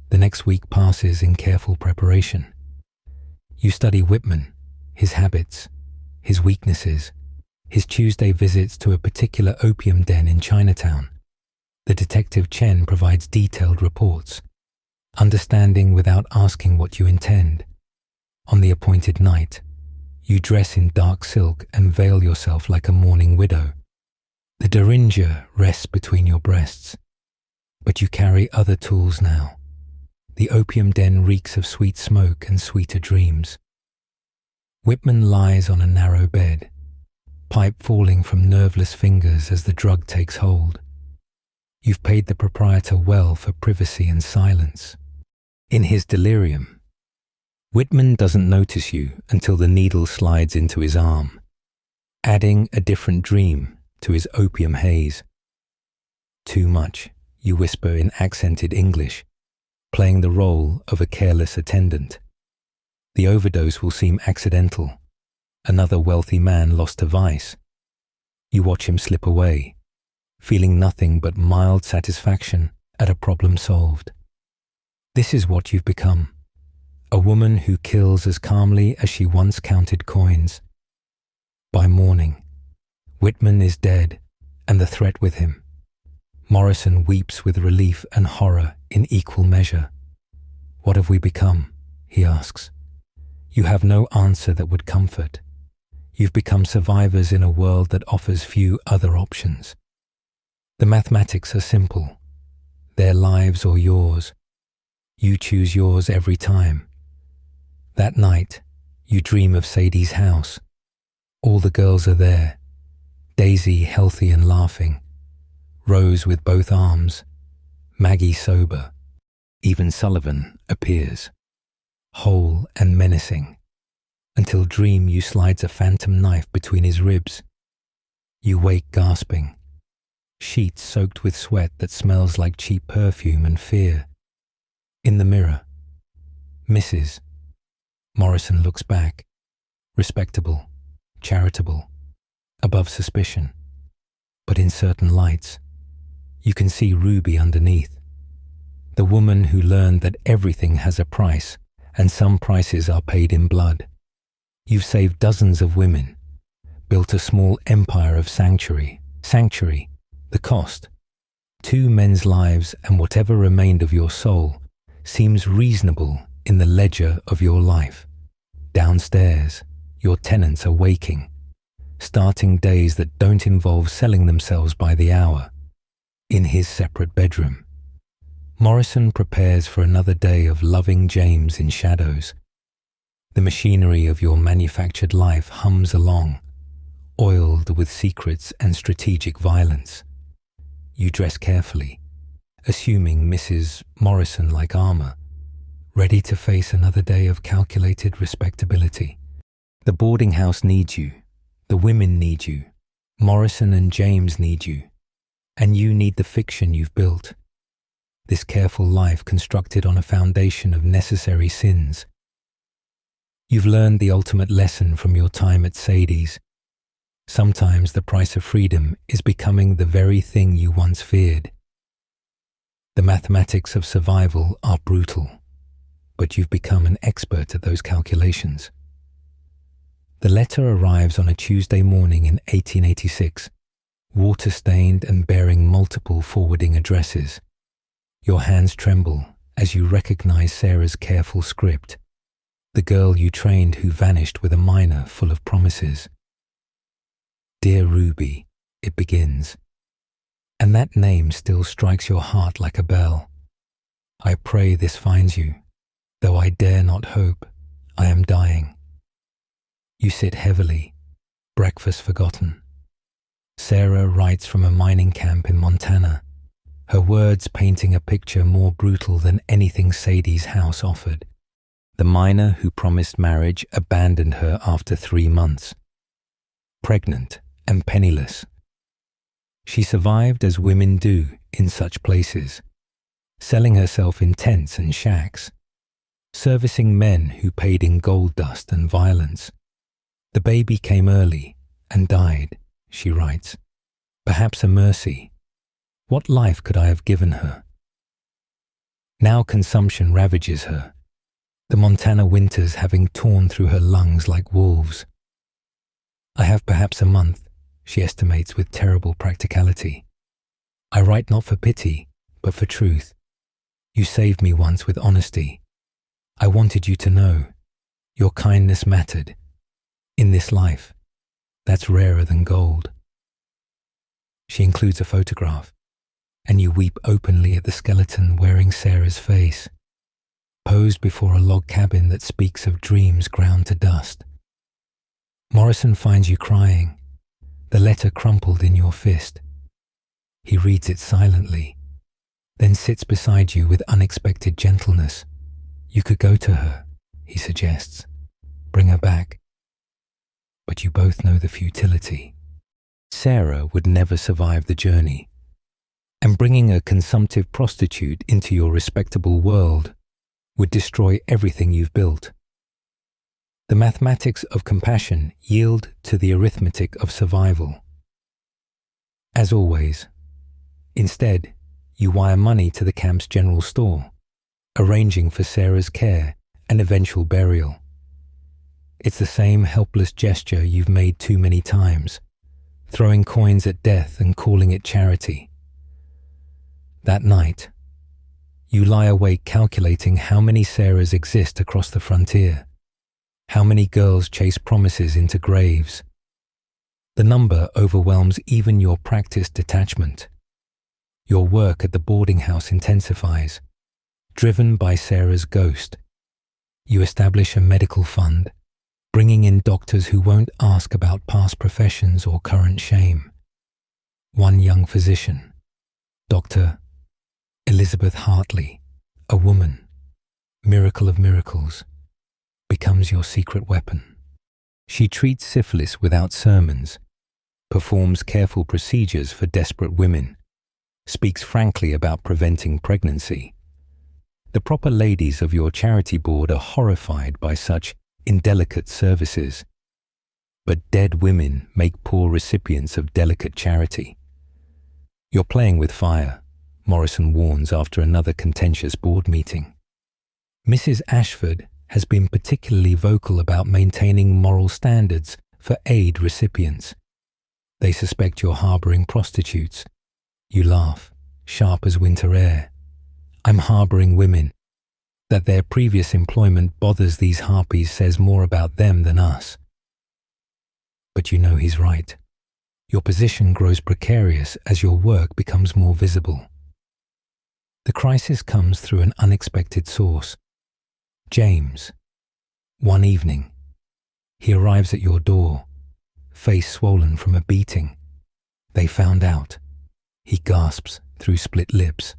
The next week passes in careful preparation. You study Whitman, his habits, his weaknesses, his Tuesday visits to a particular opium den in Chinatown. The detective Chen provides detailed reports, understanding without asking what you intend. On the appointed night, you dress in dark silk and veil yourself like a mourning widow. The derringer rests between your breasts, but you carry other tools now. The opium den reeks of sweet smoke and sweeter dreams. Whitman lies on a narrow bed, pipe falling from nerveless fingers as the drug takes hold. You've paid the proprietor well for privacy and silence. In his delirium, Whitman doesn't notice you until the needle slides into his arm, adding a different dream to his opium haze. "Too much," you whisper in accented English, playing the role of a careless attendant. The overdose will seem accidental. Another wealthy man lost to vice. You watch him slip away, feeling nothing but mild satisfaction at a problem solved. This is what you've become, a woman who kills as calmly as she once counted coins. By morning, Whitman is dead and the threat with him. Morrison weeps with relief and horror in equal measure. "What have we become?" he asks. You have no answer that would comfort. You've become survivors in a world that offers few other options. The mathematics are simple. Their lives or yours. You choose yours every time. That night, you dream of Sadie's house. All the girls are there. Daisy healthy and laughing. Rose with both arms. Maggie sober. Even Sullivan appears, whole and menacing, until dream you slides a phantom knife between his ribs. You wake gasping, sheets soaked with sweat that smells like cheap perfume and fear. In the mirror, Mrs. Morrison looks back, respectable, charitable, above suspicion. But in certain lights, you can see Ruby underneath. The woman who learned that everything has a price, and some prices are paid in blood. You've saved dozens of women, built a small empire of sanctuary, the cost. 2 men's lives and whatever remained of your soul seems reasonable in the ledger of your life. Downstairs, your tenants are waking, starting days that don't involve selling themselves by the hour. In his separate bedroom, Morrison prepares for another day of loving James in shadows. The machinery of your manufactured life hums along, oiled with secrets and strategic violence. You dress carefully, assuming Mrs. Morrison-like armor, ready to face another day of calculated respectability. The boarding house needs you. The women need you. Morrison and James need you. And you need the fiction you've built. This careful life constructed on a foundation of necessary sins. You've learned the ultimate lesson from your time at Sadie's. Sometimes the price of freedom is becoming the very thing you once feared. The mathematics of survival are brutal, but you've become an expert at those calculations. The letter arrives on a Tuesday morning in 1886, water-stained and bearing multiple forwarding addresses. Your hands tremble as you recognize Sarah's careful script, the girl you trained who vanished with a miner full of promises. Dear Ruby, it begins, and that name still strikes your heart like a bell. I pray this finds you, though I dare not hope. I am dying. You sit heavily, breakfast forgotten. Sarah writes from a mining camp in Montana, her words painting a picture more brutal than anything Sadie's house offered. The miner who promised marriage abandoned her after 3 months. Pregnant and penniless. She survived as women do in such places, selling herself in tents and shacks, servicing men who paid in gold dust and violence. The baby came early and died, she writes. Perhaps a mercy. What life could I have given her? Now consumption ravages her, the Montana winters having torn through her lungs like wolves. I have perhaps a month, she estimates with terrible practicality. I write not for pity, but for truth. You saved me once with honesty. I wanted you to know. Your kindness mattered. In this life, that's rarer than gold. She includes a photograph, and you weep openly at the skeleton wearing Sarah's face, posed before a log cabin that speaks of dreams ground to dust. Morrison finds you crying, the letter crumpled in your fist. He reads it silently, then sits beside you with unexpected gentleness. You could go to her, he suggests. Bring her back. But you both know the futility. Sarah would never survive the journey, and bringing a consumptive prostitute into your respectable world would destroy everything you've built. The mathematics of compassion yield to the arithmetic of survival. As always, instead, you wire money to the camp's general store, arranging for Sarah's care and eventual burial. It's the same helpless gesture you've made too many times, throwing coins at death and calling it charity. That night, you lie awake calculating how many Sarahs exist across the frontier, how many girls chase promises into graves. The number overwhelms even your practiced detachment. Your work at the boarding house intensifies, driven by Sarah's ghost. You establish a medical fund, bringing in doctors who won't ask about past professions or current shame. One young physician, Dr. Elizabeth Hartley, a woman, miracle of miracles, becomes your secret weapon. She treats syphilis without sermons, performs careful procedures for desperate women, speaks frankly about preventing pregnancy. The proper ladies of your charity board are horrified by such indelicate services. But dead women make poor recipients of delicate charity. You're playing with fire, Morrison warns after another contentious board meeting. Mrs. Ashford has been particularly vocal about maintaining moral standards for aid recipients. They suspect you're harboring prostitutes. You laugh, sharp as winter air. I'm harboring women. That their previous employment bothers these harpies says more about them than us. But you know he's right. Your position grows precarious as your work becomes more visible. The crisis comes through an unexpected source. James. One evening, he arrives at your door, face swollen from a beating. They found out, he gasps through split lips,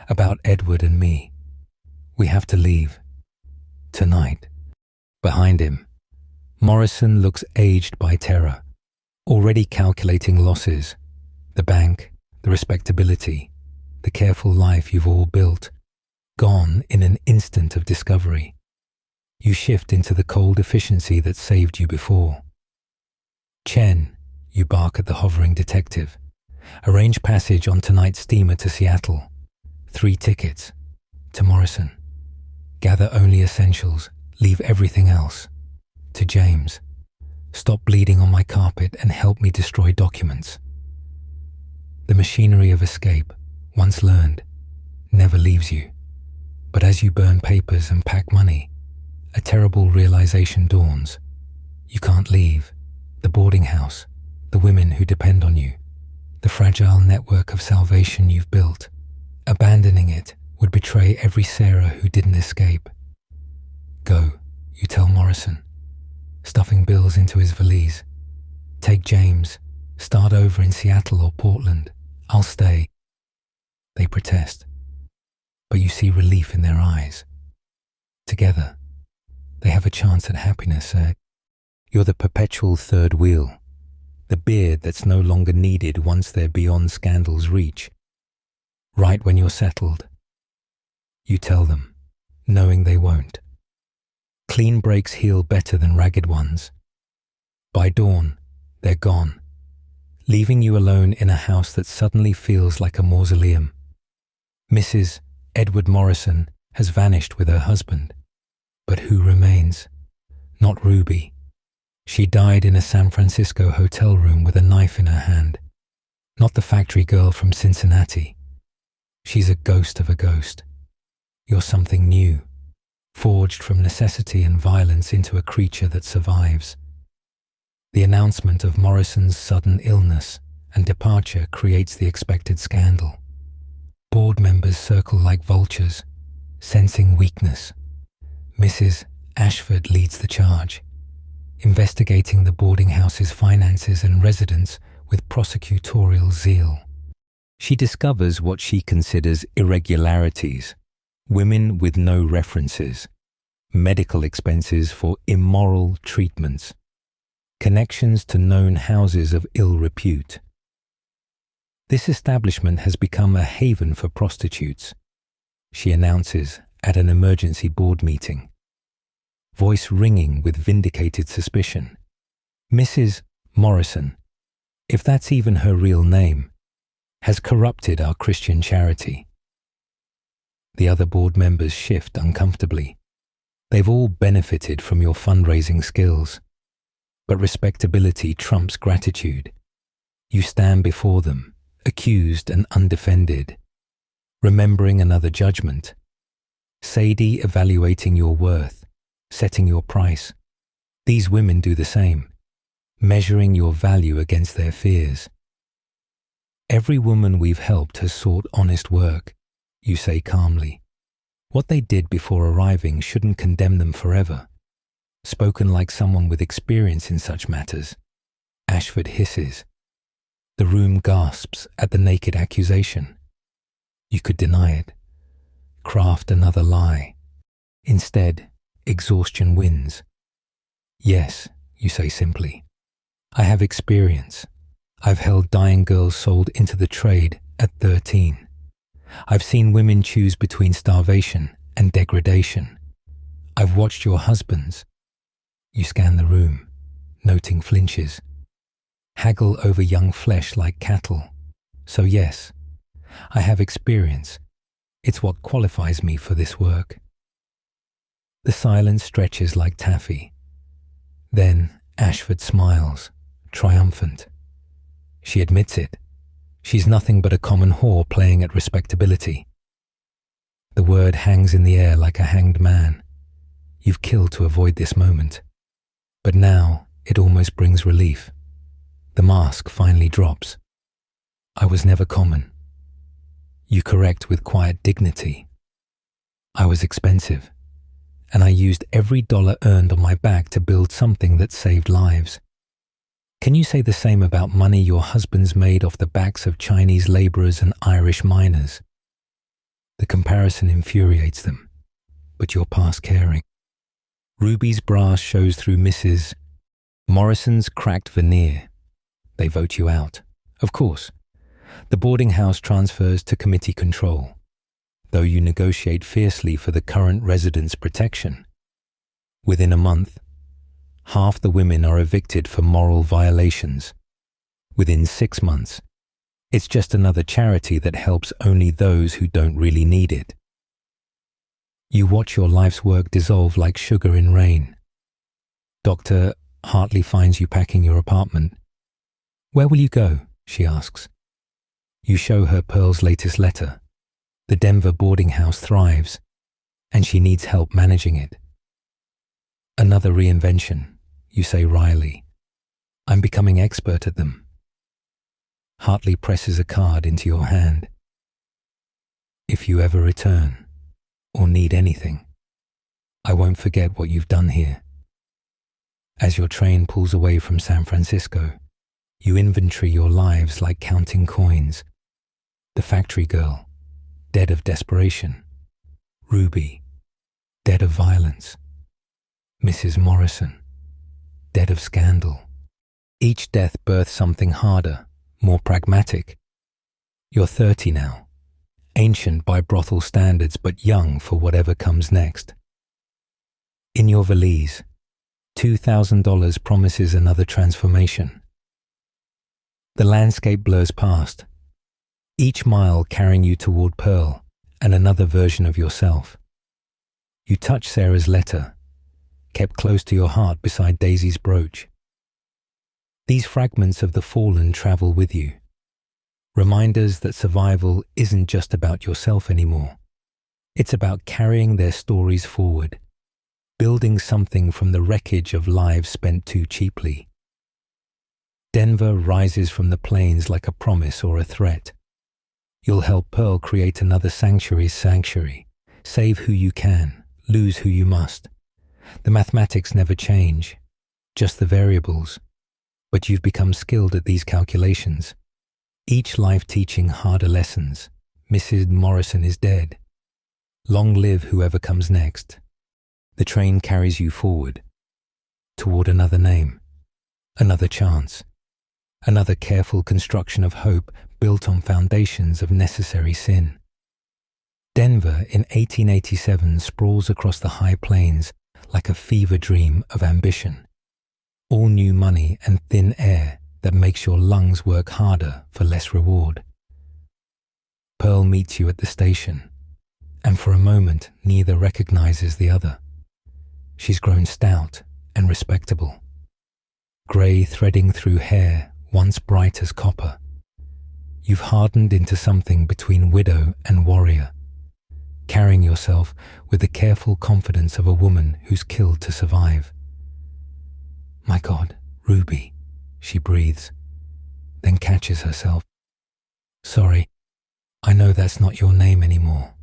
about Edward and me. We have to leave. Tonight. Behind him, Morrison looks aged by terror, already calculating losses, the bank, the respectability, the careful life you've all built, gone in an instant of discovery. You shift into the cold efficiency that saved you before. Chen, you bark at the hovering detective. Arrange passage on tonight's steamer to Seattle. 3 tickets. To Morrison. Gather only essentials. Leave everything else. To James. Stop bleeding on my carpet and help me destroy documents. The machinery of escape, once learned, never leaves you. But as you burn papers and pack money, a terrible realization dawns. You can't leave. The boarding house, the women who depend on you, the fragile network of salvation you've built. Abandoning it would betray every Sarah who didn't escape. Go, you tell Morrison, stuffing bills into his valise. Take James, start over in Seattle or Portland. I'll stay. They protest, but you see relief in their eyes. Together, they have a chance at happiness. You're the perpetual third wheel, the beard that's no longer needed once they're beyond scandal's reach. Right when you're settled, you tell them, knowing they won't. Clean breaks heal better than ragged ones. By dawn, they're gone, leaving you alone in a house that suddenly feels like a mausoleum. Mrs. Edward Morrison has vanished with her husband. But who remains? Not Ruby. She died in a San Francisco hotel room with a knife in her hand. Not the factory girl from Cincinnati. She's a ghost of a ghost. You're something new, forged from necessity and violence into a creature that survives. The announcement of Morrison's sudden illness and departure creates the expected scandal. Board members circle like vultures, sensing weakness. Mrs. Ashford leads the charge, investigating the boarding house's finances and residents with prosecutorial zeal. She discovers what she considers irregularities, women with no references, medical expenses for immoral treatments, connections to known houses of ill repute. This establishment has become a haven for prostitutes, she announces at an emergency board meeting, voice ringing with vindicated suspicion. Mrs. Morrison, if that's even her real name, has corrupted our Christian charity. The other board members shift uncomfortably. They've all benefited from your fundraising skills, but respectability trumps gratitude. You stand before them, accused and undefended, remembering another judgment. Sadie evaluating your worth, setting your price. These women do the same, measuring your value against their fears. Every woman we've helped has sought honest work, you say calmly. What they did before arriving shouldn't condemn them forever. Spoken like someone with experience in such matters. Ashford hisses. The room gasps at the naked accusation. You could deny it, craft another lie. Instead, exhaustion wins. Yes, you say simply. I have experience. I've held dying girls sold into the trade at 13. I've seen women choose between starvation and degradation. I've watched your husbands. You scan the room, noting flinches. Haggle over young flesh like cattle. So yes, I have experience. It's what qualifies me for this work. The silence stretches like taffy. Then Ashford smiles, triumphant. She admits it. She's nothing but a common whore playing at respectability. The word hangs in the air like a hanged man. You've killed to avoid this moment. But now it almost brings relief. The mask finally drops. I was never common. You correct with quiet dignity. I was expensive, and I used every dollar earned on my back to build something that saved lives. Can you say the same about money your husbands made off the backs of Chinese laborers and Irish miners? The comparison infuriates them, but you're past caring. Ruby's brass shows through Mrs. Morrison's cracked veneer. They vote you out. Of course, the boarding house transfers to committee control, though you negotiate fiercely for the current residents' protection. Within a month, half the women are evicted for moral violations. Within 6 months, it's just another charity that helps only those who don't really need it. You watch your life's work dissolve like sugar in rain. Dr. Hartley finds you packing your apartment. Where will you go? She asks. You show her Pearl's latest letter. The Denver boarding house thrives, and she needs help managing it. Another reinvention, you say wryly. I'm becoming expert at them. Hartley presses a card into your hand. If you ever return, or need anything, I won't forget what you've done here. As your train pulls away from San Francisco, you inventory your lives like counting coins. The factory girl, dead of desperation. Ruby, dead of violence. Mrs. Morrison, dead of scandal. Each death births something harder, more pragmatic. You're 30 now, ancient by brothel standards, but young for whatever comes next. In your valise, $2,000 promises another transformation. The landscape blurs past, each mile carrying you toward Pearl and another version of yourself. You touch Sarah's letter, kept close to your heart beside Daisy's brooch. These fragments of the fallen travel with you, reminders that survival isn't just about yourself anymore. It's about carrying their stories forward, building something from the wreckage of lives spent too cheaply. Denver rises from the plains like a promise or a threat. You'll help Pearl create another sanctuary's sanctuary. Save who you can, lose who you must. The mathematics never change, just the variables. But you've become skilled at these calculations, each life teaching harder lessons. Mrs. Morrison is dead. Long live whoever comes next. The train carries you forward, toward another name, another chance, another careful construction of hope built on foundations of necessary sin. Denver in 1887 sprawls across the high plains like a fever dream of ambition. All new money and thin air that makes your lungs work harder for less reward. Pearl meets you at the station, and for a moment neither recognizes the other. She's grown stout and respectable, grey threading through hair once bright as copper. You've hardened into something between widow and warrior, carrying yourself with the careful confidence of a woman who's killed to survive. My God, Ruby, she breathes, then catches herself. Sorry, I know that's not your name anymore.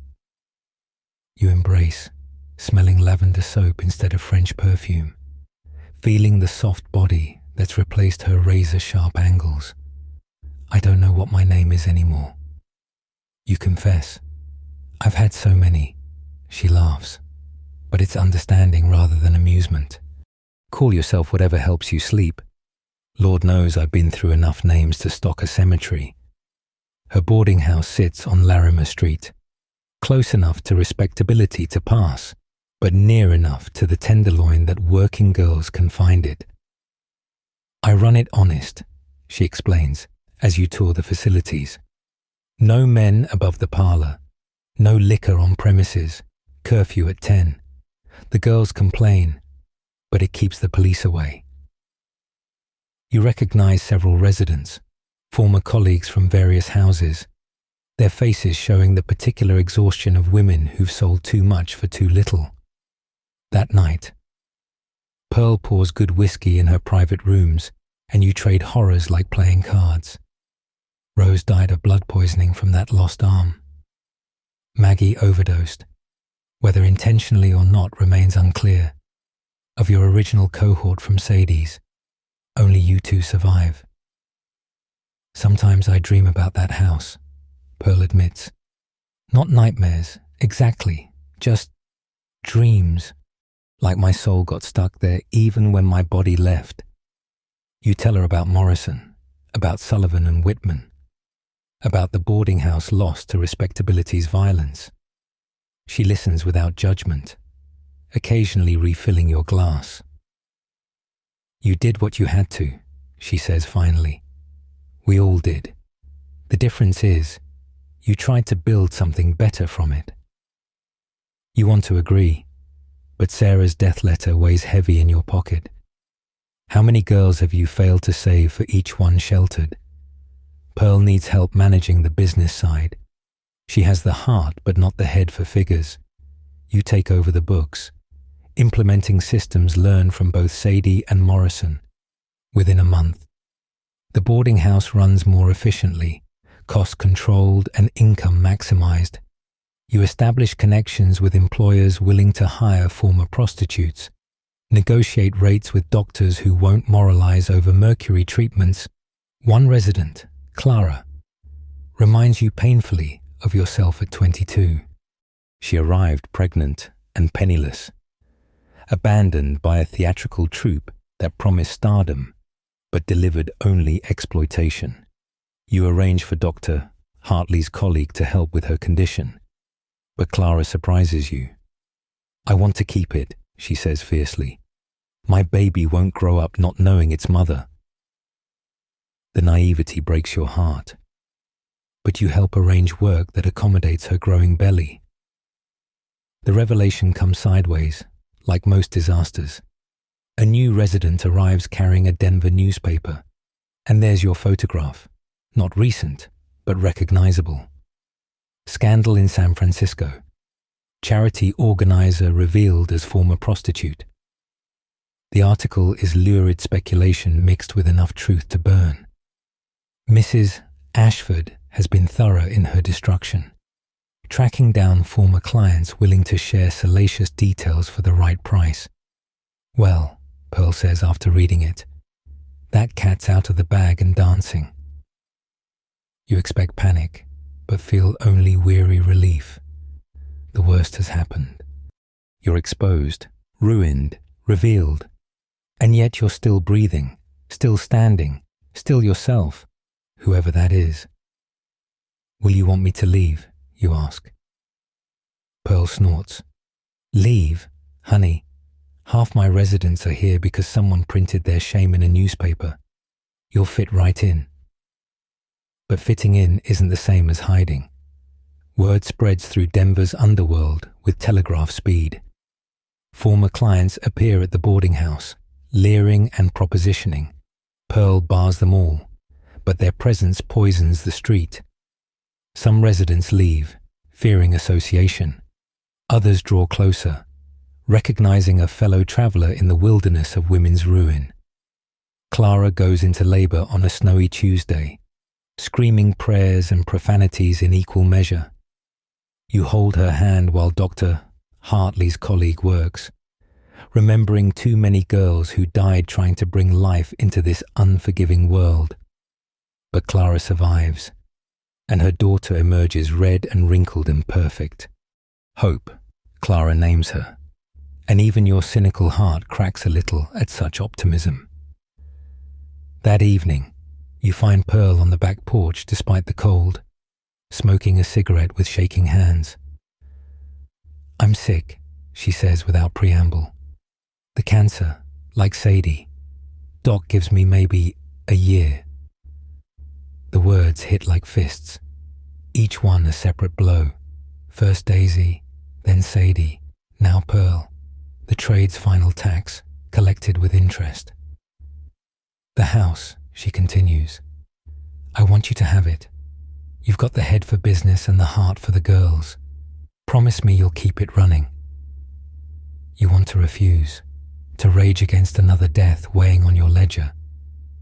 You embrace, smelling lavender soap instead of French perfume, feeling the soft body that's replaced her razor-sharp angles. I don't know what my name is anymore. You confess. I've had so many. She laughs, but it's understanding rather than amusement. Call yourself whatever helps you sleep. Lord knows I've been through enough names to stock a cemetery. Her boarding house sits on Larimer Street, close enough to respectability to pass, but near enough to the tenderloin that working girls can find it. I run it honest, she explains, as you tour the facilities. No men above the parlor, no liquor on premises, curfew at 10. The girls complain, but it keeps the police away. You recognize several residents, former colleagues from various houses. their faces showing the particular exhaustion of women who've sold too much for too little. That night, Pearl pours good whiskey in her private rooms, and you trade horrors like playing cards. Rose died of blood poisoning from that lost arm. Maggie overdosed. Whether intentionally or not remains unclear. Of your original cohort from Sadie's, only you two survive. Sometimes I dream about that house, Pearl admits. Not nightmares, exactly, just dreams, like my soul got stuck there even when my body left. You tell her about Morrison, about Sullivan and Whitman, about the boarding house lost to respectability's violence. She listens without judgment, occasionally refilling your glass. You did what you had to, she says finally. We all did. The difference is, you tried to build something better from it. You want to agree, but Sarah's death letter weighs heavy in your pocket. How many girls have you failed to save for each one sheltered? Pearl needs help managing the business side. She has the heart but not the head for figures. You take over the books, implementing systems learned from both Sadie and Morrison. Within a month, the boarding house runs more efficiently, cost controlled and income maximized. You establish connections with employers willing to hire former prostitutes, negotiate rates with doctors who won't moralize over mercury treatments. One resident, Clara, reminds you painfully of yourself at 22. She arrived pregnant and penniless, abandoned by a theatrical troupe that promised stardom but delivered only exploitation. You arrange for Dr. Hartley's colleague to help with her condition, but Clara surprises you. I want to keep it, she says fiercely. My baby won't grow up not knowing its mother. The naivety breaks your heart, but you help arrange work that accommodates her growing belly. The revelation comes sideways, like most disasters. A new resident arrives carrying a Denver newspaper, and there's your photograph, not recent, but recognizable. Scandal in San Francisco. Charity organizer revealed as former prostitute. The article is lurid speculation mixed with enough truth to burn. Mrs. Ashford has been thorough in her destruction, tracking down former clients willing to share salacious details for the right price. Well, Pearl says after reading it, that cat's out of the bag and dancing. You expect panic, but feel only weary relief. The worst has happened. You're exposed, ruined, revealed, and yet you're still breathing, still standing, still yourself, whoever that is. Will you want me to leave? You ask. Pearl snorts. Leave? Honey, half my residents are here because someone printed their shame in a newspaper. You'll fit right in. But fitting in isn't the same as hiding. Word spreads through Denver's underworld with telegraph speed. Former clients appear at the boarding house, leering and propositioning. Pearl bars them all, but their presence poisons the street. Some residents leave, fearing association. Others draw closer, recognizing a fellow traveler in the wilderness of women's ruin. Clara goes into labor on a snowy Tuesday, screaming prayers and profanities in equal measure. You hold her hand while Dr. Hartley's colleague works, remembering too many girls who died trying to bring life into this unforgiving world. But Clara survives, and her daughter emerges red and wrinkled and perfect. Hope, Clara names her, and even your cynical heart cracks a little at such optimism. That evening, you find Pearl on the back porch despite the cold, smoking a cigarette with shaking hands. I'm sick, she says without preamble. The cancer, like Sadie. Doc gives me maybe a year. The words hit like fists, each one a separate blow. First Daisy, then Sadie, now Pearl. The trade's final tax, collected with interest. The house, she continues. I want you to have it. You've got the head for business and the heart for the girls. Promise me you'll keep it running. You want to refuse, to rage against another death weighing on your ledger.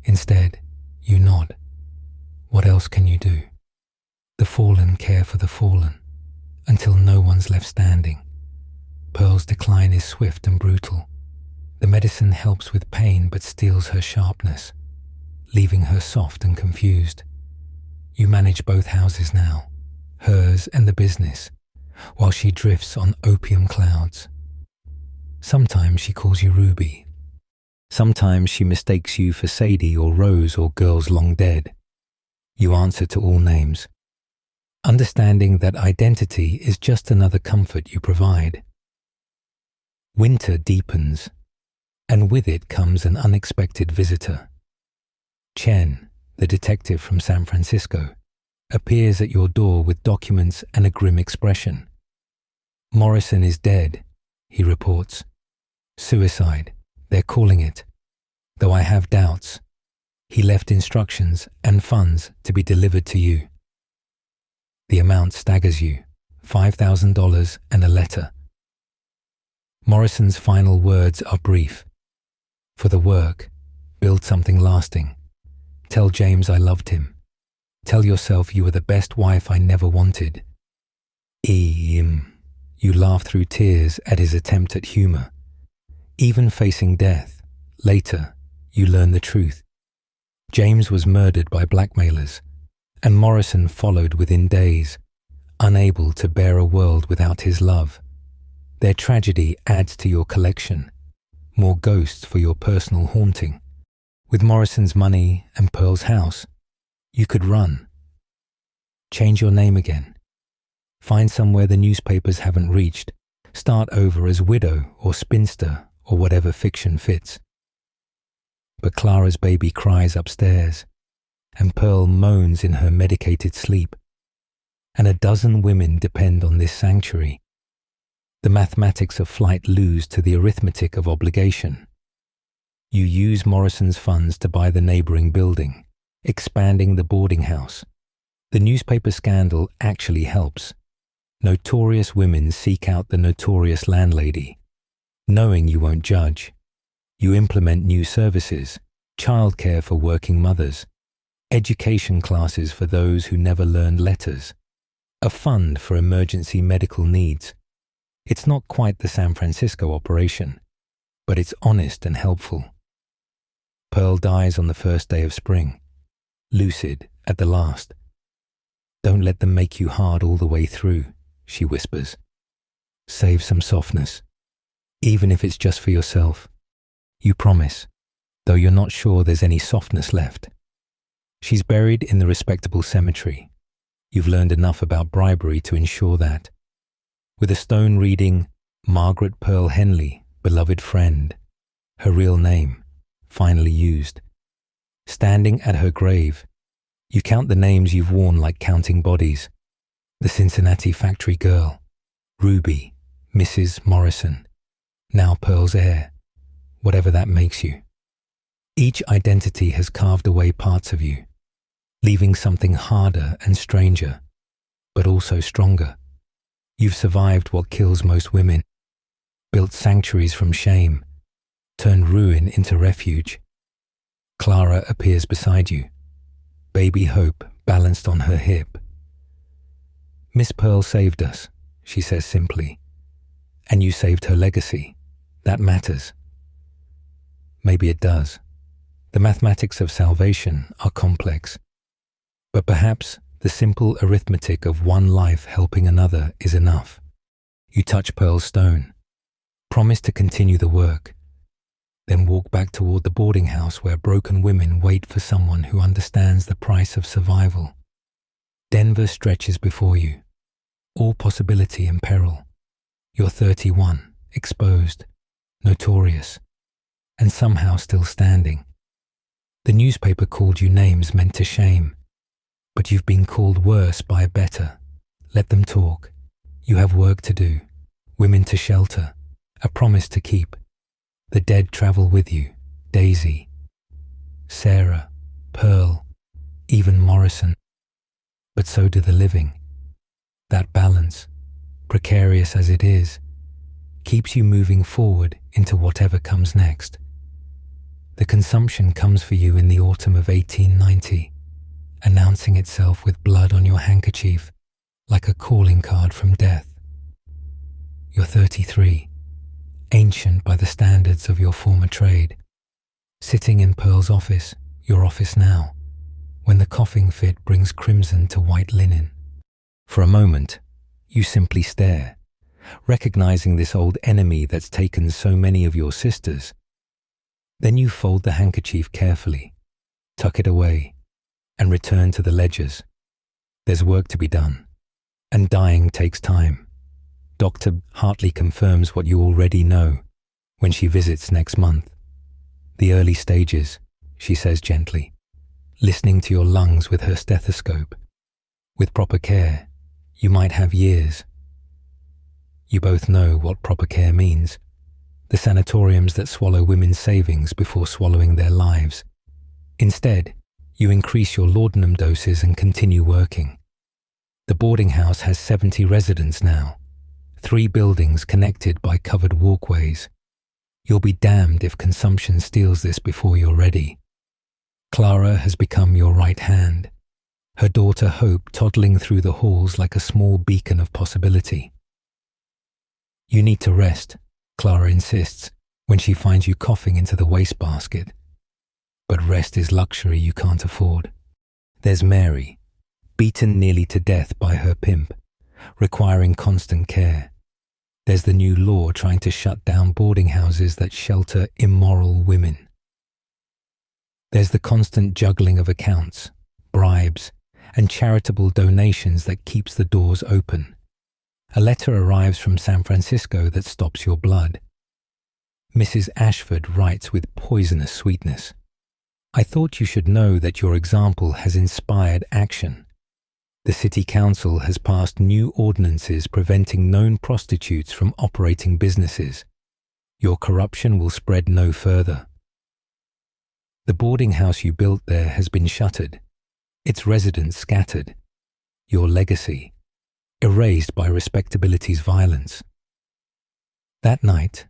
Instead, you nod. What else can you do? The fallen care for the fallen, until no one's left standing. Pearl's decline is swift and brutal. The medicine helps with pain but steals her sharpness, leaving her soft and confused. You manage both houses now, hers and the business, while she drifts on opium clouds. Sometimes she calls you Ruby. Sometimes she mistakes you for Sadie or Rose or girls long dead. You answer to all names, understanding that identity is just another comfort you provide. Winter deepens, and with it comes an unexpected visitor. Chen, the detective from San Francisco, appears at your door with documents and a grim expression. Morrison is dead, he reports. Suicide, they're calling it. Though I have doubts. He left instructions and funds to be delivered to you. The amount staggers you, $5,000 and a letter. Morrison's final words are brief. For the work, build something lasting. Tell James I loved him. Tell yourself you were the best wife I never wanted. You laugh through tears at his attempt at humor. Even facing death, later, you learn the truth. James was murdered by blackmailers, and Morrison followed within days, unable to bear a world without his love. Their tragedy adds to your collection, more ghosts for your personal haunting. With Morrison's money and Pearl's house, you could run. Change your name again. Find somewhere the newspapers haven't reached. Start over as widow or spinster or whatever fiction fits. But Clara's baby cries upstairs, and Pearl moans in her medicated sleep. And a dozen women depend on this sanctuary. The mathematics of flight lose to the arithmetic of obligation. You use Morrison's funds to buy the neighboring building, expanding the boarding house. The newspaper scandal actually helps. Notorious women seek out the notorious landlady. Knowing you won't judge, you implement new services, childcare for working mothers, education classes for those who never learned letters, a fund for emergency medical needs. It's not quite the San Francisco operation, but it's honest and helpful. Pearl dies on the first day of spring, lucid at the last. Don't let them make you hard all the way through, she whispers. Save some softness, even if it's just for yourself. You promise, though you're not sure there's any softness left. She's buried in the respectable cemetery. You've learned enough about bribery to ensure that. With a stone reading, Margaret Pearl Henley, beloved friend, her real name, finally used. Standing at her grave, you count the names you've worn like counting bodies. The Cincinnati factory girl, Ruby, Mrs. Morrison, now Pearl's heir, whatever that makes you. Each identity has carved away parts of you, leaving something harder and stranger, but also stronger. You've survived what kills most women, built sanctuaries from shame, turned ruin into refuge. Clara appears beside you, baby Hope balanced on her hip. Miss Pearl saved us, she says simply, and you saved her legacy. That matters. Maybe it does. The mathematics of salvation are complex, but perhaps the simple arithmetic of one life helping another is enough. You touch Pearl's stone, promise to continue the work, then walk back toward the boarding house where broken women wait for someone who understands the price of survival. Denver stretches before you, all possibility in peril. You're 31, exposed, notorious, and somehow still standing. The newspaper called you names meant to shame, but you've been called worse by a better. Let them talk. You have work to do, women to shelter, a promise to keep. The dead travel with you, Daisy, Sarah, Pearl, even Morrison. but so do the living. That balance, precarious as it is, keeps you moving forward into whatever comes next. The consumption comes for you in the autumn of 1890, announcing itself with blood on your handkerchief like a calling card from death. You're 33, ancient by the standards of your former trade, sitting in Pearl's office, your office now, when the coughing fit brings crimson to white linen. For a moment, you simply stare, recognizing this old enemy that's taken so many of your sisters. Then you fold the handkerchief carefully, tuck it away, and return to the ledgers. There's work to be done, and dying takes time. Dr. Hartley confirms what you already know when she visits next month. The early stages, she says gently, listening to your lungs with her stethoscope. With proper care, you might have years. You both know what proper care means. The sanatoriums that swallow women's savings before swallowing their lives. Instead, you increase your laudanum doses and continue working. The boarding house has 70 residents now, 3 buildings connected by covered walkways. You'll be damned if consumption steals this before you're ready. Clara has become your right hand, her daughter Hope toddling through the halls like a small beacon of possibility. You need to rest, Clara insists when she finds you coughing into the wastebasket. But rest is luxury you can't afford. There's Mary, beaten nearly to death by her pimp, requiring constant care. There's the new law trying to shut down boarding houses that shelter immoral women. There's the constant juggling of accounts, bribes, and charitable donations that keeps the doors open. A letter arrives from San Francisco that stops your blood. Mrs. Ashford writes with poisonous sweetness. I thought you should know that your example has inspired action. The City Council has passed new ordinances preventing known prostitutes from operating businesses. Your corruption will spread no further. The boarding house you built there has been shuttered, its residents scattered. Your legacy, erased by respectability's violence. That night,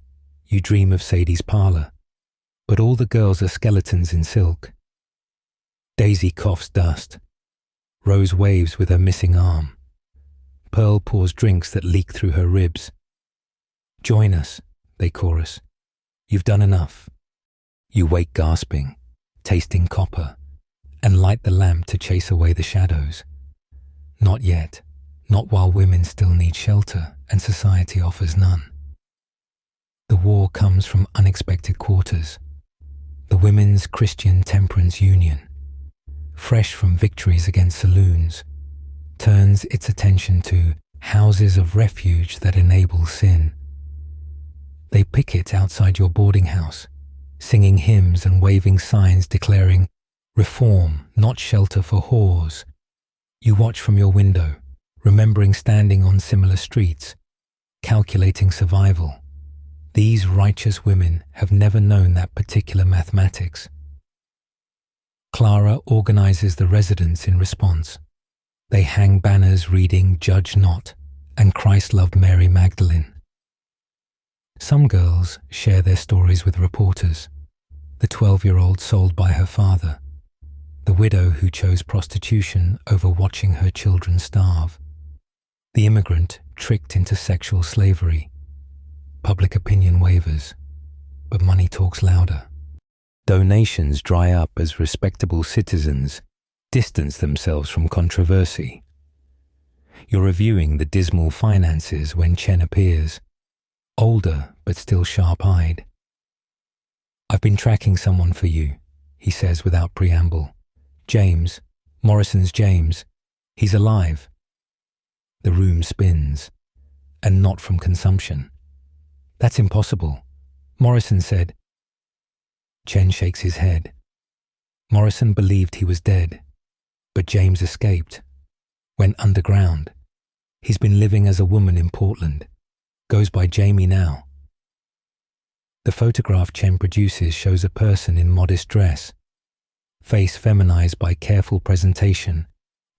you dream of Sadie's parlor, but all the girls are skeletons in silk. Daisy coughs dust. Rose waves with her missing arm. Pearl pours drinks that leak through her ribs. Join us, they chorus. You've done enough. You wake gasping, tasting copper, and light the lamp to chase away the shadows. Not yet, not while women still need shelter and society offers none. The war comes from unexpected quarters. The Women's Christian Temperance Union, fresh from victories against saloons, turns its attention to houses of refuge that enable sin. They picket outside your boarding house, singing hymns and waving signs declaring, "Reform, not shelter for whores." You watch from your window, remembering standing on similar streets, calculating survival. These righteous women have never known that particular mathematics. Clara organizes the residents in response. They hang banners reading "Judge Not" and "Christ Loved Mary Magdalene." Some girls share their stories with reporters. The 12-year-old sold by her father, the widow who chose prostitution over watching her children starve, the immigrant tricked into sexual slavery. Public opinion wavers, but money talks louder. Donations dry up as respectable citizens distance themselves from controversy. You're reviewing the dismal finances when Chen appears, older but still sharp-eyed. "I've been tracking someone for you," he says without preamble. "James, Morrison's James. He's alive." The room spins, and not from consumption. "That's impossible," Morrison said. Chen shakes his head. Morrison believed he was dead, but James escaped, went underground. He's been living as a woman in Portland, goes by Jamie now. The photograph Chen produces shows a person in modest dress, face feminized by careful presentation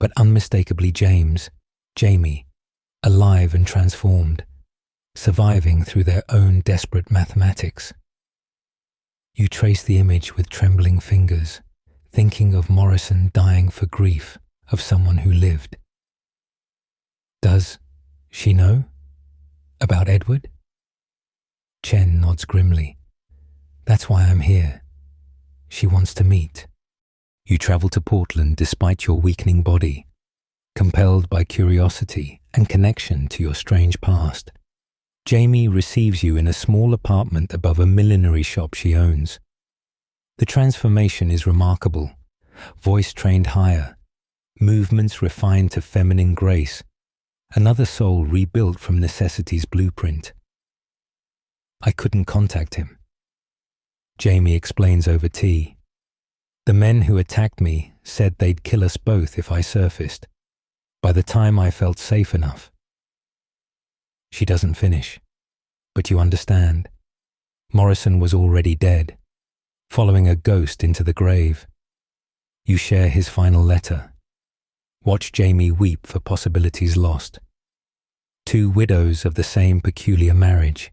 but unmistakably Jamie, alive and transformed, surviving through their own desperate mathematics. You trace the image with trembling fingers, thinking of Morrison dying for grief of someone who lived. Does she know about Edward? Chen nods grimly. That's why I'm here. She wants to meet. You travel to Portland despite your weakening body, compelled by curiosity and connection to your strange past. Jamie receives you in a small apartment above a millinery shop she owns. The transformation is remarkable. Voice trained higher, movements refined to feminine grace, another soul rebuilt from necessity's blueprint. I couldn't contact him. Jamie explains over tea. The men who attacked me said they'd kill us both if I surfaced, by the time I felt safe enough. She doesn't finish, but you understand. Morrison was already dead, following a ghost into the grave. You share his final letter. Watch Jamie weep for possibilities lost. Two widows of the same peculiar marriage,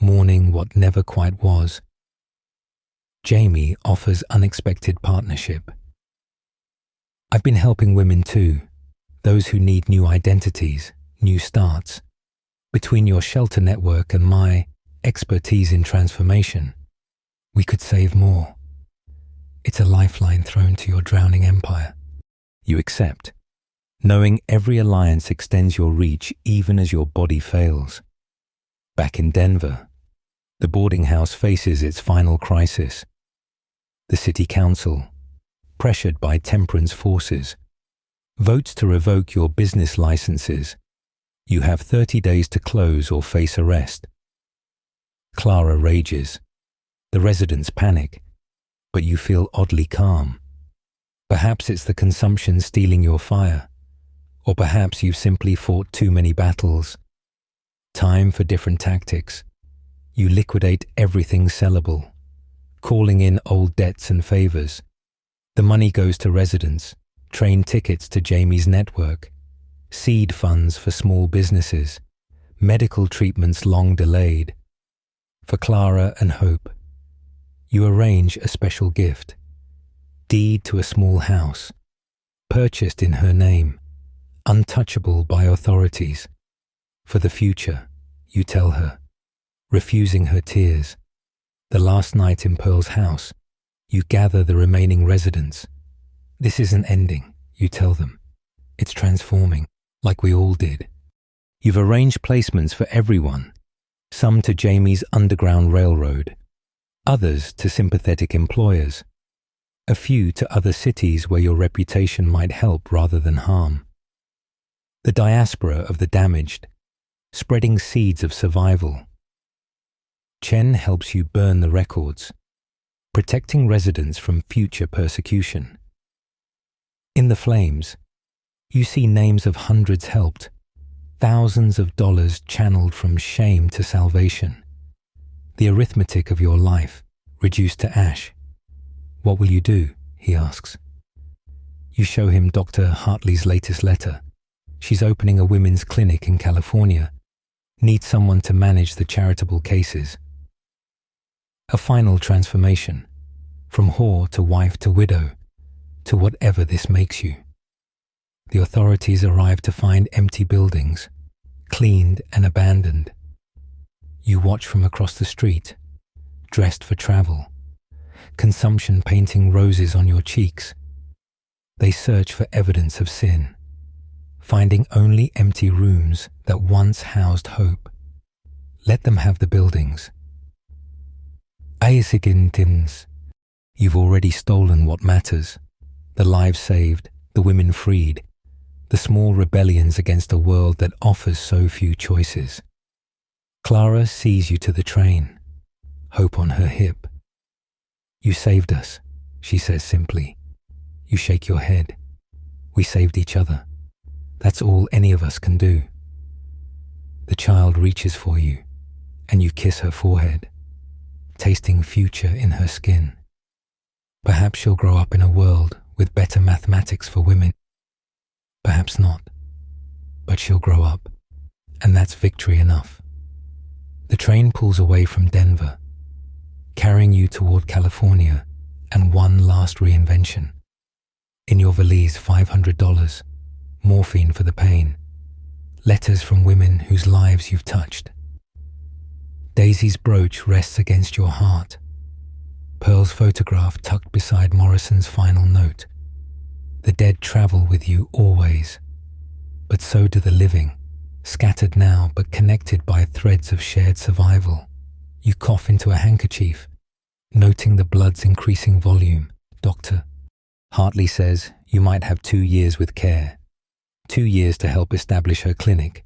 mourning what never quite was. Jamie offers unexpected partnership. I've been helping women too, those who need new identities, new starts. Between your shelter network and my expertise in transformation, we could save more. It's a lifeline thrown to your drowning empire. You accept, knowing every alliance extends your reach even as your body fails. Back in Denver, the boarding house faces its final crisis. The city council, pressured by temperance forces, votes to revoke your business licenses. You have 30 days to close or face arrest. Clara rages. The residents panic, but you feel oddly calm. Perhaps it's the consumption stealing your fire, or perhaps you've simply fought too many battles. Time for different tactics. You liquidate everything sellable, calling in old debts and favors. The money goes to residents, train tickets to Jamie's network, seed funds for small businesses, medical treatments long delayed. For Clara and Hope, you arrange a special gift, deed to a small house, purchased in her name, untouchable by authorities. For the future, you tell her, refusing her tears. The last night in Pearl's house, you gather the remaining residents. This isn't ending, you tell them. It's transforming, like we all did. You've arranged placements for everyone, some to Jamie's Underground Railroad, others to sympathetic employers, a few to other cities where your reputation might help rather than harm. The diaspora of the damaged, spreading seeds of survival. Chen helps you burn the records, protecting residents from future persecution. In the flames, you see names of hundreds helped, thousands of dollars channeled from shame to salvation. The arithmetic of your life reduced to ash. What will you do? He asks. You show him Dr. Hartley's latest letter. She's opening a women's clinic in California. Needs someone to manage the charitable cases. A final transformation, from whore to wife to widow, to whatever this makes you. The authorities arrive to find empty buildings, cleaned and abandoned. You watch from across the street, dressed for travel, consumption painting roses on your cheeks. They search for evidence of sin, finding only empty rooms that once housed hope. Let them have the buildings. Aisigintins, you've already stolen what matters, the lives saved, the women freed, the small rebellions against a world that offers so few choices. Clara sees you to the train, Hope on her hip. You saved us, she says simply. You shake your head. We saved each other. That's all any of us can do. The child reaches for you, and you kiss her forehead, tasting future in her skin. Perhaps she'll grow up in a world with better mathematics for women. Perhaps not. But she'll grow up, and that's victory enough. The train pulls away from Denver, carrying you toward California and one last reinvention. In your valise, $500, morphine for the pain, letters from women whose lives you've touched. Daisy's brooch rests against your heart, Pearl's photograph tucked beside Morrison's final note. The dead travel with you always, but so do the living, scattered now but connected by threads of shared survival. You cough into a handkerchief, noting the blood's increasing volume. Doctor, Hartley says you might have 2 years with care, 2 years to help establish her clinic,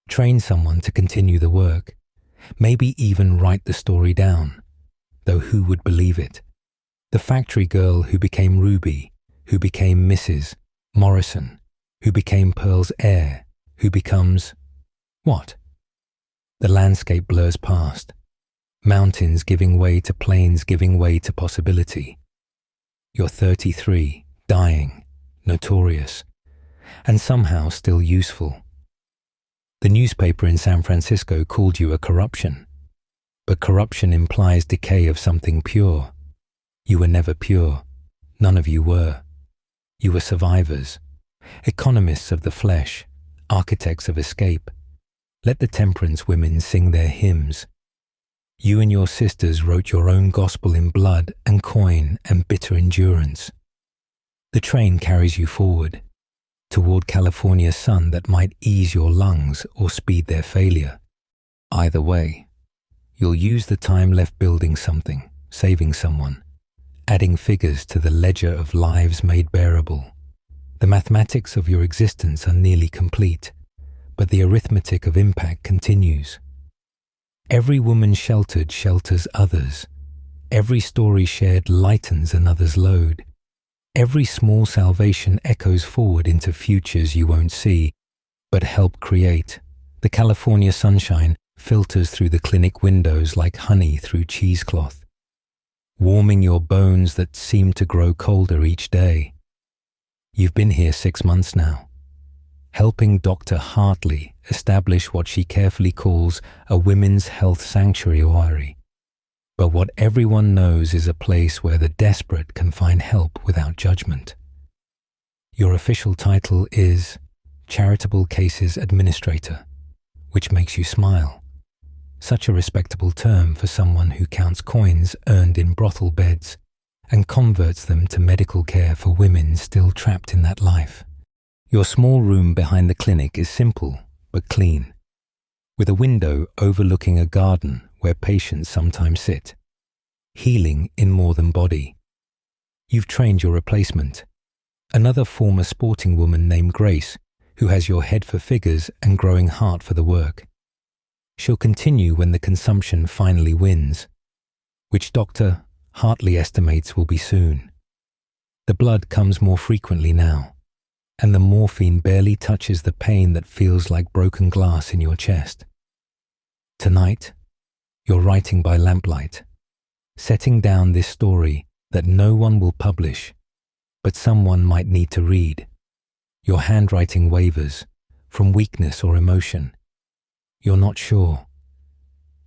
train someone to continue the work, maybe even write the story down, though who would believe it? The factory girl who became Ruby, who became Mrs. Morrison, who became Pearl's heir, who becomes what? The landscape blurs past, mountains giving way to plains giving way to possibility. You're 33, dying, notorious, and somehow still useful. The newspaper in San Francisco called you a corruption, but corruption implies decay of something pure. You were never pure. None of you were. You were survivors, economists of the flesh, architects of escape. Let the temperance women sing their hymns. You and your sisters wrote your own gospel in blood and coin and bitter endurance. The train carries you forward, toward California's sun that might ease your lungs or speed their failure. Either way, you'll use the time left building something, saving someone, adding figures to the ledger of lives made bearable. The mathematics of your existence are nearly complete, but the arithmetic of impact continues. Every woman sheltered shelters others. Every story shared lightens another's load. Every small salvation echoes forward into futures you won't see, but help create. The California sunshine filters through the clinic windows like honey through cheesecloth, warming your bones that seem to grow colder each day. You've been here 6 months now, helping Dr. Hartley establish what she carefully calls a women's health sanctuary. But what everyone knows is a place where the desperate can find help without judgment. Your official title is Charitable Cases Administrator, which makes you smile. Such a respectable term for someone who counts coins earned in brothel beds and converts them to medical care for women still trapped in that life. Your small room behind the clinic is simple but clean, with a window overlooking a garden where patients sometimes sit, healing in more than body. You've trained your replacement, another former sporting woman named Grace, who has your head for figures and growing heart for the work. She'll continue when the consumption finally wins, which Dr. Hartley estimates will be soon. The blood comes more frequently now, and the morphine barely touches the pain that feels like broken glass in your chest. Tonight, you're writing by lamplight, setting down this story that no one will publish, but someone might need to read. Your handwriting wavers from weakness or emotion. You're not sure.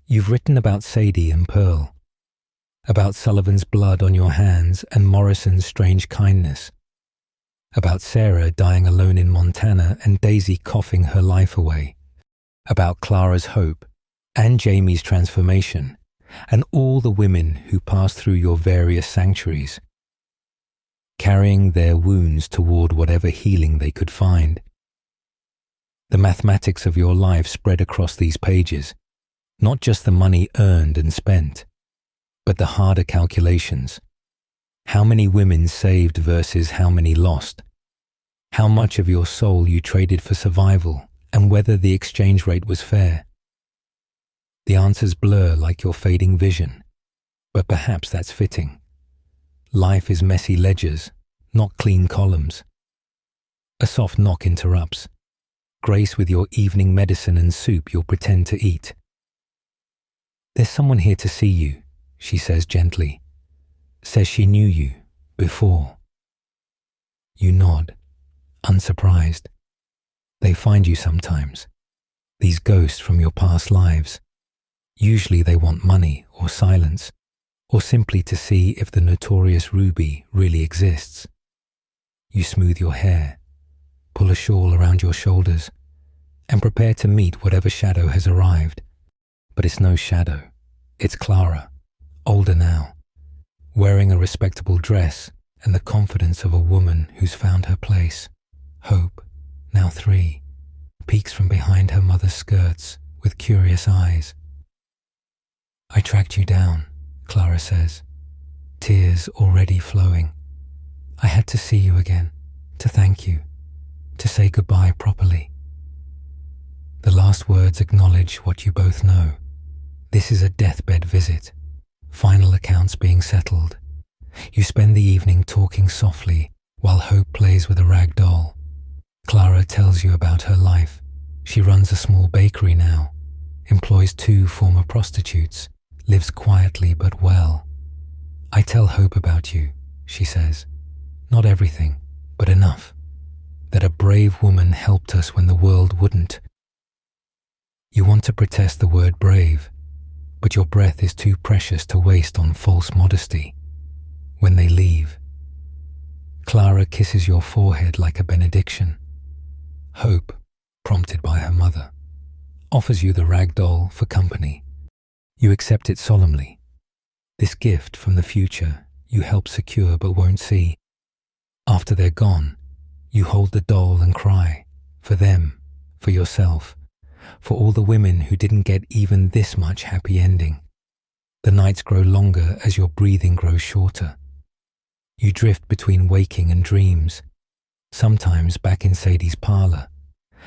You've written about Sadie and Pearl, about Sullivan's blood on your hands and Morrison's strange kindness, about Sarah dying alone in Montana and Daisy coughing her life away, about Clara's hope and Jamie's transformation, and all the women who passed through your various sanctuaries, carrying their wounds toward whatever healing they could find. The mathematics of your life spread across these pages, not just the money earned and spent, but the harder calculations. How many women saved versus how many lost? How much of your soul you traded for survival, and whether the exchange rate was fair? The answers blur like your fading vision, but perhaps that's fitting. Life is messy ledgers, not clean columns. A soft knock interrupts. Grace with your evening medicine and soup you'll pretend to eat. "There's someone here to see you," she says gently. Says she knew you before. You nod, unsurprised. They find you sometimes, these ghosts from your past lives. Usually they want money or silence, or simply to see if the notorious Ruby really exists. You smooth your hair, pull a shawl around your shoulders, and prepare to meet whatever shadow has arrived. But it's no shadow. It's Clara, older now, wearing a respectable dress and the confidence of a woman who's found her place. Hope, now 3, peeks from behind her mother's skirts with curious eyes. "I tracked you down," Clara says, tears already flowing. "I had to see you again, to thank you, to say goodbye properly." The last words acknowledge what you both know. This is a deathbed visit, final accounts being settled. You spend the evening talking softly while Hope plays with a rag doll. Clara tells you about her life. She runs a small bakery now, employs 2 former prostitutes, lives quietly but well. "I tell Hope about you," she says. "Not everything, but enough. That a brave woman helped us when the world wouldn't." You want to protest the word brave, but your breath is too precious to waste on false modesty. When they leave, Clara kisses your forehead like a benediction. Hope, prompted by her mother, offers you the rag doll for company. You accept it solemnly. This gift from the future you help secure but won't see. After they're gone, you hold the doll and cry, for them, for yourself, for all the women who didn't get even this much happy ending. The nights grow longer as your breathing grows shorter. You drift between waking and dreams, sometimes back in Sadie's parlor,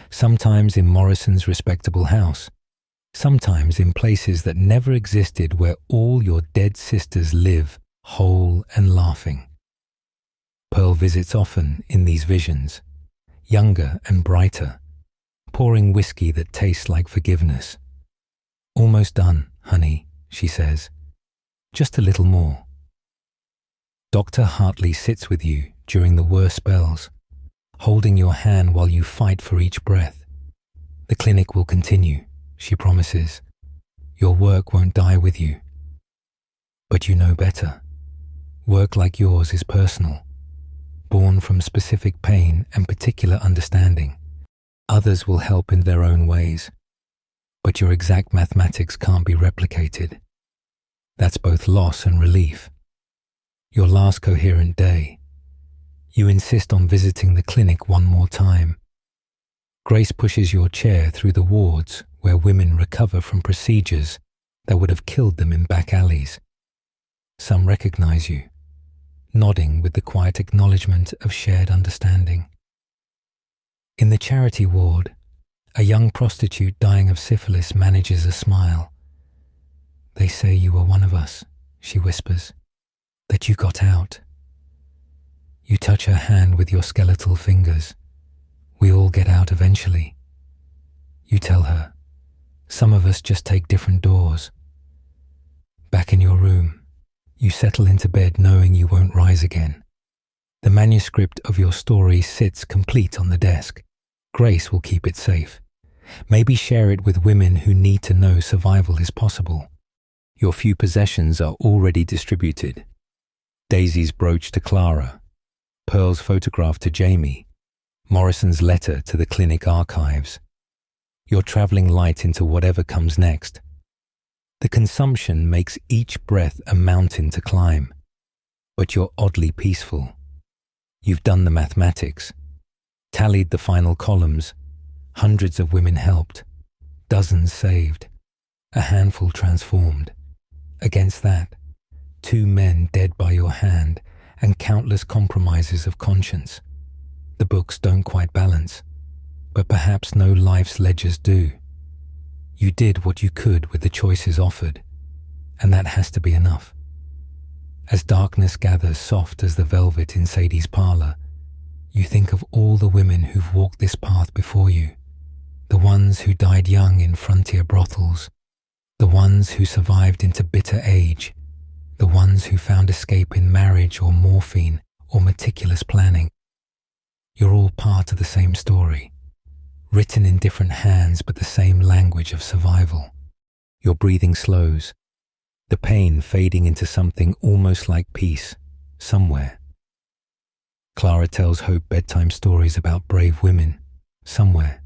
sometimes in Morrison's respectable house, sometimes in places that never existed where all your dead sisters live, whole and laughing. Pearl visits often in these visions, younger and brighter, pouring whiskey that tastes like forgiveness. "Almost done, honey," she says. "Just a little more." Dr. Hartley sits with you during the worst spells, holding your hand while you fight for each breath. "The clinic will continue," she promises. "Your work won't die with you." But you know better. Work like yours is personal, born from specific pain and particular understanding. Others will help in their own ways, but your exact mathematics can't be replicated. That's both loss and relief. Your last coherent day, you insist on visiting the clinic one more time. Grace pushes your chair through the wards where women recover from procedures that would have killed them in back alleys. Some recognize you, nodding with the quiet acknowledgement of shared understanding. In the charity ward, a young prostitute dying of syphilis manages a smile. "They say you were one of us," she whispers, "that you got out." You touch her hand with your skeletal fingers. "We all get out eventually." You tell her, "Some of us just take different doors." Back in your room, you settle into bed knowing you won't rise again. The manuscript of your story sits complete on the desk. Grace will keep it safe. Maybe share it with women who need to know survival is possible. Your few possessions are already distributed. Daisy's brooch to Clara, Pearl's photograph to Jamie, Morrison's letter to the clinic archives. You're traveling light into whatever comes next. The consumption makes each breath a mountain to climb, but you're oddly peaceful. You've done the mathematics, tallied the final columns. Hundreds of women helped, dozens saved, a handful transformed. Against that, 2 men dead by your hand and countless compromises of conscience. The books don't quite balance, but perhaps no life's ledgers do. You did what you could with the choices offered, and that has to be enough. As darkness gathers soft as the velvet in Sadie's parlor, you think of all the women who've walked this path before you, the ones who died young in frontier brothels, the ones who survived into bitter age, the ones who found escape in marriage or morphine or meticulous planning. You're all part of the same story, written in different hands but the same language of survival. Your breathing slows, the pain fading into something almost like peace, somewhere. Clara tells Hope bedtime stories about brave women, somewhere.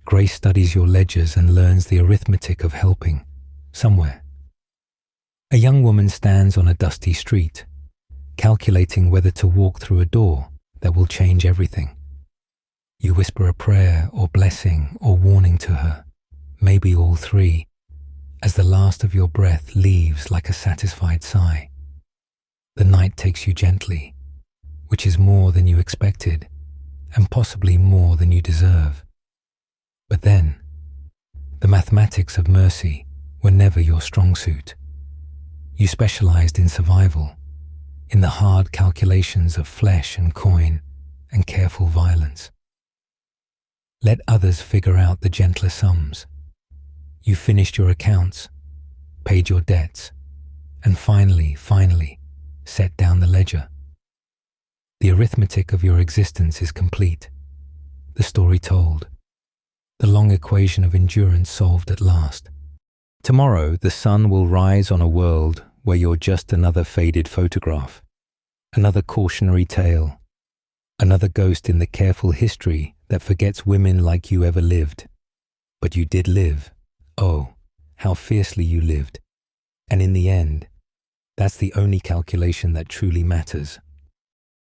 Grace studies your ledgers and learns the arithmetic of helping, somewhere. A young woman stands on a dusty street, calculating whether to walk through a door that will change everything. You whisper a prayer or blessing or warning to her, maybe all three, as the last of your breath leaves like a satisfied sigh. The night takes you gently, which is more than you expected, and possibly more than you deserve. But then, the mathematics of mercy were never your strong suit. You specialized in survival, in the hard calculations of flesh and coin and careful violence. Let others figure out the gentler sums. You finished your accounts, paid your debts, and finally, set down the ledger. The arithmetic of your existence is complete, the story told, the long equation of endurance solved at last. Tomorrow the sun will rise on a world where you're just another faded photograph, another cautionary tale, another ghost in the careful history that forgets women like you ever lived. But you did live. Oh, how fiercely you lived. And in the end, that's the only calculation that truly matters.